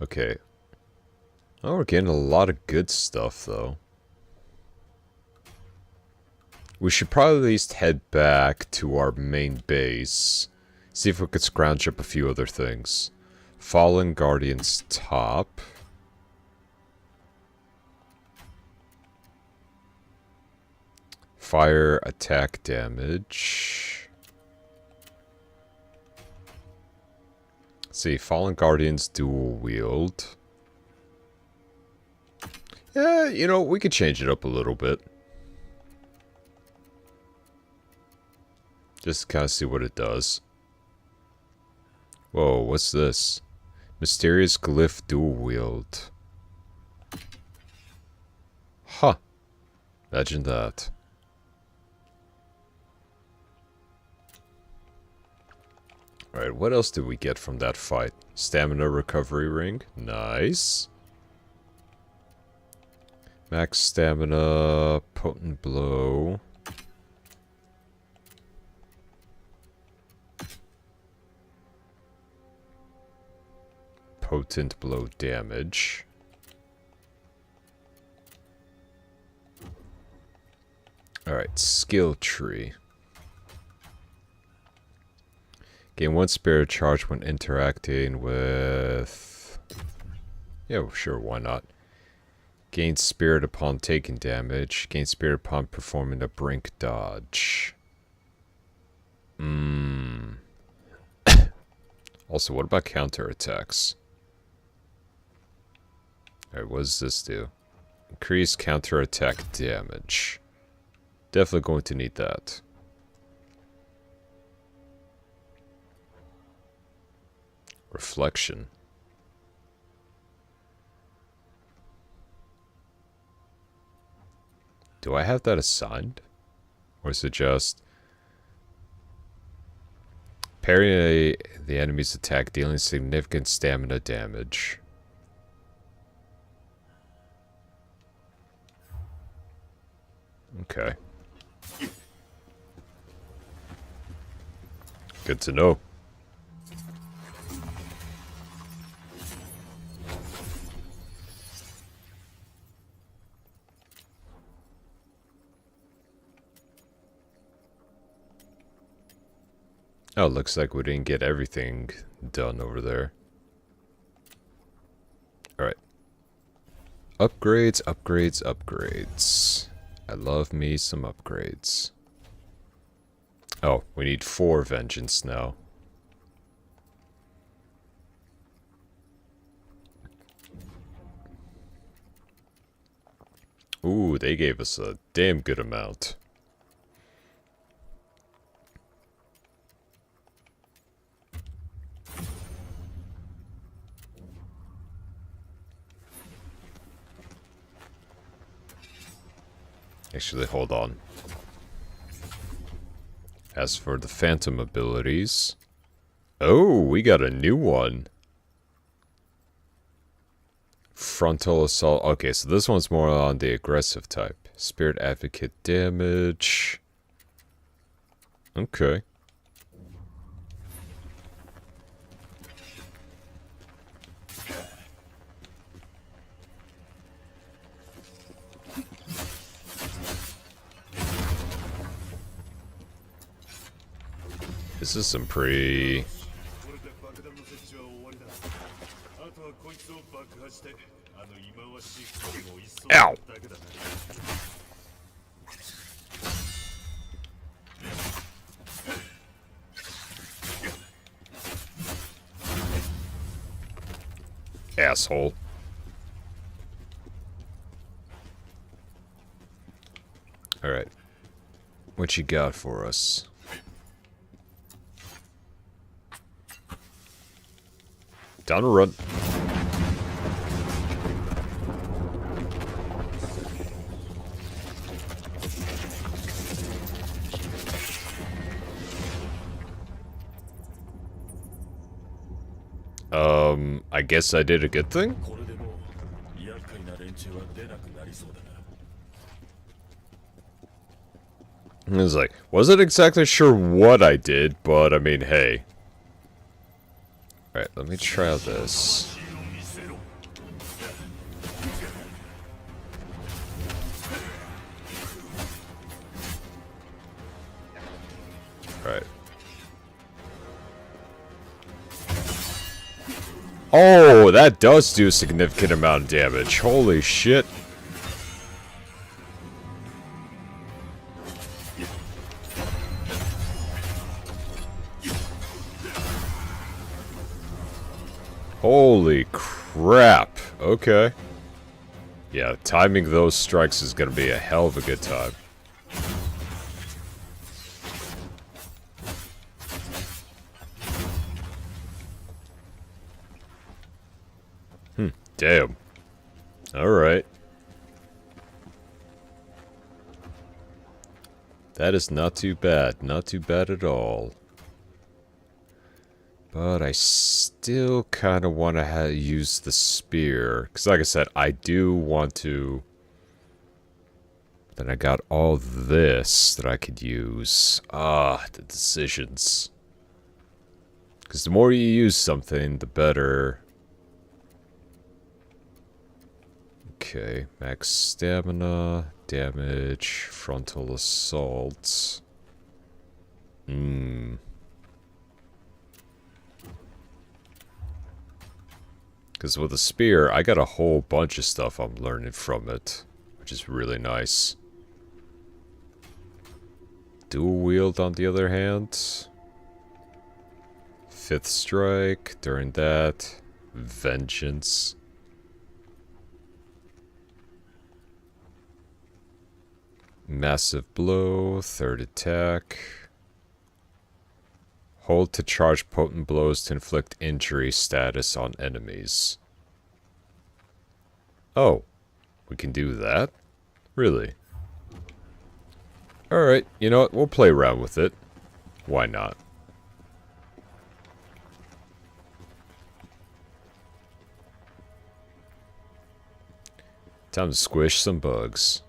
Okay. Oh, we're getting a lot of good stuff, though. We should probably at least head back to our main base. See if we could scrounge up a few other things. Fallen Guardian's top. Fire attack damage. Let's see, Fallen Guardian's dual wield. Yeah, you know, we could change it up a little bit. Just to kind of see what it does. Whoa, what's this? Mysterious glyph dual wield. Huh. Imagine that. Alright, what else did we get from that fight? Stamina recovery ring. Nice. Max stamina. Potent blow. Potent blow damage. Alright, skill tree. Gain 1 spirit charge when interacting with... Yeah, sure, why not? Gain spirit upon taking damage. Gain spirit upon performing a brink dodge. Also, what about counterattacks? Alright, what does this do? Increase counterattack damage. Definitely going to need that. Reflection. Do I have that assigned? Or is it just... parry the enemy's attack, dealing significant stamina damage. Okay. Good to know. Oh, looks like we didn't get everything done over there. Alright. Upgrades, upgrades, upgrades. I love me some upgrades. Oh, we need 4 vengeance now. Ooh, they gave us a damn good amount. Actually, hold on. As for the phantom abilities... Oh, we got a new one. Frontal assault. Okay, so this one's more on the aggressive type. Spirit advocate damage. Okay. This is some pretty... Ow! Asshole. Alright. What you got for us? Down a run. I guess I did a good thing? I was like, wasn't exactly sure what I did, but I mean, hey. Alright, let me try this. Alright. Oh, that does do a significant amount of damage. Holy shit. Holy crap. Okay. Yeah, timing those strikes is gonna be a hell of a good time. Damn. Alright. That is not too bad. Not too bad at all. But I still kind of want to use the spear. Because like I said, I do want to... Then I got all this that I could use. Ah, the decisions. Because the more you use something, the better. Okay, max stamina, damage, frontal assault. Because with a spear, I got a whole bunch of stuff I'm learning from it, which is really nice. Dual wield, on the other hand. Fifth strike, during that. Vengeance. Massive blow, third attack. Hold to charge potent blows to inflict injury status on enemies. Oh, we can do that? Really? Alright, you know what? We'll play around with it. Why not? Time to squish some bugs.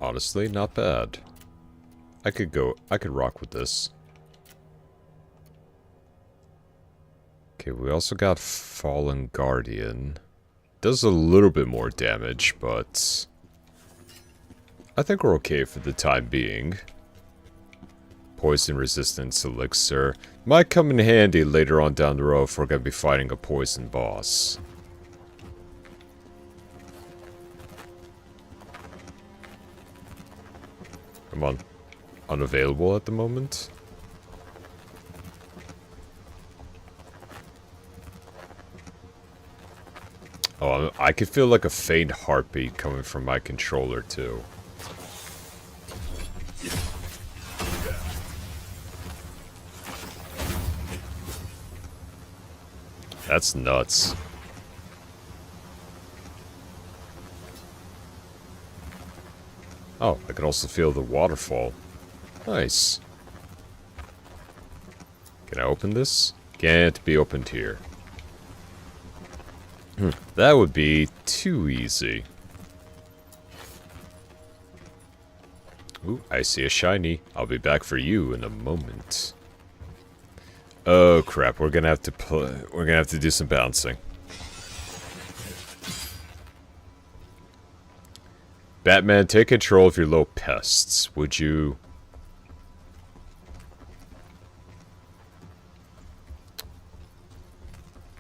Honestly, not bad. I could rock with this. Okay, we also got Fallen Guardian. Does a little bit more damage, but I think we're okay for the time being. Poison resistance elixir might come in handy later on down the road if we're going to be fighting a poison boss. Come on. Unavailable at the moment? Oh, I could feel like a faint heartbeat coming from my controller, too. That's nuts. Oh, I can also feel the waterfall. Nice. Can I open this? Can't be opened here. That would be too easy. Ooh, I see a shiny. I'll be back for you in a moment. Oh crap, we're gonna have to do some bouncing. Batman, take control of your little pests, would you?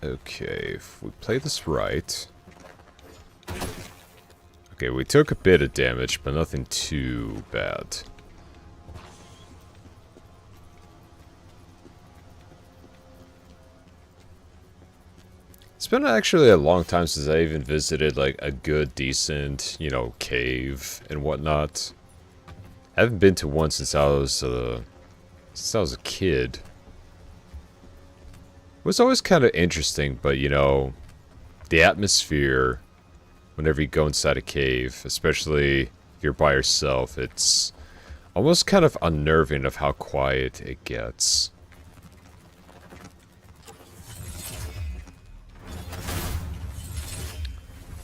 Okay, if we play this right... Okay, we took a bit of damage, but nothing too bad. It's been actually a long time since I even visited, like, a good, decent, you know, cave and whatnot. I haven't been to one since I was a kid. It was always kind of interesting, but, you know, the atmosphere, whenever you go inside a cave, especially if you're by yourself, it's almost kind of unnerving of how quiet it gets.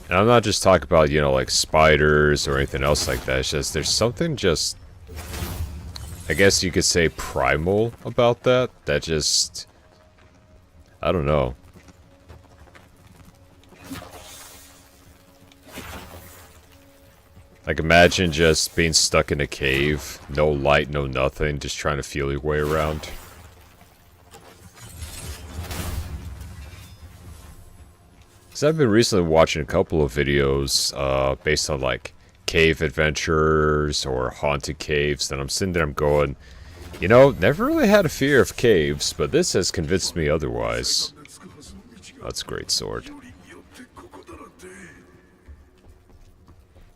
And I'm not just talking about, you know, like spiders or anything else like that. It's just, there's something just, I guess you could say primal about that. That just, I don't know. Like imagine just being stuck in a cave, no light, no nothing, just trying to feel your way around. So I've been recently watching a couple of videos based on like cave adventures or haunted caves, and I'm sitting there, I'm going, you know, never really had a fear of caves, but this has convinced me otherwise. That's a great sword.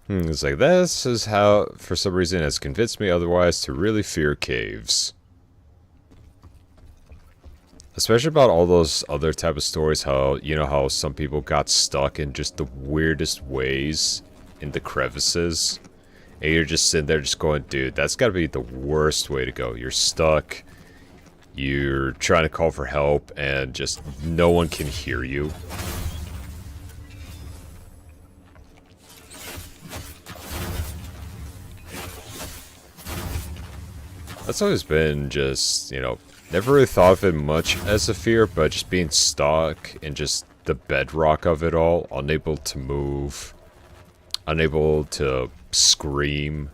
It's like, this is how, for some reason, has convinced me otherwise to really fear caves. Especially about all those other type of stories, how, you know, how some people got stuck in just the weirdest ways in the crevices. And you're just sitting there just going, dude, that's gotta be the worst way to go. You're stuck, you're trying to call for help, and just no one can hear you. That's always been just, you know, never really thought of it much as a fear, but just being stuck in just the bedrock of it all, unable to move, unable to scream.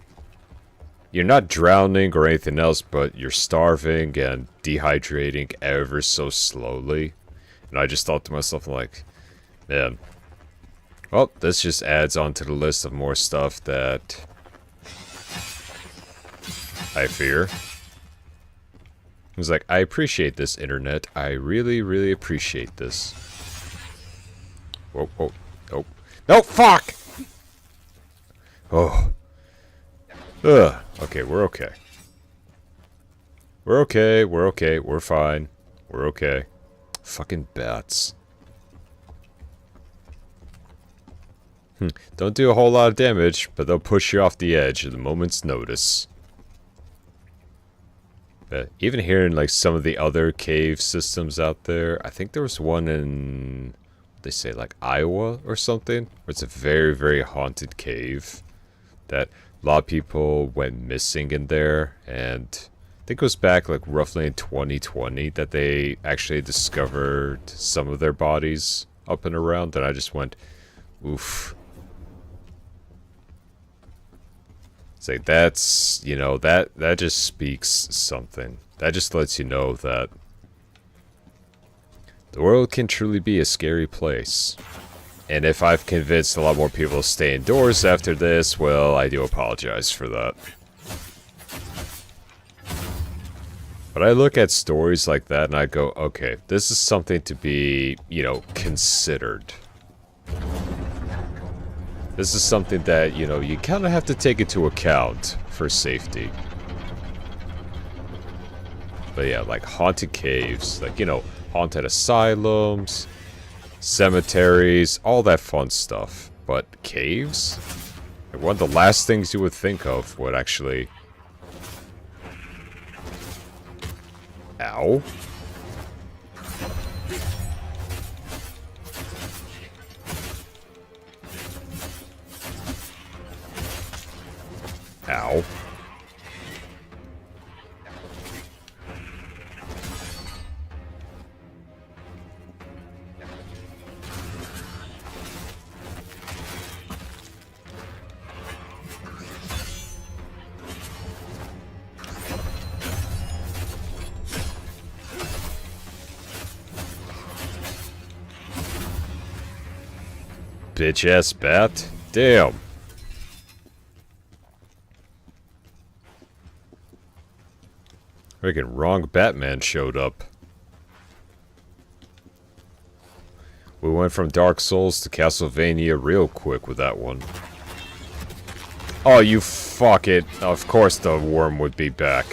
You're not drowning or anything else, but you're starving and dehydrating ever so slowly. And I just thought to myself, like, man, well, this just adds on to the list of more stuff that I fear. He was like, I appreciate this, internet. I really, really appreciate this. Whoa, whoa, nope. No, fuck! Oh. Ugh. Okay, we're okay. We're okay, we're okay, we're fine. We're okay. Fucking bats. Don't do a whole lot of damage, but they'll push you off the edge at a moment's notice. But even hearing like some of the other cave systems out there, I think there was one in, they say like Iowa or something, where it's a very, very haunted cave that a lot of people went missing in there, and I think it was back like roughly in 2020 that they actually discovered some of their bodies up and around, and I just went, oof. It's like, that's, you know, that just speaks something. That just lets you know that the world can truly be a scary place. And if I've convinced a lot more people to stay indoors after this, well, I do apologize for that. But I look at stories like that and I go, okay, this is something to be, you know, considered. This is something that, you know, you kind of have to take into account for safety. But yeah, like haunted caves, like, you know, haunted asylums, cemeteries, all that fun stuff. But caves? Like, one of the last things you would think of would actually... Ow. Ow. Bitch ass bat. Damn. Freaking wrong Batman showed up. We went from Dark Souls to Castlevania real quick with that one. Oh, you fuck it. Of course the worm would be back.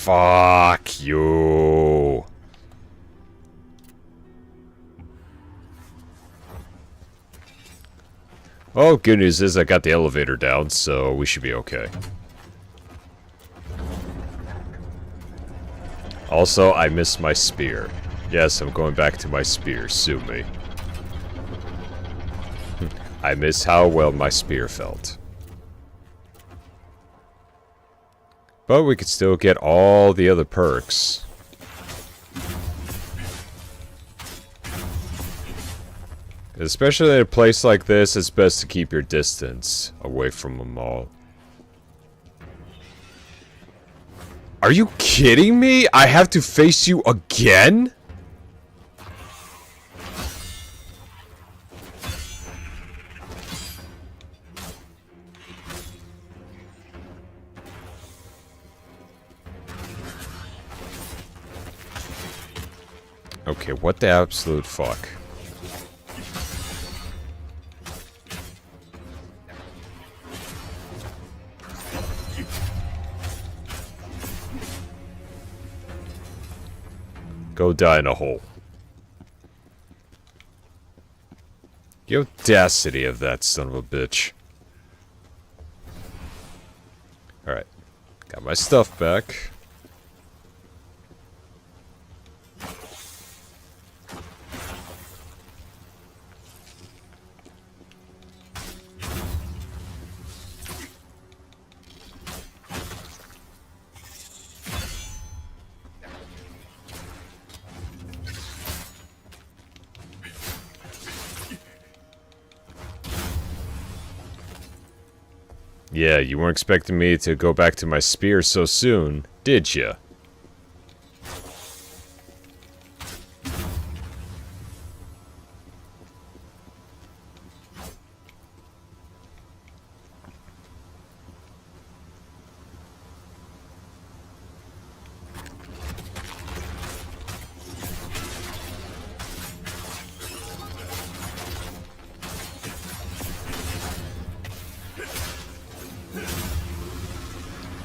Fuck you. Oh, good news is I got the elevator down, so we should be okay. Also, I missed my spear. Yes, I'm going back to my spear. Sue me. I miss how well my spear felt. But we could still get all the other perks. Especially in a place like this, it's best to keep your distance away from them all. Are you kidding me? I have to face you again? Okay, what the absolute fuck? Go die in a hole. The audacity of that son of a bitch. Alright. Got my stuff back. Yeah, you weren't expecting me to go back to my spear so soon, did ya?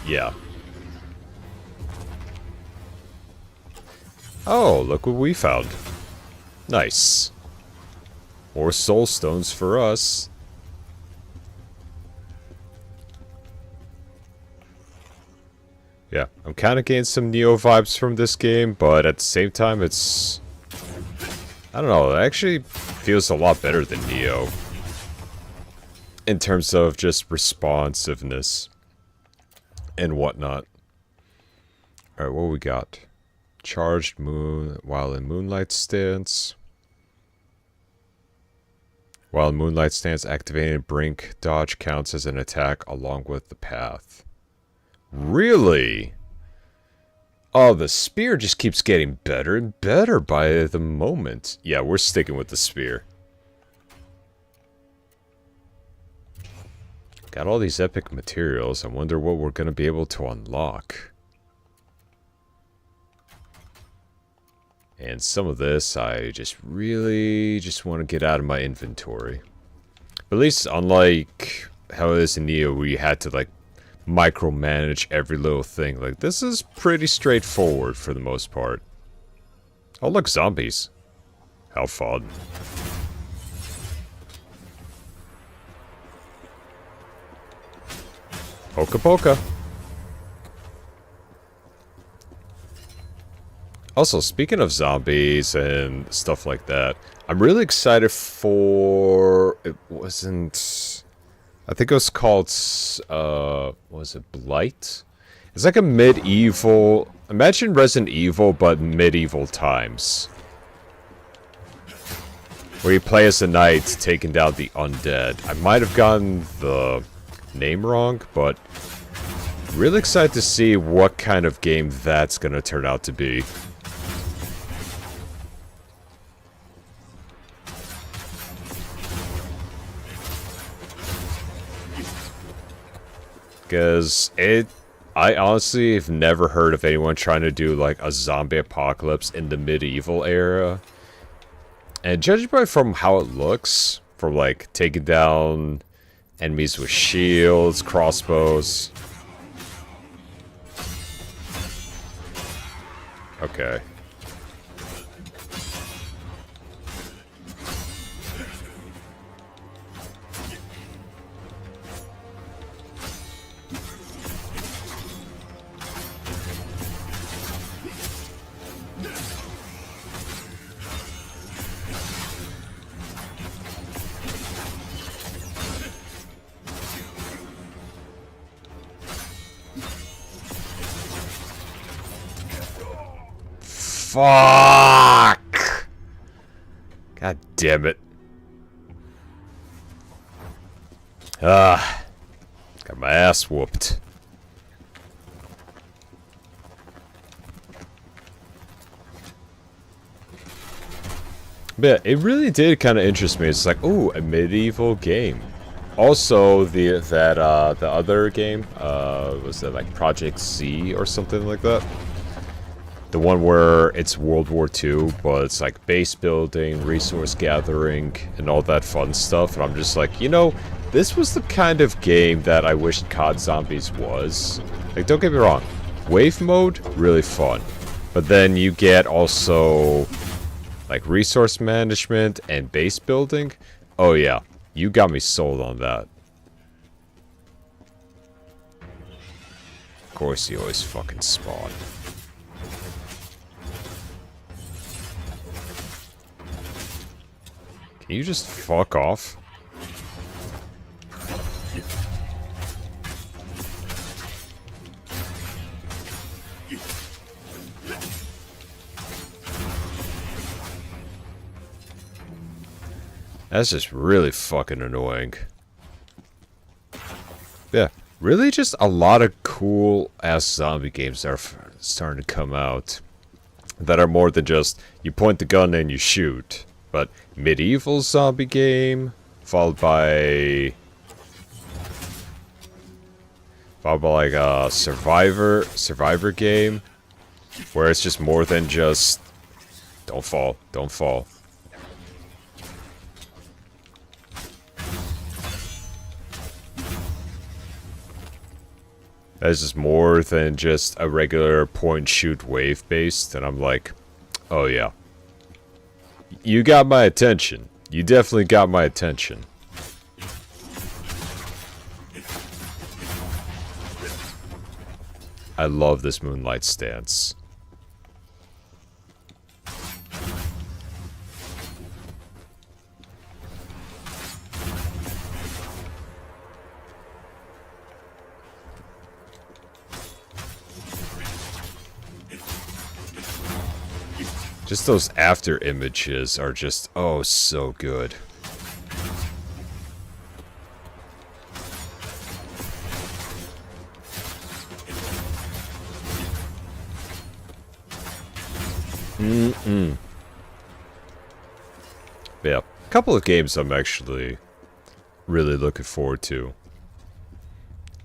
Yeah. Oh, look what we found. Nice. More soul stones for us. Yeah, I'm kind of getting some Neo vibes from this game, but at the same time, it's... I don't know, it actually feels a lot better than Neo. In terms of just responsiveness. And whatnot. Alright, what we got? Charged moon while in moonlight stance. While in moonlight stance, activating brink dodge counts as an attack along with the path. Really? Oh, the spear just keeps getting better and better by the moment. Yeah, we're sticking with the spear. Got all these epic materials. I wonder what we're going to be able to unlock. And some of this, I just really want to get out of my inventory. But at least, unlike how it is in Neo, where you had to, like, micromanage every little thing. Like, this is pretty straightforward for the most part. Oh, look, zombies. How fun. Poka poka. Also, speaking of zombies and stuff like that, I'm really excited for... It wasn't... I think it was called... was it Blight? It's like a medieval... Imagine Resident Evil, but medieval times. Where you play as a knight taking down the undead. I might have gotten the name wrong, but really excited to see what kind of game that's gonna turn out to be. Because I honestly have never heard of anyone trying to do like a zombie apocalypse in the medieval era. And judging by from how it looks, from like taking down enemies with shields, crossbows. Okay. Fuck! God damn it. Got my ass whooped. But it really did kind of interest me. It's like, ooh, a medieval game. Also, the other game, was it like Project Z or something like that? The one where it's World War II, but it's like base building, resource gathering, and all that fun stuff. And I'm just like, you know, this was the kind of game that I wished COD Zombies was. Like, don't get me wrong. Wave mode, really fun. But then you get also, like, resource management and base building. Oh yeah, you got me sold on that. Of course, you always fucking spawn. Can you just fuck off? That's just really fucking annoying. Yeah, really just a lot of cool ass zombie games that are starting to come out. That are more than just, you point the gun and you shoot. But medieval zombie game, followed by like a survivor game, where it's just more than just, don't fall. That's just more than just a regular point shoot wave based, and I'm like, oh yeah. You got my attention. You definitely got my attention. I love this moonlight stance. Just those after images are just, oh, so good. Yeah, a couple of games I'm actually really looking forward to.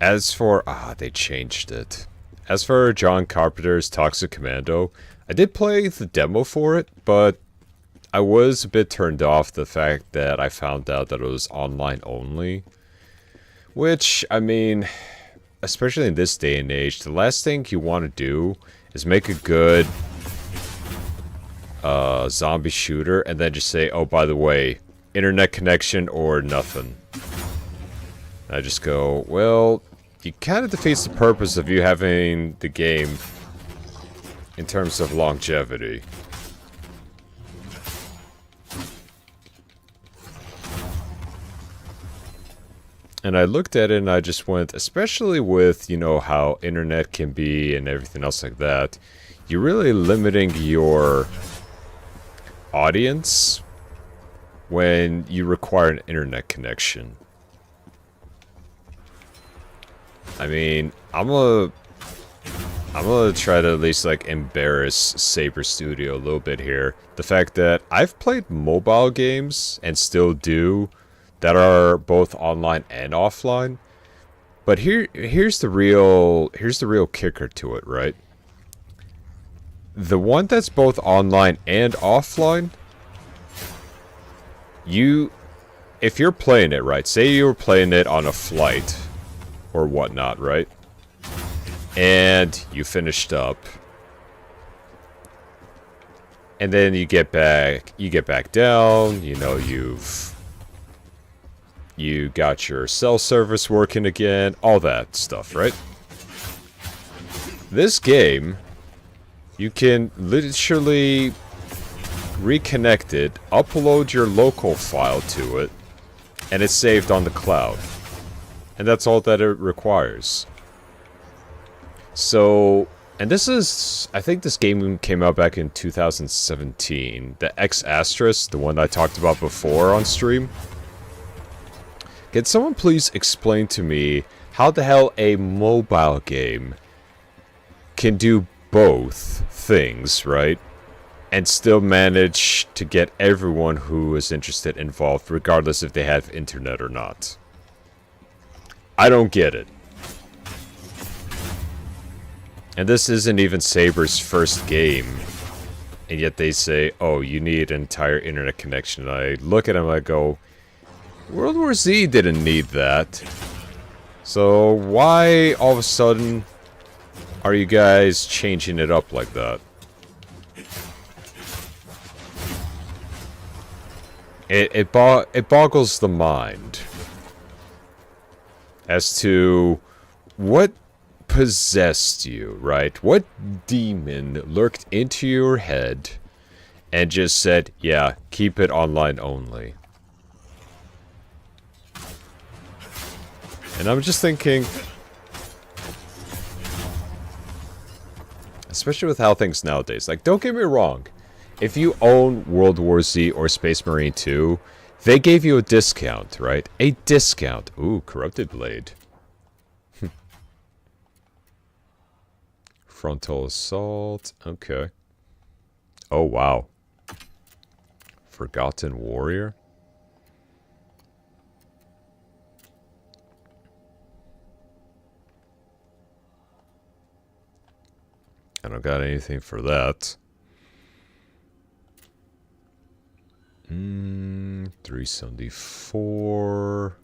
As for, they changed it. As for John Carpenter's Toxic Commando, I did play the demo for it, but I was a bit turned off the fact that I found out that it was online only. Which, I mean, especially in this day and age, the last thing you want to do is make a good zombie shooter and then just say, oh, by the way, internet connection or nothing. I just go, well, it kind of defeats the purpose of you having the game in terms of longevity. And I looked at it and I just went, especially with, you know, how internet can be and everything else like that, you're really limiting your audience when you require an internet connection. I mean, I'm gonna try to at least, like, embarrass Saber Studio a little bit here. The fact that I've played mobile games, and still do, that are both online and offline. But here's the real kicker to it, right? The one that's both online and offline, if you're playing it, right? Say you were playing it on a flight or whatnot, right? And you finished up, and then you get back down, you know, you got your cell service working again, all that stuff, right? This game, you can literally reconnect it, upload your local file to it, and it's saved on the cloud. And that's all that it requires. So, and this is, I think this game came out back in 2017. The X Asterisk, the one I talked about before on stream. Can someone please explain to me how the hell a mobile game can do both things, right? And still manage to get everyone who is interested involved, regardless if they have internet or not. I don't get it. And this isn't even Saber's first game. And yet they say, oh, you need an entire internet connection. And I look at him, I go, World War Z didn't need that. So why all of a sudden are you guys changing it up like that? It boggles the mind as to what possessed you, right? What demon lurked into your head and just said, yeah, keep it online only. And I'm just thinking, especially with how things nowadays, like, don't get me wrong, if you own World War Z or Space Marine 2, they gave you a discount, right? A discount. Ooh, Corrupted Blade. Frontal Assault. Okay. Oh, wow. Forgotten Warrior. I don't got anything for that. 374.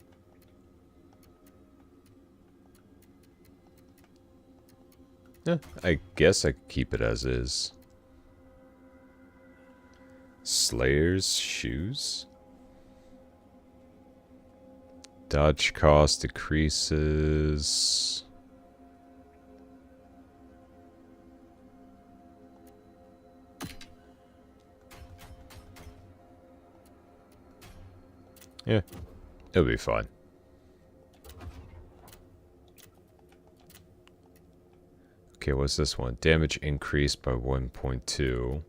Yeah, I guess I could keep it as is. Slayer's shoes. Dodge cost decreases. Yeah, it'll be fine. Okay, what's this one? Damage increased by 1.2.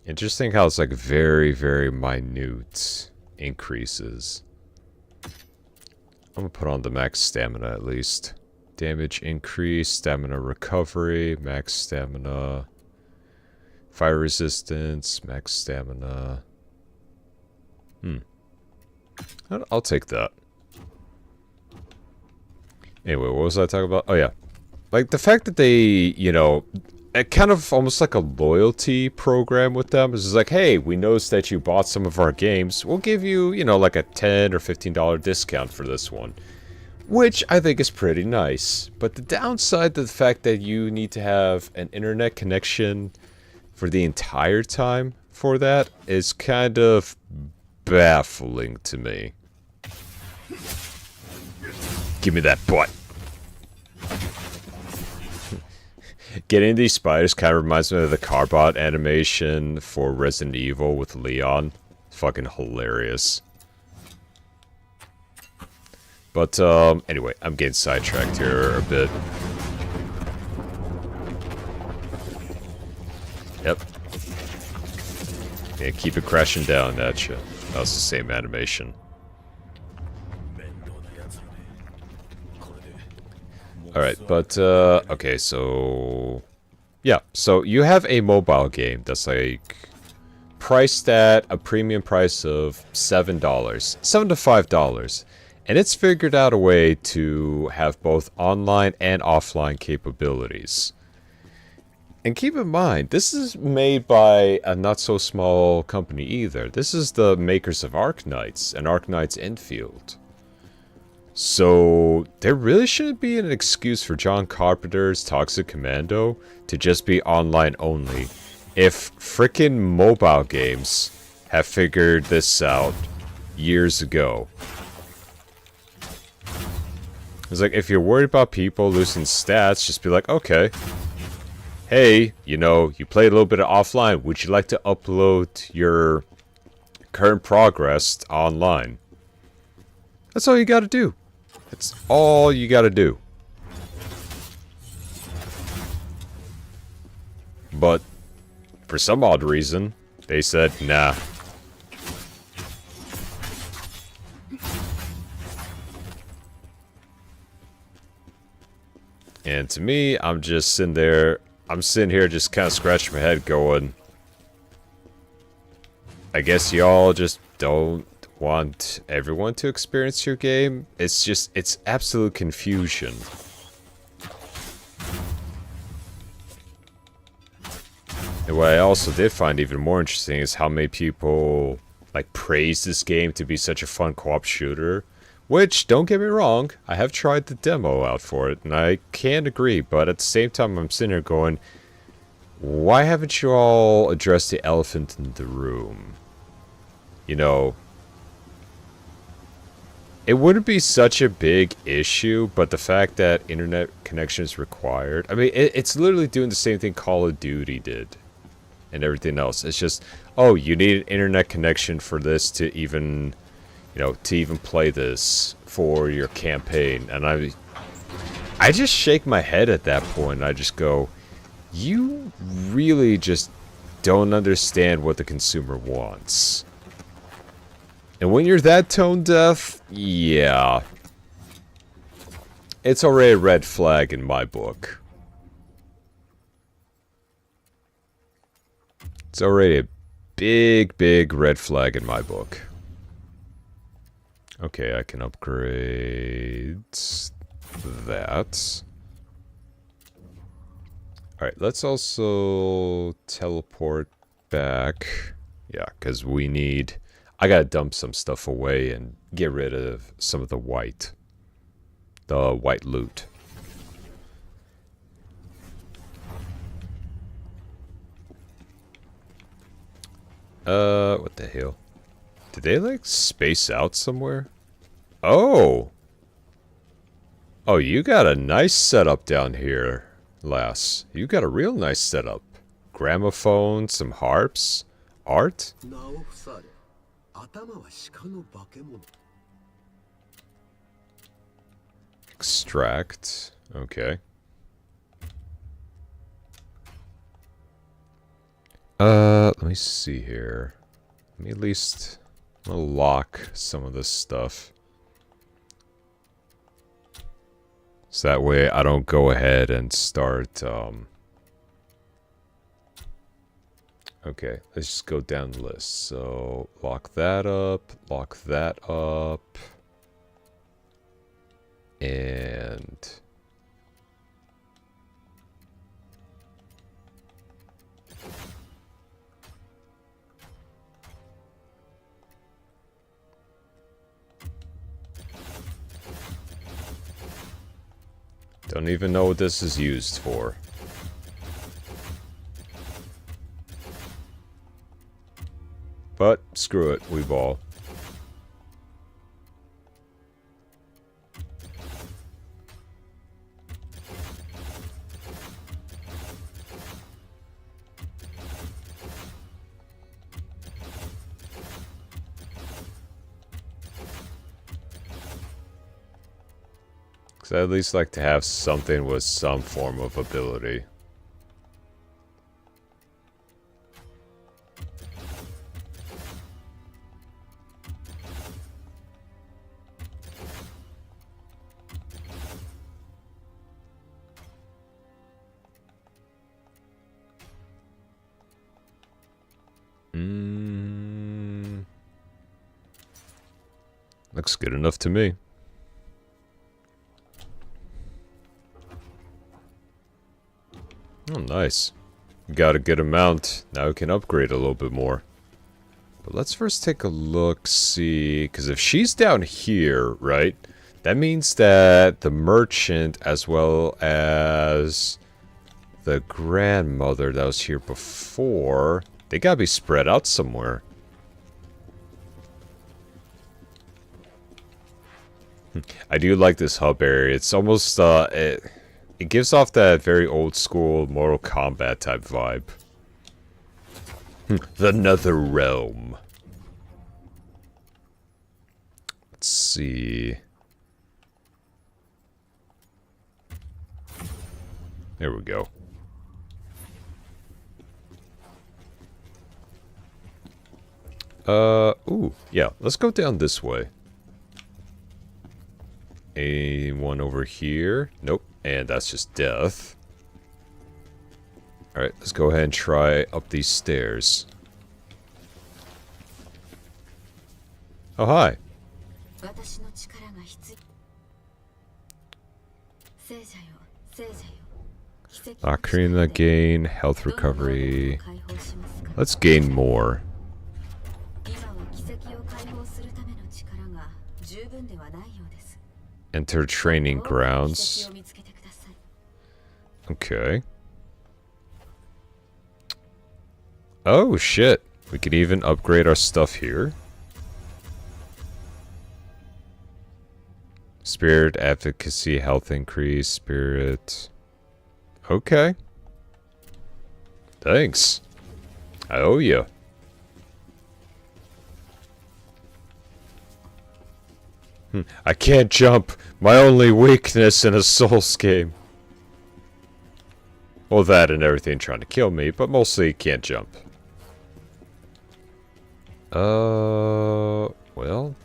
Interesting how it's like very, very minute increases. I'm gonna put on the max stamina at least. Damage increase, stamina recovery, max stamina. Fire resistance, max stamina. I'll take that. Anyway, what was I talking about? Oh, yeah. Like, the fact that they, you know, kind of almost like a loyalty program with them. It's just like, hey, we noticed that you bought some of our games. We'll give you, you know, like a $10 or $15 discount for this one. Which I think is pretty nice. But the downside to the fact that you need to have an internet connection for the entire time for that is kind of baffling to me. Give me that butt. Getting these spiders kind of reminds me of the Carbot animation for Resident Evil with Leon. Fucking hilarious. But, anyway, I'm getting sidetracked here a bit. Yep. Yeah, keep it crashing down at you. That was the same animation. Alright, but, okay, so... yeah, so you have a mobile game that's, like, priced at a premium price of $7. $7 to $5. And it's figured out a way to have both online and offline capabilities. And keep in mind, this is made by a not-so-small company either. This is the makers of Arknights and Arknights Infield. So, there really shouldn't be an excuse for John Carpenter's Toxic Commando to just be online only if frickin' mobile games have figured this out years ago. It's like, if you're worried about people losing stats, just be like, okay. Hey, you know, you played a little bit of offline. Would you like to upload your current progress online? That's all you gotta do. That's all you gotta do. But, for some odd reason, they said, nah. And to me, I'm just sitting there, I'm sitting here just kind of scratching my head going, I guess y'all just don't want everyone to experience your game. It's just, it's absolute confusion. And what I also did find even more interesting is how many people like praise this game to be such a fun co-op shooter. Which, don't get me wrong, I have tried the demo out for it, and I can agree, but at the same time I'm sitting here going, why haven't you all addressed the elephant in the room? You know, it wouldn't be such a big issue, but the fact that internet connection is required, I mean, it's literally doing the same thing Call of Duty did, and everything else. It's just, oh, you need an internet connection for this to even... you know, to even play this for your campaign. And I just shake my head at that point. I just go, you really just don't understand what the consumer wants. And when you're that tone deaf, yeah. It's already a red flag in my book. It's already a big, big red flag in my book. Okay, I can upgrade that. Alright, let's also teleport back. Yeah, because we need... I gotta dump some stuff away and get rid of some of the white loot. What the hell? Did they, like, space out somewhere? Oh! Oh, you got a nice setup down here, lass. You got a real nice setup. Gramophone, some harps, art. Extract. Okay. Let me see here. Let me at least... I'm gonna lock some of this stuff. So that way I don't go ahead and start, Okay, let's just go down the list. So, lock that up, and... don't even know what this is used for. But, screw it, we ball. Because I at least like to have something with some form of ability. Looks good enough to me. Oh, nice. Got a good amount. Now we can upgrade a little bit more. But let's first take a look, see... because if she's down here, right? That means that the merchant, as well as the grandmother that was here before, they gotta be spread out somewhere. I do like this hub area. It's almost, it gives off that very old school Mortal Kombat type vibe. The Nether Realm. Let's see. There we go. Ooh, yeah, let's go down this way. One over here. Nope. And that's just death. Alright, let's go ahead and try up these stairs. Oh, hi. 私の力が必要。聖者よ、聖者よ。奇跡の力 Ocarina で gain, health どの能力も recovery. 解放しますか。 Let's gain more. 今は奇跡を解放するための力が十分ではないようです。 Enter training 多くの奇 grounds. 跡を見つけてください。 Okay. Oh, shit. We could even upgrade our stuff here. Spirit, advocacy, health increase, spirit. Okay. Thanks. I owe you. I can't jump. My only weakness in a Souls game. Well, that and everything trying to kill me, but mostly can't jump. Well.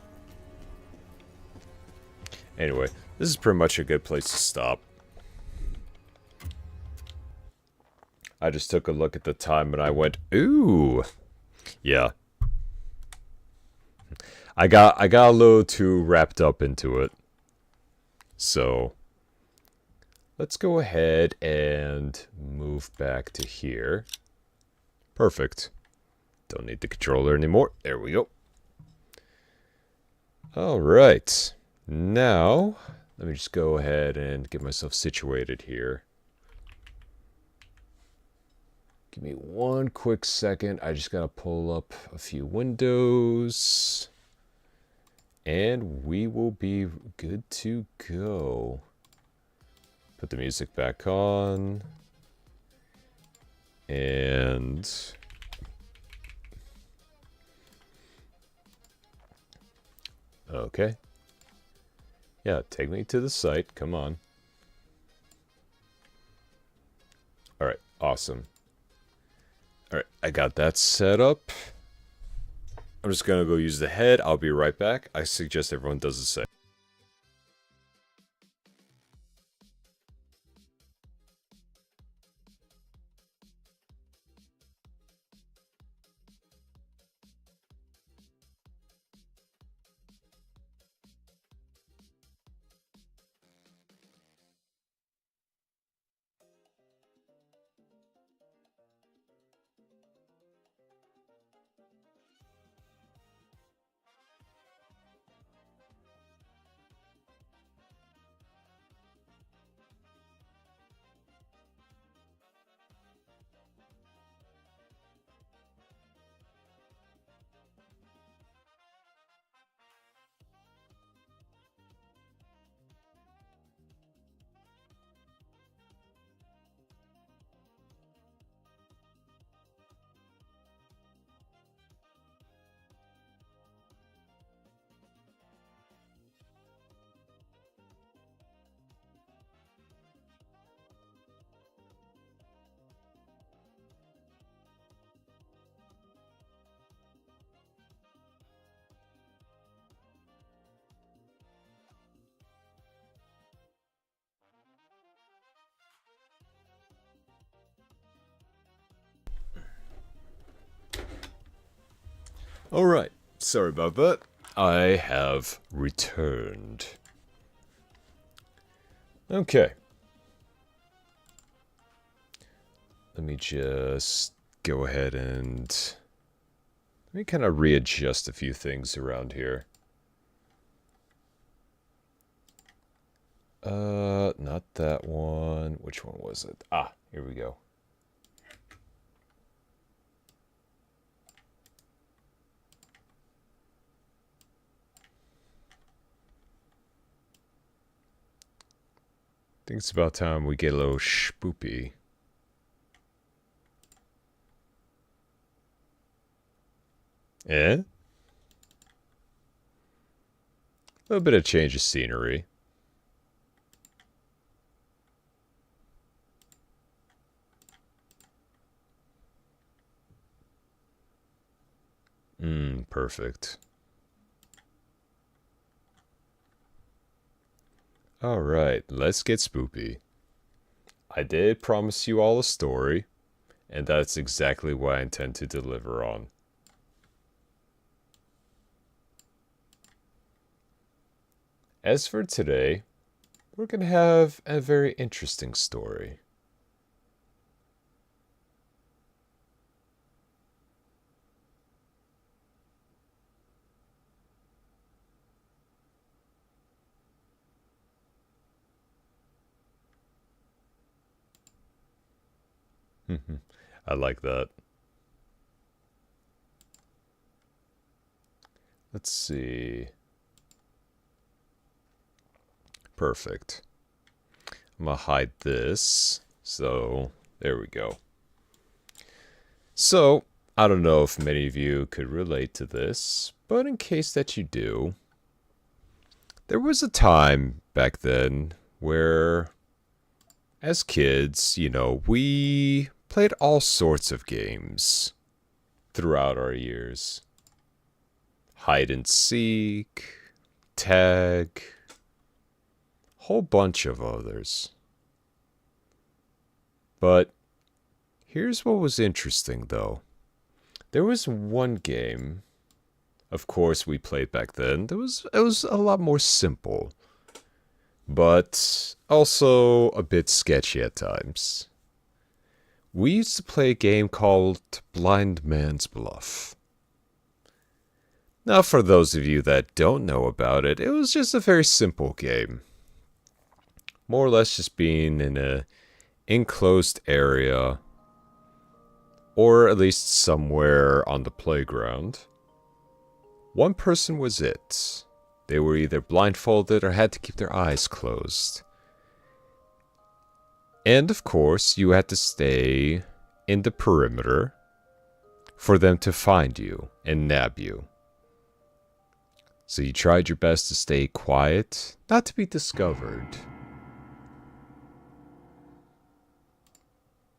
Anyway, this is pretty much a good place to stop. I just took a look at the time and I went, ooh. Yeah. I got a little too wrapped up into it. So, let's go ahead and move back to here. Perfect. Don't need the controller anymore. There we go. Alright. Now, let me just go ahead and get myself situated here. Give me one quick second. I just gotta pull up a few windows. And we will be good to go. Put the music back on. And... okay. Yeah, take me to the site. Come on. Alright, awesome. Alright, I got that set up. I'm just gonna go use the head. I'll be right back. I suggest everyone does the same. Alright, sorry about that. I have returned. Okay. Let me just go ahead and... let me kind of readjust a few things around here. Not that one. Which one was it? Ah, here we go. I think it's about time we get a little spoopy. Eh? A little bit of change of scenery. Perfect. Alright, let's get spoopy. I did promise you all a story, and that's exactly what I intend to deliver on. as for today, we're going to have a very interesting story. I like that. Let's see. Perfect. I'm gonna hide this. So, there we go. So, I don't know if many of you could relate to this, but in case that you do, there was a time back then where, as kids, we played all sorts of games throughout our years. Hide and seek, tag, whole bunch of others. But here's what was interesting though. There was one game, of course, we played back then. It was a lot more simple, but also a bit sketchy at times. We used to play a game called Blind Man's Bluff. Now, for those of you that don't know about it, it was just a very simple game. More or less just being in an enclosed area, or at least somewhere on the playground. One person was it. They were either blindfolded or had to keep their eyes closed. And of course, you had to stay in the perimeter for them to find you and nab you. So you tried your best to stay quiet, not to be discovered.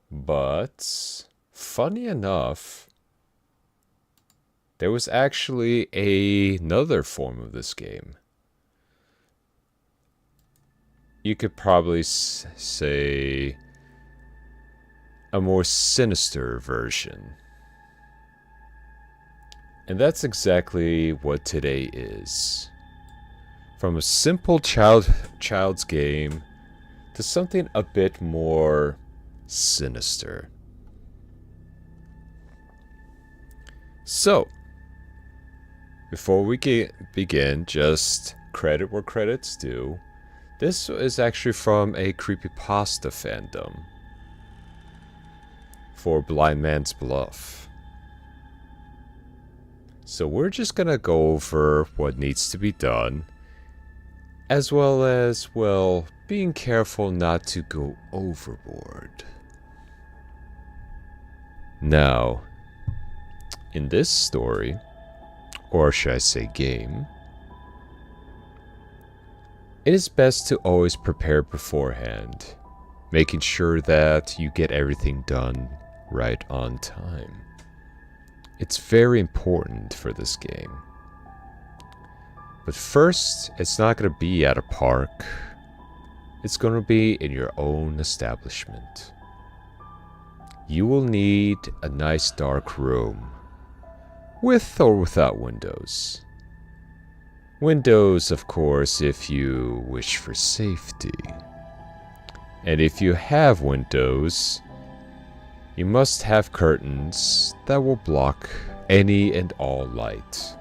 But, funny enough, there was actually another form of this game. You could probably say a more sinister version. And that's exactly what today is. From a simple child's game to something a bit more sinister. So, before we begin, just credit where credit's due. This is actually from a creepypasta fandom for Blind Man's Bluff. So we're just gonna go over what needs to be done, as well as, well, being careful not to go overboard. Now, in this story, or should I say game, it is best to always prepare beforehand, making sure that you get everything done right on time. It's very important for this game. But first, it's not going to be at a park. It's going to be in your own establishment. You will need a nice dark room, with or without windows. Windows, of course, if you wish for safety. And if you have windows, you must have curtains that will block any and all light.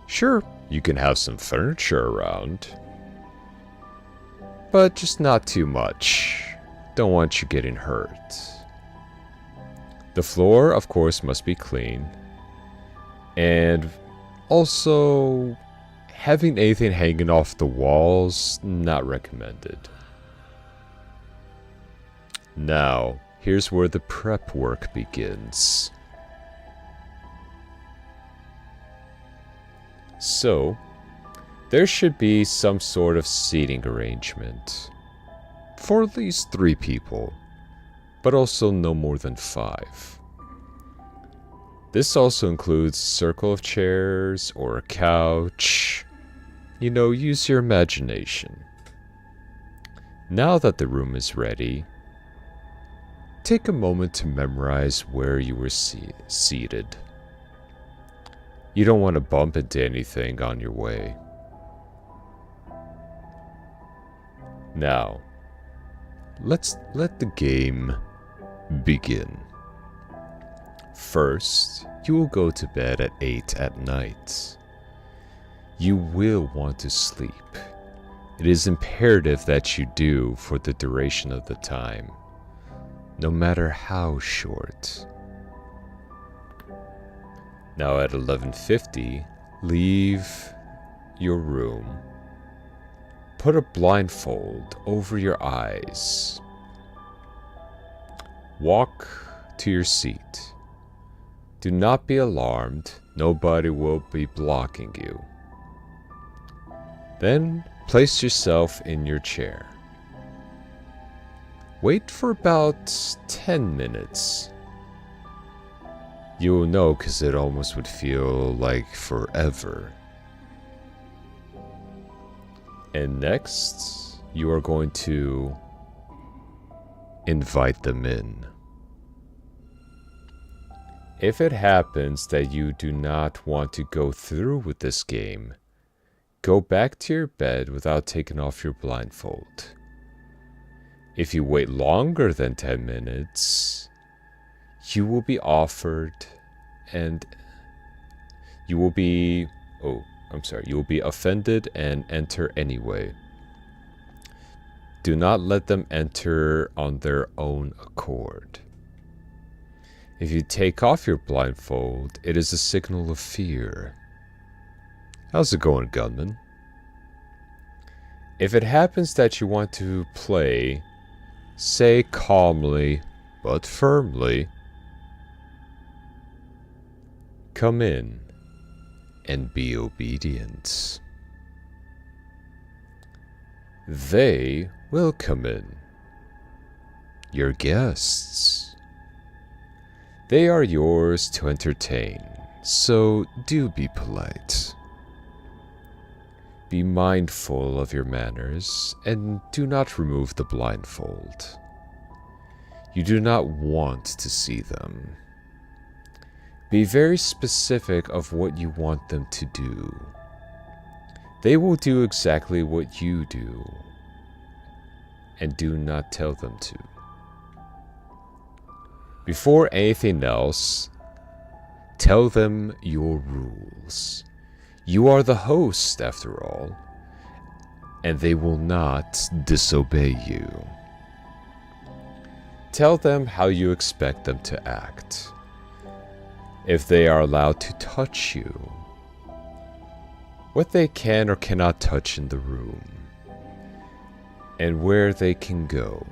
Sure, you can have some furniture around, but just not too much. Don't want you getting hurt. The floor, of course, must be clean. And also, having anything hanging off the walls, not recommended. Now, here's where the prep work begins. So, there should be some sort of seating arrangement for at least 3 people, but also no more than 5. This also includes a circle of chairs or a couch. Use your imagination. Now that the room is ready, take a moment to memorize where you were seated. You don't want to bump into anything on your way. Now, let's let the game begin. First, you will go to bed at 8 at night. You will want to sleep. It is imperative that you do for the duration of the time, no matter how short. Now at 11:50, leave your room. Put a blindfold over your eyes. Walk to your seat. Do not be alarmed. Nobody will be blocking you. Then place yourself in your chair. Wait for about 10 minutes. You will know because it almost would feel like forever. And next, you are going to invite them in. If it happens that you do not want to go through with this game, go back to your bed without taking off your blindfold. If you wait longer than 10 minutes, you will be offered and you will be offended and enter anyway. Do not let them enter on their own accord. If you take off your blindfold, it is a signal of fear. How's it going, gunman? If it happens that you want to play, say calmly but firmly, "Come in and be obedient." They will come in. Your guests. They are yours to entertain, so do be polite. Be mindful of your manners and do not remove the blindfold. You do not want to see them. Be very specific of what you want them to do. They will do exactly what you do, and do not tell them to. Before anything else, tell them your rules. You are the host, after all, and they will not disobey you. Tell them how you expect them to act. If they are allowed to touch you, what they can or cannot touch in the room, and where they can go.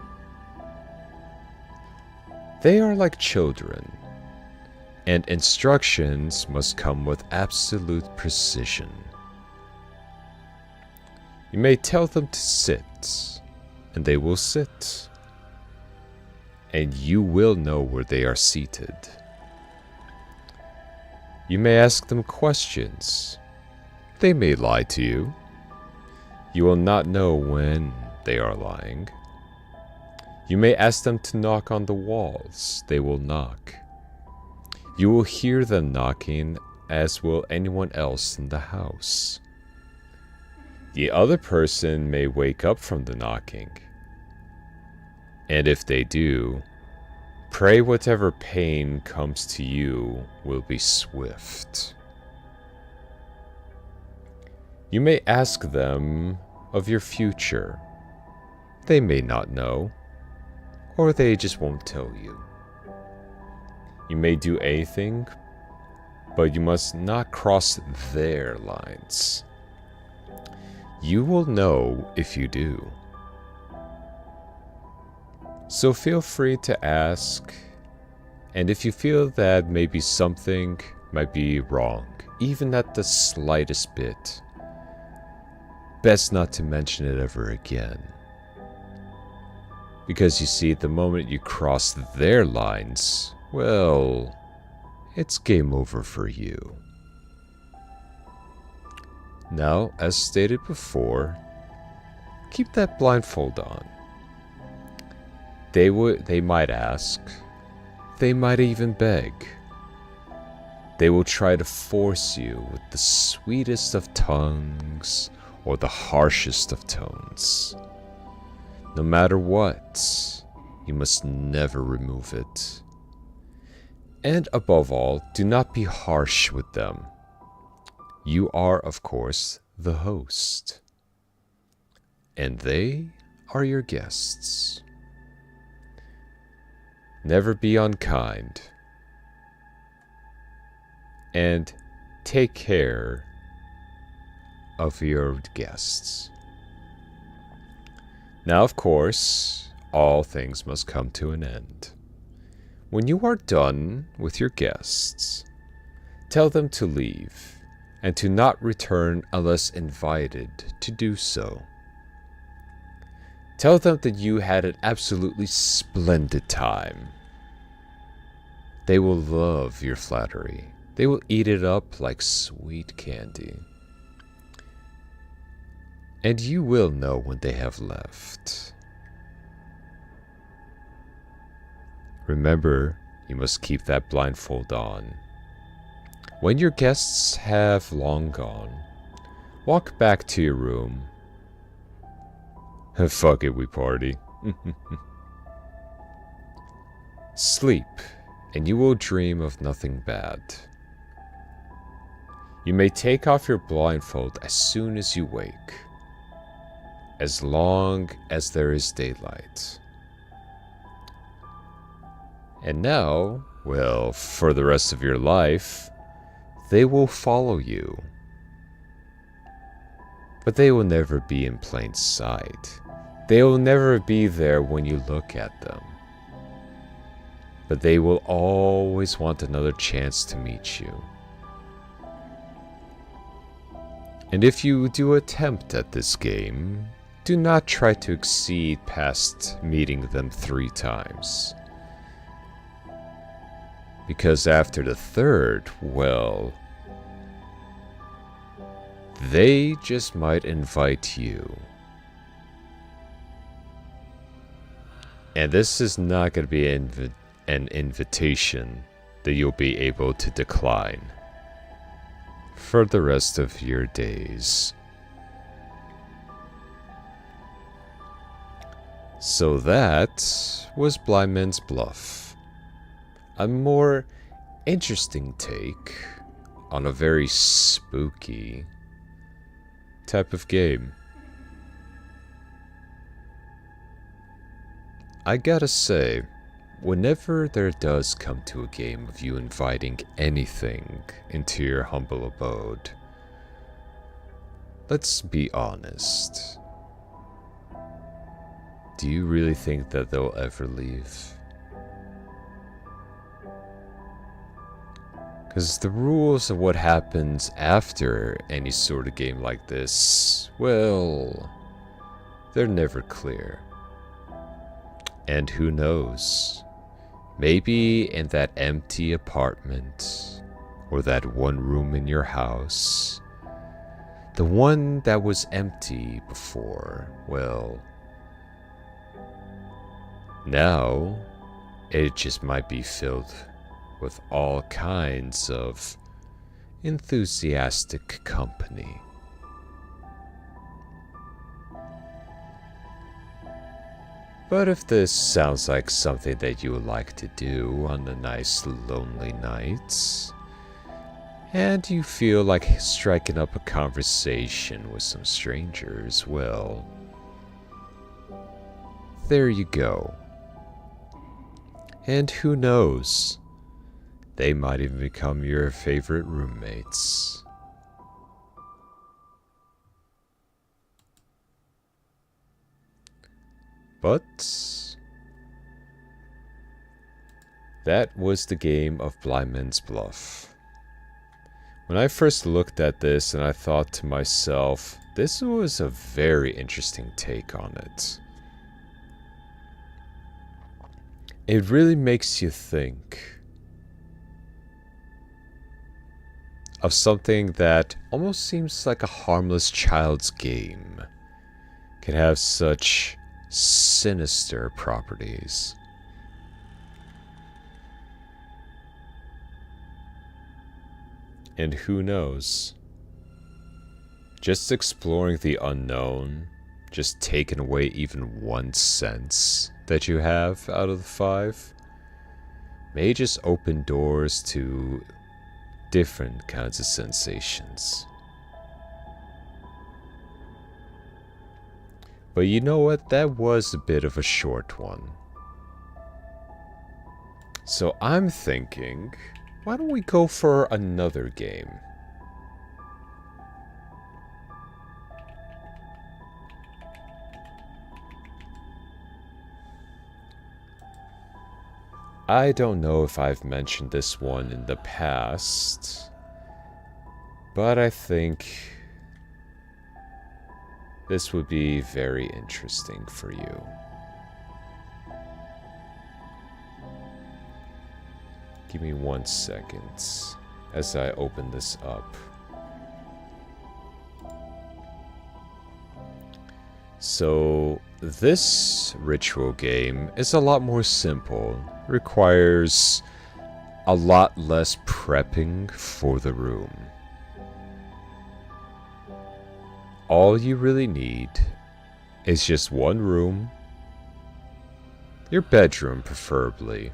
They are like children, and instructions must come with absolute precision. You may tell them to sit, and they will sit, and you will know where they are seated. You may ask them questions. They may lie to you. You will not know when they are lying. You may ask them to knock on the walls. They will knock. You will hear them knocking, as will anyone else in the house. The other person may wake up from the knocking. And if they do, pray whatever pain comes to you will be swift. You may ask them of your future. They may not know, or they just won't tell you. You may do anything, but you must not cross their lines. You will know if you do. So feel free to ask, and if you feel that maybe something might be wrong, even at the slightest bit, best not to mention it ever again. Because you see, the moment you cross their lines, well, it's game over for you. Now, as stated before, keep that blindfold on. They might ask, they might even beg. They will try to force you with the sweetest of tongues or the harshest of tones. No matter what, you must never remove it. And above all, do not be harsh with them. You are, of course, the host. And they are your guests. Never be unkind. And take care of your guests. Now, of course, all things must come to an end. When you are done with your guests, tell them to leave and to not return unless invited to do so. Tell them that you had an absolutely splendid time. They will love your flattery. They will eat it up like sweet candy. And you will know when they have left. Remember, you must keep that blindfold on. When your guests have long gone, walk back to your room. Fuck it, we party. Sleep, and you will dream of nothing bad. You may take off your blindfold as soon as you wake, as long as there is daylight. And now, well, for the rest of your life, they will follow you. But they will never be in plain sight. They will never be there when you look at them. But they will always want another chance to meet you. And if you do attempt at this game, do not try to exceed past meeting them 3 times. Because after the 3rd, well, they just might invite you. And this is not going to be an invitation that you'll be able to decline for the rest of your days. So that was Blind Man's Bluff. A more interesting take on a very spooky type of game. I gotta say, whenever there does come to a game of you inviting anything into your humble abode, let's be honest. Do you really think that they'll ever leave? Because the rules of what happens after any sort of game like this, well, they're never clear. And who knows? Maybe in that empty apartment, or that one room in your house, the one that was empty before, well, now it just might be filled with all kinds of enthusiastic company. But if this sounds like something that you would like to do on a nice lonely night, and you feel like striking up a conversation with some strangers, well, there you go. And who knows? They might even become your favorite roommates. But that was the game of Blind Man's Bluff. When I first looked at this and I thought to myself, this was a very interesting take on it. It really makes you think of something that almost seems like a harmless child's game can have such sinister properties. And who knows? Just exploring the unknown, just taking away even one sense that you have out of the 5, may just open doors to different kinds of sensations. But you know what? That was a bit of a short one. So I'm thinking, why don't we go for another game? I don't know if I've mentioned this one in the past, but I think this would be very interesting for you. Give me 1 second as I open this up. So, this ritual game is a lot more simple. Requires a lot less prepping for the room. All you really need is just one room, your bedroom preferably,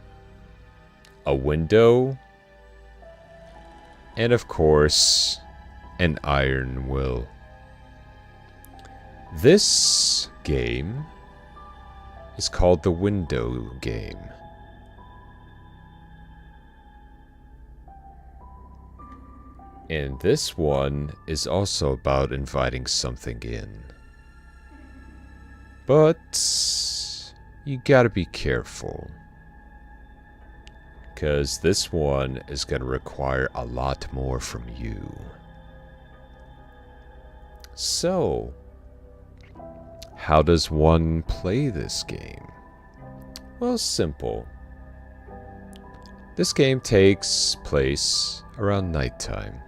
a window, and of course, an iron will. This game is called the window game. And this one is also about inviting something in. But you gotta be careful, because this one is gonna require a lot more from you. So, how does one play this game? Well, simple. This game takes place around nighttime.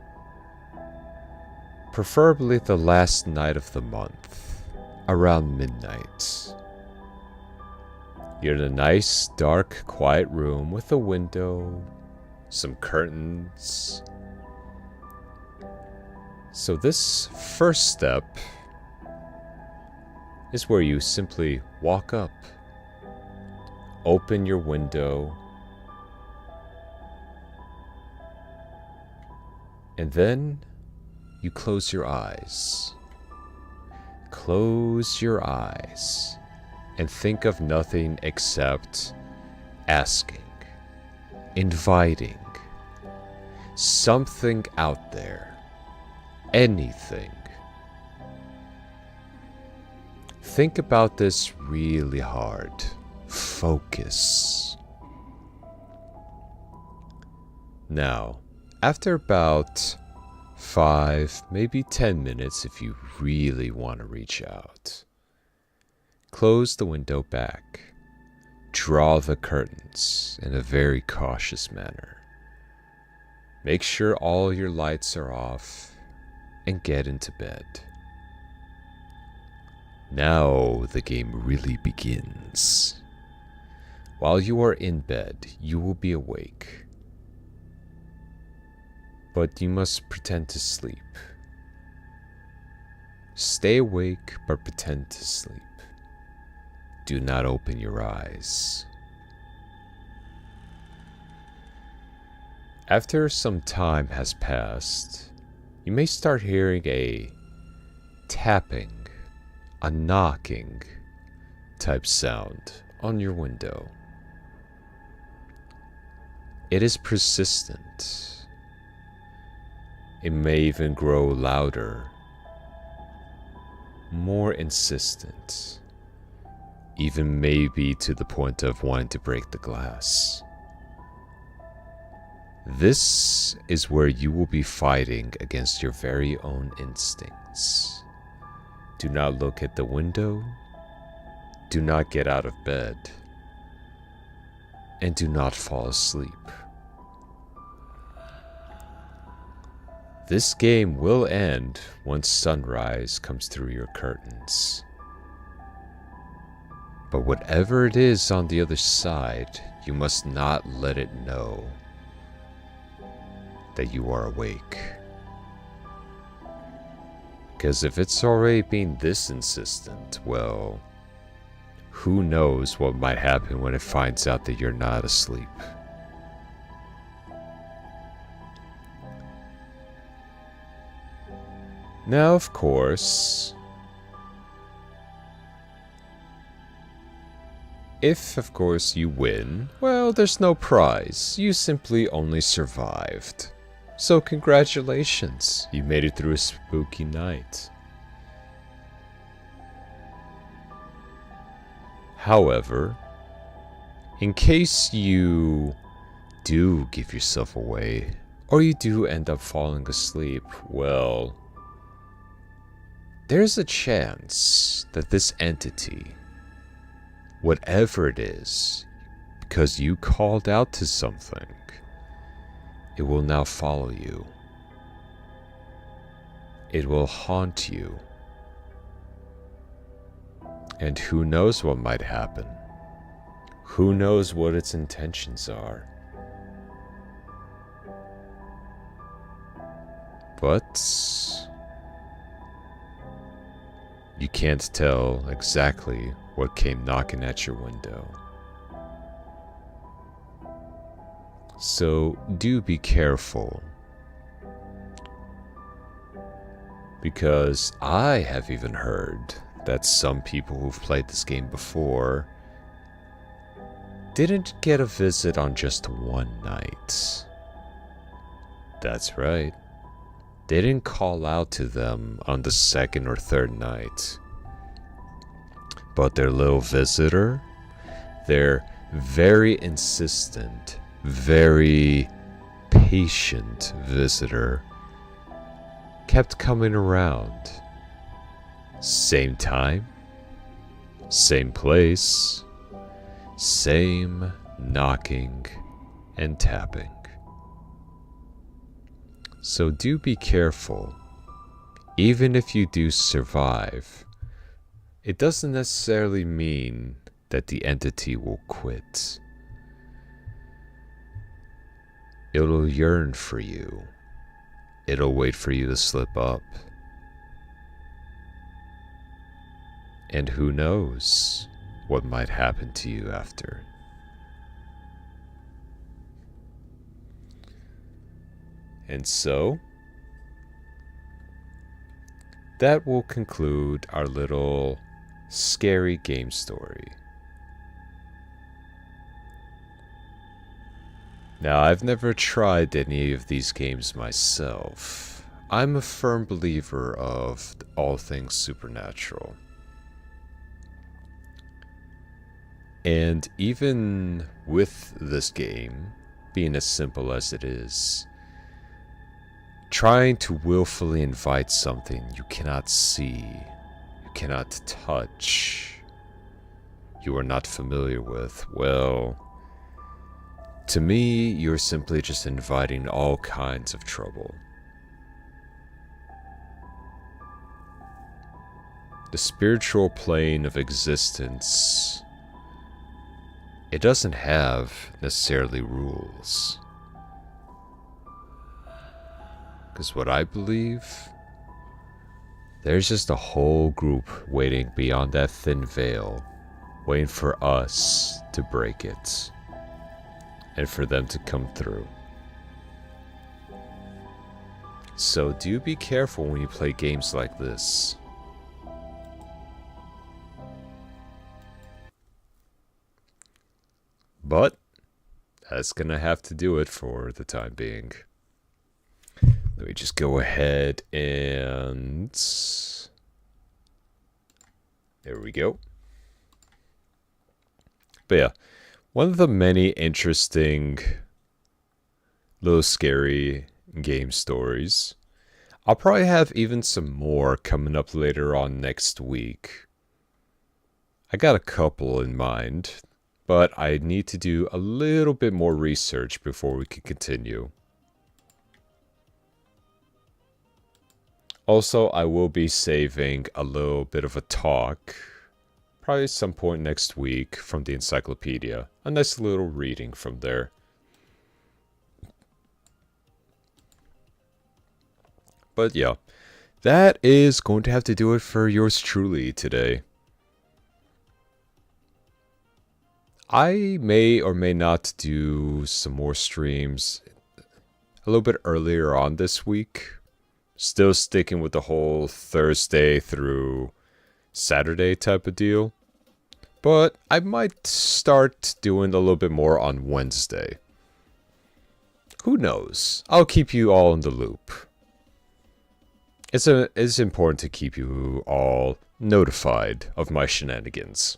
Preferably the last night of the month, around midnight. You're in a nice, dark, quiet room with a window, some curtains. So this first step is where you simply walk up, open your window, and then you close your eyes. Close your eyes and think of nothing except asking, inviting, something out there, anything. Think about this really hard. Focus. Now, after about 5, maybe 10 minutes if you really want to reach out, close the window back. Draw the curtains in a very cautious manner. Make sure all your lights are off and get into bed. Now the game really begins. While you are in bed, you will be awake. But you must pretend to sleep. Stay awake, but pretend to sleep. Do not open your eyes. After some time has passed, you may start hearing a tapping, a knocking type sound on your window. It is persistent. It may even grow louder, more insistent, even maybe to the point of wanting to break the glass. This is where you will be fighting against your very own instincts. Do not look at the window, do not get out of bed, and do not fall asleep. This game will end once sunrise comes through your curtains. But whatever it is on the other side, you must not let it know that you are awake. Because if it's already being this insistent, well, who knows what might happen when it finds out that you're not asleep. Now, of course, if, of course, you win, well, there's no prize. You simply only survived. So congratulations, you made it through a spooky night. However, in case you do give yourself away, or you do end up falling asleep, well, there's a chance that this entity, whatever it is, because you called out to something, it will now follow you. It will haunt you. And who knows what might happen? Who knows what its intentions are? But you can't tell exactly what came knocking at your window. So do be careful. Because I have even heard that some people who've played this game before didn't get a visit on just one night. That's right. They didn't call out to them on the second or third night. But their little visitor, their very insistent, very patient visitor, kept coming around. Same time, same place, same knocking and tapping. So do be careful. Even if you do survive, it doesn't necessarily mean that the entity will quit. It'll yearn for you. It'll wait for you to slip up. And who knows what might happen to you after. And so, that will conclude our little scary game story. Now, I've never tried any of these games myself. I'm a firm believer of all things supernatural. And even with this game, being as simple as it is, trying to willfully invite something you cannot see, you cannot touch, you are not familiar with, well, to me, you're simply just inviting all kinds of trouble. The spiritual plane of existence, it doesn't have necessarily rules. Because what I believe, there's just a whole group waiting beyond that thin veil, waiting for us to break it, and for them to come through. So do be careful when you play games like this. But that's gonna have to do it for the time being. Let me just go ahead and... there we go. But yeah, one of the many interesting little scary game stories. I'll probably have even some more coming up later on next week. I got a couple in mind, but I need to do a little bit more research before we can continue. Also, I will be saving a little bit of a talk, probably some point next week, from the encyclopedia. A nice little reading from there. But yeah, that is going to have to do it for yours truly today. I may or may not do some more streams a little bit earlier on this week. Still sticking with the whole Thursday through Saturday type of deal. But I might start doing a little bit more on Wednesday. Who knows? I'll keep you all in the loop. It's important to keep you all notified of my shenanigans.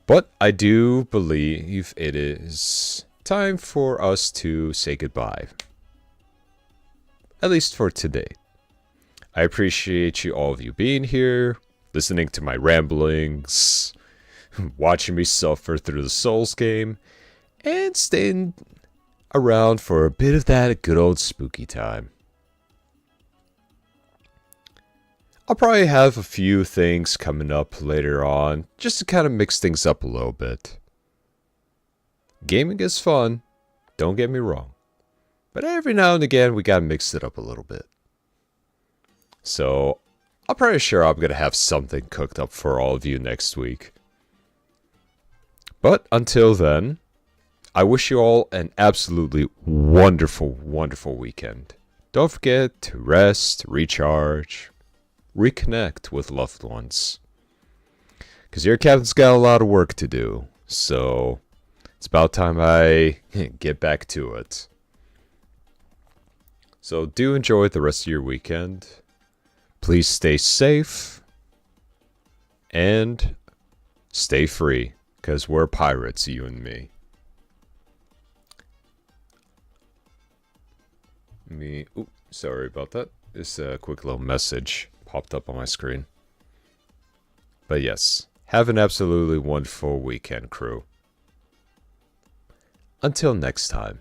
But I do believe it is time for us to say goodbye. At least for today. I appreciate all of you being here, listening to my ramblings, watching me suffer through the Souls game, and staying around for a bit of that good old spooky time. I'll probably have a few things coming up later on, just to kind of mix things up a little bit. Gaming is fun, don't get me wrong. But every now and again, we gotta mix it up a little bit. So, I'm pretty sure I'm gonna have something cooked up for all of you next week. But until then, I wish you all an absolutely wonderful, wonderful weekend. Don't forget to rest, recharge, reconnect with loved ones. Because your captain's got a lot of work to do. So, it's about time I get back to it. So do enjoy the rest of your weekend. Please stay safe. And stay free. Because we're pirates, you and me. Sorry about that. Just a quick little message popped up on my screen. But yes, have an absolutely wonderful weekend, crew. Until next time.